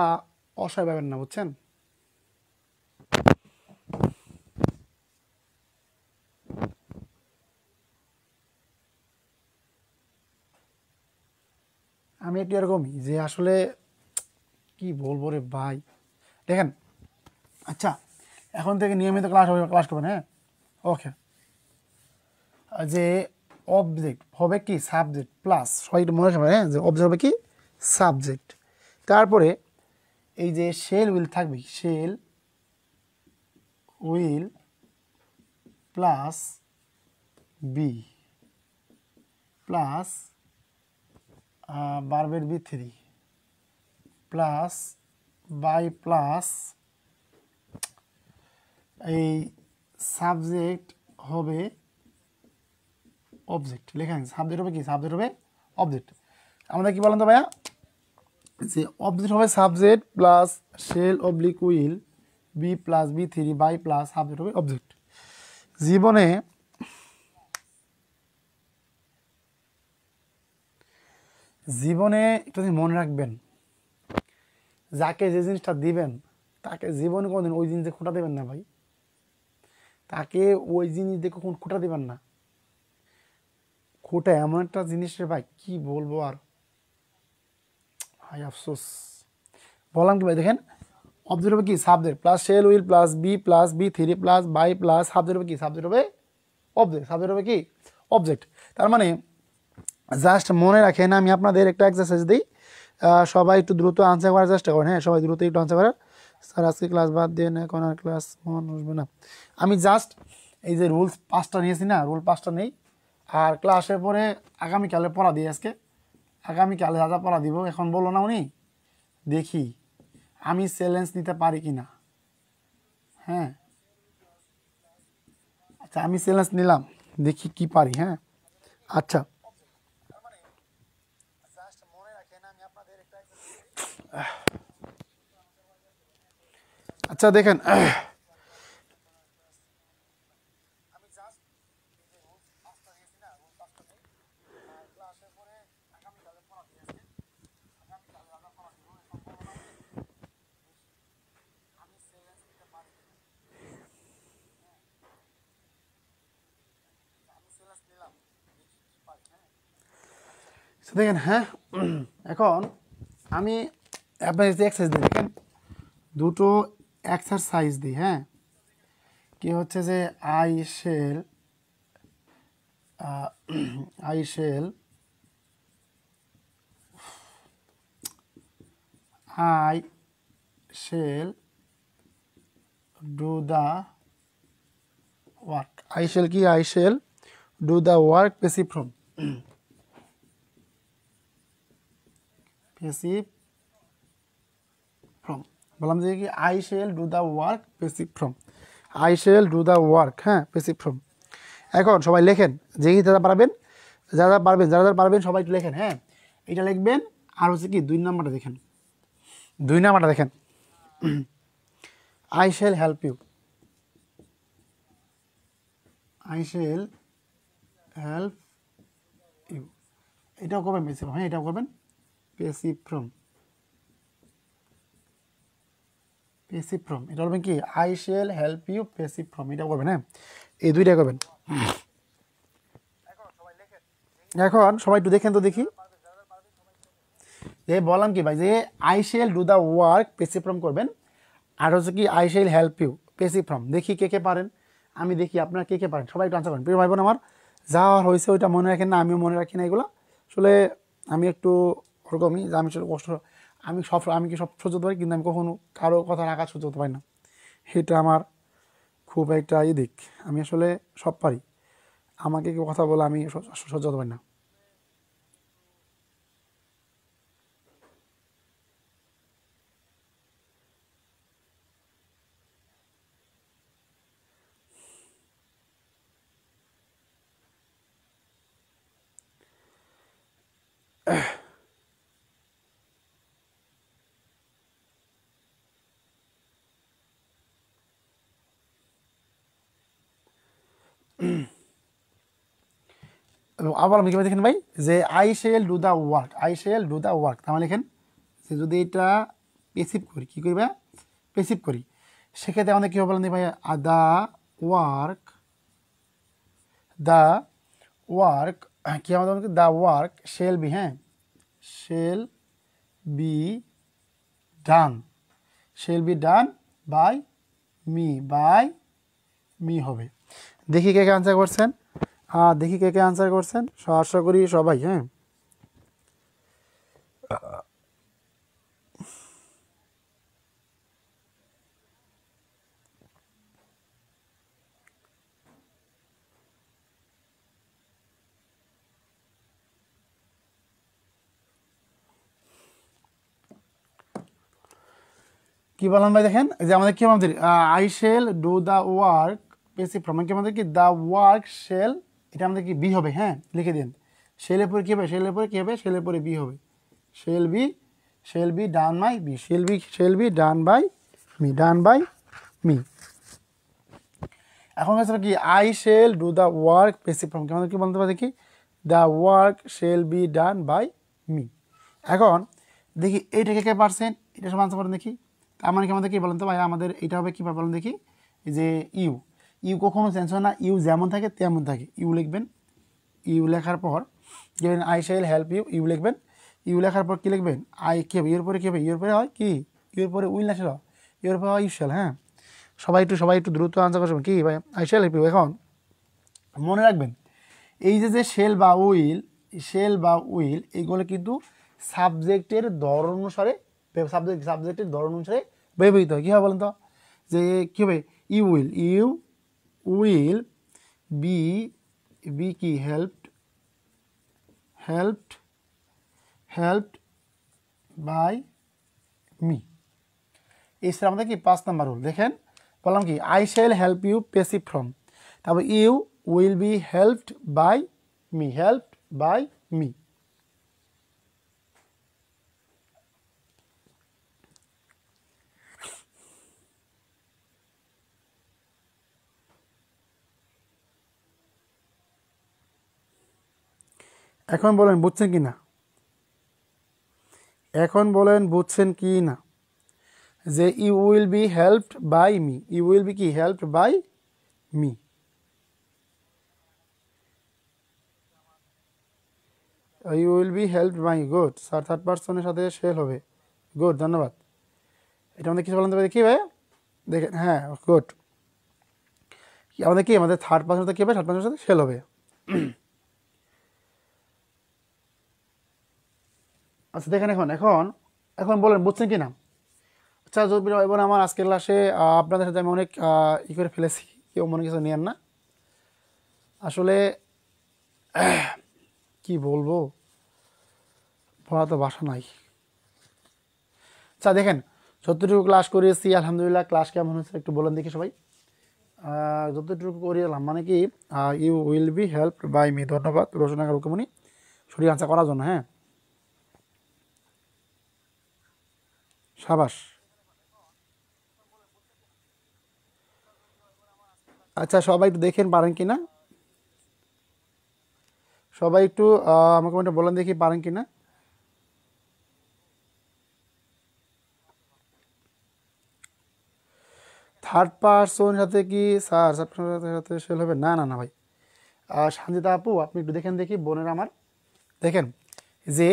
অসহায় পাইবেন না, বুঝছেন। আমি একটু এরকমই যে আসলে কি বলবো রে ভাই। দেখেন, আচ্ছা এখন থেকে নিয়মিত ক্লাস করবেন, হ্যাঁ, ওকে। যে অবজেক্ট হবে কি সাবজেক্ট প্লাস, সবাই একটু মনে রাখবেন, হ্যাঁ, যে অবজেক্ট হবে কি সাবজেক্ট, তারপরে এই যে শেল উইল থাকবে, shall will plus be plus ভার্বের V3 প্লাস বাই প্লাস এই সাবজেক্ট হবে অবজেক্ট। লেখেন সাবজেক্ট হবে কি, সাবজেক্ট হবে অবজেক্ট। আমাদের কি বলেন তো ভাইয়া, যে অবজেক্ট হবে subject plus shall oblique will be plus V3 by plus subject হবে অবজেক্ট। জীবনে একটা জিনিস মনে রাখবেন, যাকে যে জিনিসটা দিবেন তাকে জীবনে কোনোদিন ওই জিনিস দিয়ে খোঁটা দেবেন না ভাই, তাকে ওই জিনিস দিয়ে কখন খোঁটা দেবেন না। খোঁটা এমন একটা জিনিস রে ভাই, কি বলবো আর ভাই, আফসোস। বললাম কি ভাই, দেখেন অবজেক্ট হবে কি subject plus shall will plus be plus V3 plus by plus subject হবে কি, সাবজেক্ট হবে অবজেক্ট, সাবজেক্ট হবে কি অবজেক্ট। তার মানে জাস্ট মনে রাখেন, আমি আপনাদের একটা এক্সারসাইজ দিই, সবাই একটু দ্রুত আনসার করার চেষ্টা করেন, হ্যাঁ, সবাই দ্রুত একটু আনসার করার। স্যার আজকে ক্লাস বাদ দিয়ে না, এখন আর ক্লাস মন বসবে না। আমি জাস্ট এই যে রুলস 5টা নিয়েছি না, রুল 5টা নেই, আর ক্লাসের পরে আগামীকালে পড়া দিই, আজকে আগামীকালে যা যা পড়া দিব এখন বলো না উনি, দেখি আমি চ্যালেঞ্জ নিতে পারি কি না। হ্যাঁ, আচ্ছা আমি চ্যালেঞ্জ নিলাম, দেখি কি পারি। হ্যাঁ, আচ্ছা আচ্ছা দেখেন, দেখেন, হ্যাঁ, এখন আমি আপনার যে এক্সারসাইজ দিই, দেখেন দুটো এক্সারসাইজ দিই, হ্যাঁ, কি হচ্ছে যে I shall I shall I shall do the work. I shall কি, I shall do the work passive form, passive form. বললাম যে কি I shall do the work passive form, I shall do the work, হ্যাঁ, passive form. এখন সবাই লেখেন, যে যারা পারবেন, যারা পারবেন, যারা যারা পারবেন সবাই একটু লেখেন, হ্যাঁ, এটা লিখবেন। আর হচ্ছে কি 2 নাম্বারটা দেখেন, 2 নাম্বারটা দেখেন, I shall help you, I shall help you. এটাও করবেন পেসিভ ফর্ম, হ্যাঁ এটাও করবেন পেসিভ ফর্ম। পেসিভ ফর্ম এটা বলবেন কি I shall help you passive form, এটা করবেন। হ্যাঁ এই দুইটা করবেন। এখন সবাই একটু দেখেন তো দেখি, যে বললাম কি ভাই যে I shall do the work passive form করবেন, আর হচ্ছে কি I shall help you passive form. দেখি কে কে পারেন, আমি দেখি আপনারা কে কে পারেন, সবাই একটু আনসার করেন। প্রিয় ভাই বোন আমার, যা হয়েছে ওইটা মনে রাখেন না, আমিও মনে রাখি না এগুলো। আসলে আমি একটু ওরকমই যে আমি কষ্ট, আমি কি সব সহ্য করতে পারি, কিন্তু আমি কখনো কারো কথা রাখা সহ্য করতে পারি না, এটা আমার খুব একটা দিক। আমি আসলে সব পারি, আমাকে কেউ কথা বলে আমি সহ্য করতে পারি না। এবং আবার আমি কীভাবে দেখেন ভাই, যে I shall do the work, I shall do the work, তাহলে লেখেন যে যদি এটা পেসিভ করি, কী করি ভাই পেসিভ করি, সেক্ষেত্রে আমাদের কী হবে বলেন ভাই, দ্য ওয়ার্ক, দ্য ওয়ার্ক কী আমাদের দ্য ওয়ার্ক শেল বি, হ্যাঁ shall be done, shall be done by me হবে। দেখি কে কে আনসার করছেন, দেখি কে কে আনসার করছেন, আশা করি সবাই। হ্যাঁ কি বললাম ভাই, দেখেন যে আমাদের কি আমাদের I shall do the work passive form, কি আমাদের কি দ্য ওয়ার্ক শেল, এটা আমাদের কি বি হবে। হ্যাঁ লিখে দিন, শেলের পরে কী হবে, শেলের পরে কী হবে, শেলের পরে বি হবে, shall be done by be, shall be done by me. এখন হচ্ছে কি I shall do the work passive form, আমাদের কি বলতে পারি দেখি, the work shall be done by me. এখন দেখি এইটাকে কে পারছেন, এটা সব আনসার করেন দেখি। তার মানে কি আমাদের কি বলেন তো ভাই, আমাদের এটা হবে কী বলেন দেখি, যে ইউ কখনো চেঞ্জ হয় না, ইউ যেমন থাকে তেমন থাকে। ইউ লিখবেন, ইউ লেখার পর যেমন I shall help you, you লিখবেন, ইউ লেখার পর কী লিখবেন, আই কী হবে, ইউর পরে কী হবে, ইউর পরে হয় কি, ইউর পরে উইল না ছিল, ইউর পরে হয় ইউ শেল। হ্যাঁ সবাই একটু দ্রুত আনসার করবেন কি ভাই, আই শেল হেল্প ইউ। এখন মনে রাখবেন এই যে শেল বা উইল এইগুলো কিন্তু সাবজেক্টের ধরন অনুসারে, সাবজেক্টের ধরন অনুসারে ব্যবহৃত হয়। কী হবে বলেন তো, যে কী হবে, ইউ উইল বি কি হেল্পড বাই মি। এই স্যার আমাদের কি 5 নাম্বার রুল। দেখেন বললাম কি I shall help you passive form, তারপর you will be helped by me. এখন বলেন বুঝছেন কি না, এখন বলেন বুঝছেন কি না, যে you will be helped by me, you will be কি helped by me. You will be helped by, good sir, third পার্সনের সাথে শেল হবে, গুড ধন্যবাদ। এটা আমাদের কিছু বলেন তো দেখি ভাই, দেখেন হ্যাঁ গুড, আমাদের কি আমাদের থার্ড পার্সনের সাথে কী হবে, থার্ড পার্সনের সাথে শেল হবে। আচ্ছা দেখেন এখন এখন এখন বলেন বুঝছেন কি না। আচ্ছা যদি এবার আমার আজকের ক্লাসে আপনাদের সাথে আমি অনেক করে ফেলেছি, কেউ মনে কিছু নেন না, আসলে কি বলবো, বলা তো ভাষা নাই। আচ্ছা দেখেন যতটুকু ক্লাস করিয়েছি আলহামদুলিল্লাহ, ক্লাস কেমন হয়েছে একটু বলেন দেখি সবাই। যতটুকু করিয়েলাম মানে কি, you will be helped by me, ধন্যবাদ রোশনা রুকমণি সঠিক আনসার করার জন্য। হ্যাঁ সাবাস। আচ্ছা সবাই একটু দেখেন পারেন কি না, সবাই একটু আমাকে কমেন্টে বলেন দেখি পারেন কি না। থার্ড পারসন সাথে কি স্যার থার্ড পারসনের সাথে সেল হবে? না না না ভাই। সঞ্জিতা আপু আপনি একটু দেখেন দেখি বোনের আমার, দেখেন যে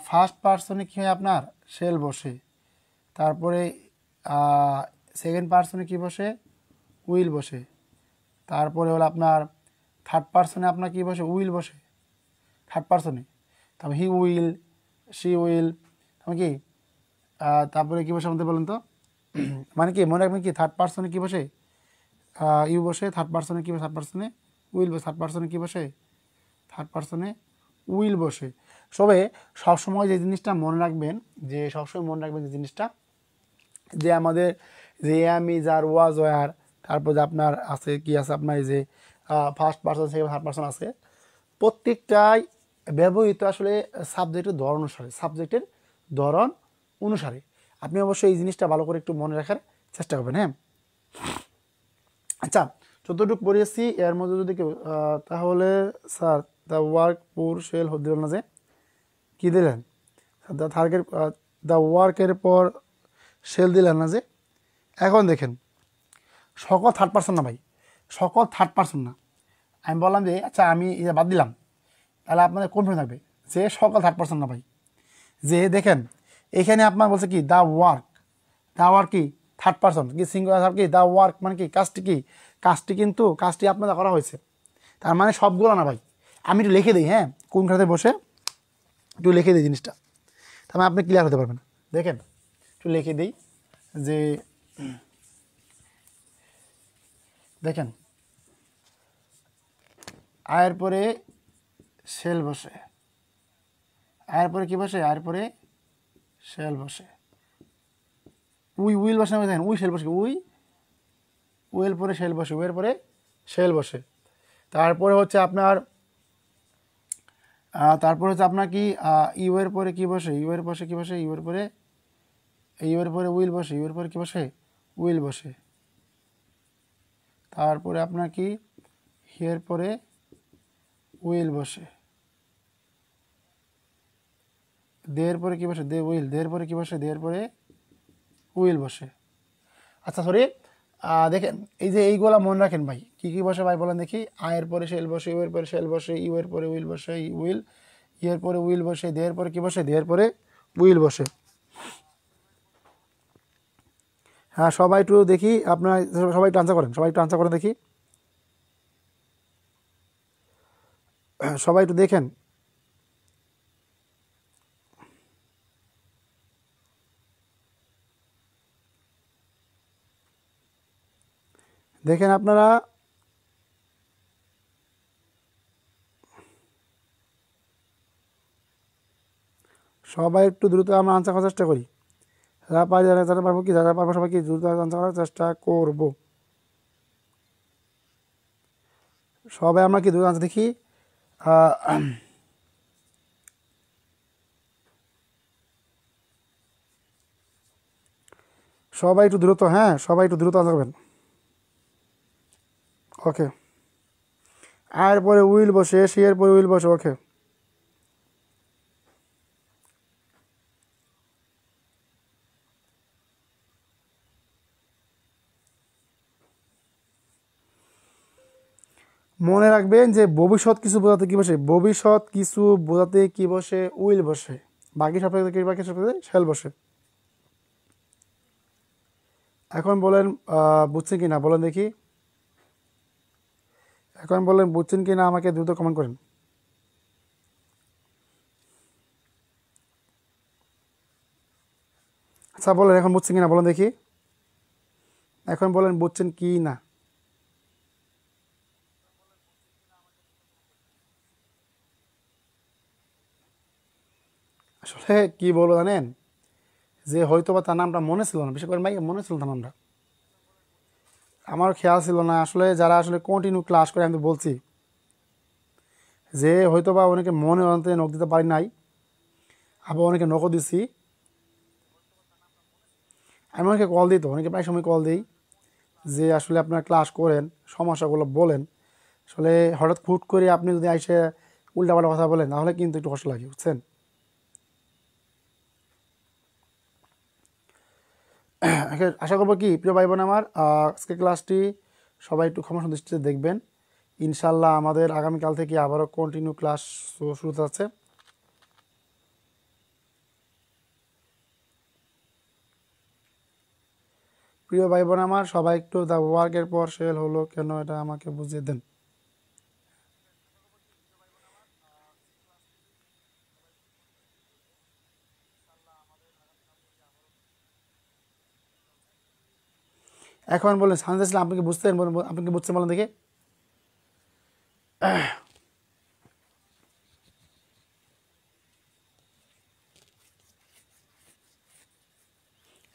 ফার্স্ট পারসনে কী হয় আপনার সেল বসে, তারপরে সেকেন্ড পারসনে কী বসে উইল বসে, তারপরে হলো আপনার থার্ড পারসনে আপনার কী বসে উইল বসে থার্ড পারসনে, তারপর হি উইল, শি উইল, তারপর কি তারপরে কী বসে আমাদের বলেন তো মানে কি মনে রাখবেন কি থার্ড পারসনে কী বসে ইউ বসে, থার্ড পারসনে কী বসে থার্ড পারসনে উইল বসে, থার্ড পারসনে কী বসে থার্ড পারসনে উইল বসে। সবসময় যে জিনিসটা মনে রাখবেন, যে সবসময় মনে রাখবেন যে জিনিসটা যে আমাদের যে am is are was were, তারপর যে আপনার আছে কি আছে আপনার এই যে first person second third person আছে, প্রত্যেকটাই ব্যবহৃত আসলে সাবজেক্টের ধরন অনুসারে, সাবজেক্টের ধরন অনুসারে। আপনি অবশ্যই এই জিনিসটা ভালো করে একটু মনে রাখার চেষ্টা করবেন। হ্যাঁ আচ্ছা, যতটুকু পড়িয়েছি এর মধ্যে যদি কেউ তাহলে স্যার দ্য ওয়ার্ক পুর সেল দিল না যে কী দিলেন, দ্য থার্কের দ্য ওয়ার্কের পর সেল দিলেন না যে। এখন দেখেন সকল থার্ড পারসন না ভাই, সকল থার্ড পারসন না। আমি বললাম যে আচ্ছা আমি এটা বাদ দিলাম, তাহলে আপনাদের কনফিউজ থাকবে যে সকল থার্ড পারসন না ভাই। যে দেখেন এখানে আপনার বলছে কি দ্য ওয়ার্ক, দ্য ওয়ার্ক কি থার্ড পারসন কি সিঙ্গুলার কি দ্য ওয়ার্ক মানে কি কাজটি কি, কাজটি কিন্তু কাজটি আপনাদের করা হয়েছে, তার মানে সবগুলো না ভাই। আমি একটু লিখে দিই, হ্যাঁ কোনখানে বসে একটু লিখে দিই জিনিসটা, তাহলে আপনি ক্লিয়ার হতে পারবেন। দেখেন একটু লিখে দিই যে দেখেন আয়ের পরে সেল বসে, আয়ের পরে কী বসে আয়ের পরে সেল বসে, উইল বসে না, দেখেন উই সেল বসে, উইল পরে সেল বসে, উইয়ের পরে সেল বসে। তারপরে হচ্ছে আপনার তারপরে হচ্ছে আপনার কি ইউয়ের পরে কী বসে, ইউয়ের বসে কী বসে ইউয়ের পরে উইল বসে, ইউয়ের পরে কী বসে উইল বসে। তারপরে আপনার কি হিয়ের পরে উইল বসে, দের পরে কী বসে দে উইল, দের পরে কী বসে দের পরে উইল বসে। আচ্ছা সরি দেখেন এই যে এইগুলা মনে রাখেন ভাই, কী কী বসে ভাই বলেন দেখি। আয়ের পরে সেল বসে, ইউয়ের পরে সেল বসে, ইউয়ের পরে উইল বসে উইল, ইয়ের পরে উইল বসে, দের পরে কী বসে দের পরে উইল বসে। হ্যাঁ সবাই একটু দেখি আপনার, সবাই একটু আনসার করেন, সবাই একটু আনসার করেন দেখি, সবাই একটু দেখেন। দেখেন আপনারা সবাই একটু দ্রুত আমরা আনসার করার চেষ্টা করি, যারা পারি যারা পারবো কি, যারা পারবো সবাই কি দ্রুত আনসার করার চেষ্টা করব। সবাই আমরা কি দ্রুত আনসার দেখি। সবাই একটু দ্রুত, হ্যাঁ সবাই একটু দ্রুত আনসার করবেন। ওকে, আয়ের পরে উইল বসে, সিয়ের পরে উইল বসে, ওকে। মনে রাখবেন যে ভবিষ্যৎ কিছু বোঝাতে কী বসে, ভবিষ্যৎ কিছু বোঝাতে কী বসে উইল বসে, বাকি সব বাকি সব শেল বসে। এখন বলেন বুঝছেন কি না বলেন দেখি, এখন বলেন বুঝছেন কি না আমাকে দ্রুত কমেন্ট করেন। আচ্ছা বলেন এখন বুঝছেন কি না বলেন দেখি, এখন বলেন বুঝছেন কি না। আসলে কি বলবো জানেন, যে হয়তো বা তার নামটা মনে ছিল না, বিশেষ করে ভাই মনে ছিল তার নামটা, আমার খেয়াল ছিল না। আসলে যারা আসলে কন্টিনিউ ক্লাস করে আমি তো বলছি যে হয়তো বা অনেকে মনে অন্তে নখ দিতে পারি নাই, আবার অনেকে নখও দিছি। আমি অনেকে কল দিই, তো অনেকে প্রায় সময় কল দিই যে আসলে আপনার ক্লাস করেন, সমস্যাগুলো বলেন। আসলে হঠাৎ হুট করে আপনি যদি এসে উল্টাপাল্টা কথা বলেন তাহলে কিন্তু একটু কষ্ট লাগে, বুঝছেন? আশা করবো কি প্রিয় ভাই বোন আমার, আজকে ক্লাসটি সবাই একটু ক্ষমা দৃষ্টিতে দেখবেন। ইনশাল্লাহ আমাদের আগামীকাল থেকে আবারও কন্টিনিউ ক্লাস শুরু হচ্ছে। প্রিয় ভাই বোন আমার সবাই একটু দ্য ওয়ার্কের পর সেল হলো কেন এটা আমাকে বুঝিয়ে দেন। এখন বলেন সানজে ইসলাম আপনি কি বুঝতেন, আপনি কি বুঝছেন বলেন দেখে?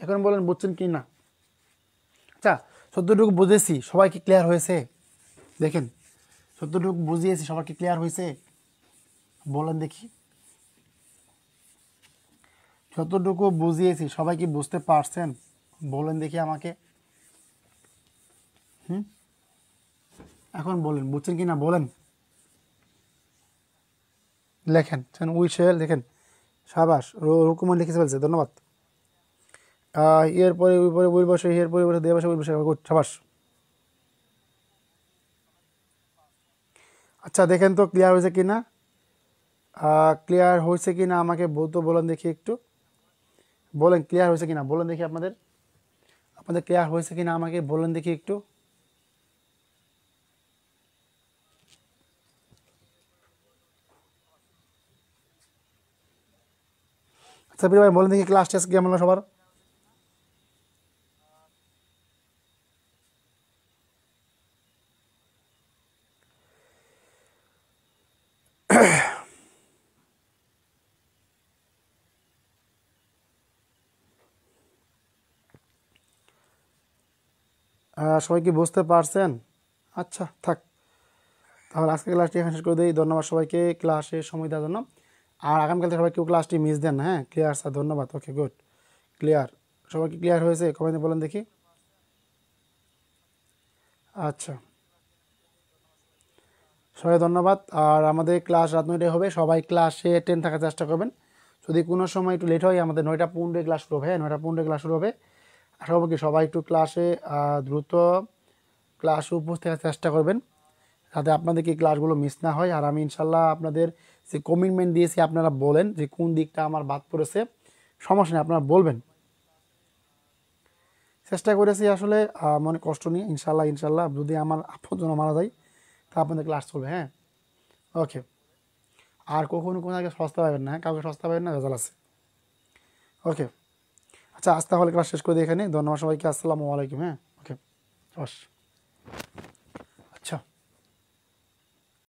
এখন বলেন বুঝছেন কি না? আচ্ছা, যতটুকু বুঝেছি সবাই কি ক্লিয়ার হয়েছে? দেখেন, যতটুকু বুঝিয়েছি সবার কি ক্লিয়ার হয়েছে বলেন দেখি? যতটুকু বুঝিয়েছি সবাই কি বুঝতে পারছেন বলেন দেখি আমাকে। এখন বলেন বুঝছেন কি না বলেন। লেখেন উইশেল দেখেন, সাবাস রুকুমন লিখেছে ফেলছে, ধন্যবাদ। এরপরে উপরে উইল বসে, এরপরে বসে দিয়ে বসে উইল বসে, গুড, সাবাস। আচ্ছা দেখেন তো ক্লিয়ার হয়েছে কি না, ক্লিয়ার হয়েছে কি না আমাকে তো বলেন দেখি একটু, বলেন ক্লিয়ার হয়েছে কি না বলেন দেখি, আপনাদের আপনাদের ক্লিয়ার হয়েছে কি না আমাকে বলেন দেখি একটু। আচ্ছা প্রিয় ভাই বলেন দেখি ক্লাস টেস্ট কেমন হলো সবার? সবাই কি বুঝতে পারছেন? আচ্ছা থাক, তাহলে আজকে ক্লাসটি এখানে শেষ করে দিই। ধন্যবাদ সবাইকে ক্লাসে সময় দেওয়ার জন্য। আর আগামীকাল থেকে সবাই কেউ ক্লাসটি মিস দেন না, হ্যাঁ? ক্লিয়ার স্যার, ধন্যবাদ। Okay good, clear. সবাই কি ক্লিয়ার হয়েছে কমেন্টে বলেন দেখি। আচ্ছা, সবাই ধন্যবাদ। আর আমাদের ক্লাস রাত 9টায় হবে, সবাই ক্লাসে অ্যাটেন্ড থাকার চেষ্টা করবেন। যদি কোনো সময় একটু লেট হয় আমাদের 9টা 15 ক্লাস শুরু হবে, হ্যাঁ 9টা 15 ক্লাস শুরু হবে। আশা করবো কি সবাই একটু ক্লাসে দ্রুত ক্লাসে উপস্থিত থাকার চেষ্টা করবেন, যাতে আপনাদের কি ক্লাসগুলো মিস না হয়। আর আমি ইনশাল্লাহ আপনাদের যে কমিটমেন্ট দিয়েছি আপনারা বলেন যে কোন দিকটা আমার বাদ পড়েছে, সমস্যা নেই আপনারা বলবেন। চেষ্টা করেছি আসলে, মনে কষ্ট নিয়ে। ইনশাল্লাহ ইনশাল্লাহ যদি আমার আপনজন মারা যায় তা আপনাদের ক্লাস চলবে, হ্যাঁ? ওকে। আর কখনো কোনো আগে সস্তা পাবেন না, হ্যাঁ? কাউকে সস্তা পাবেন না, রেজাল্ট আছে। ওকে, আচ্ছা আজ তাহলে ক্লাস শেষ করে দিই এখানে। ধন্যবাদ সবাইকে, আসসালামু আলাইকুম, হ্যাঁ? ওকে, বস।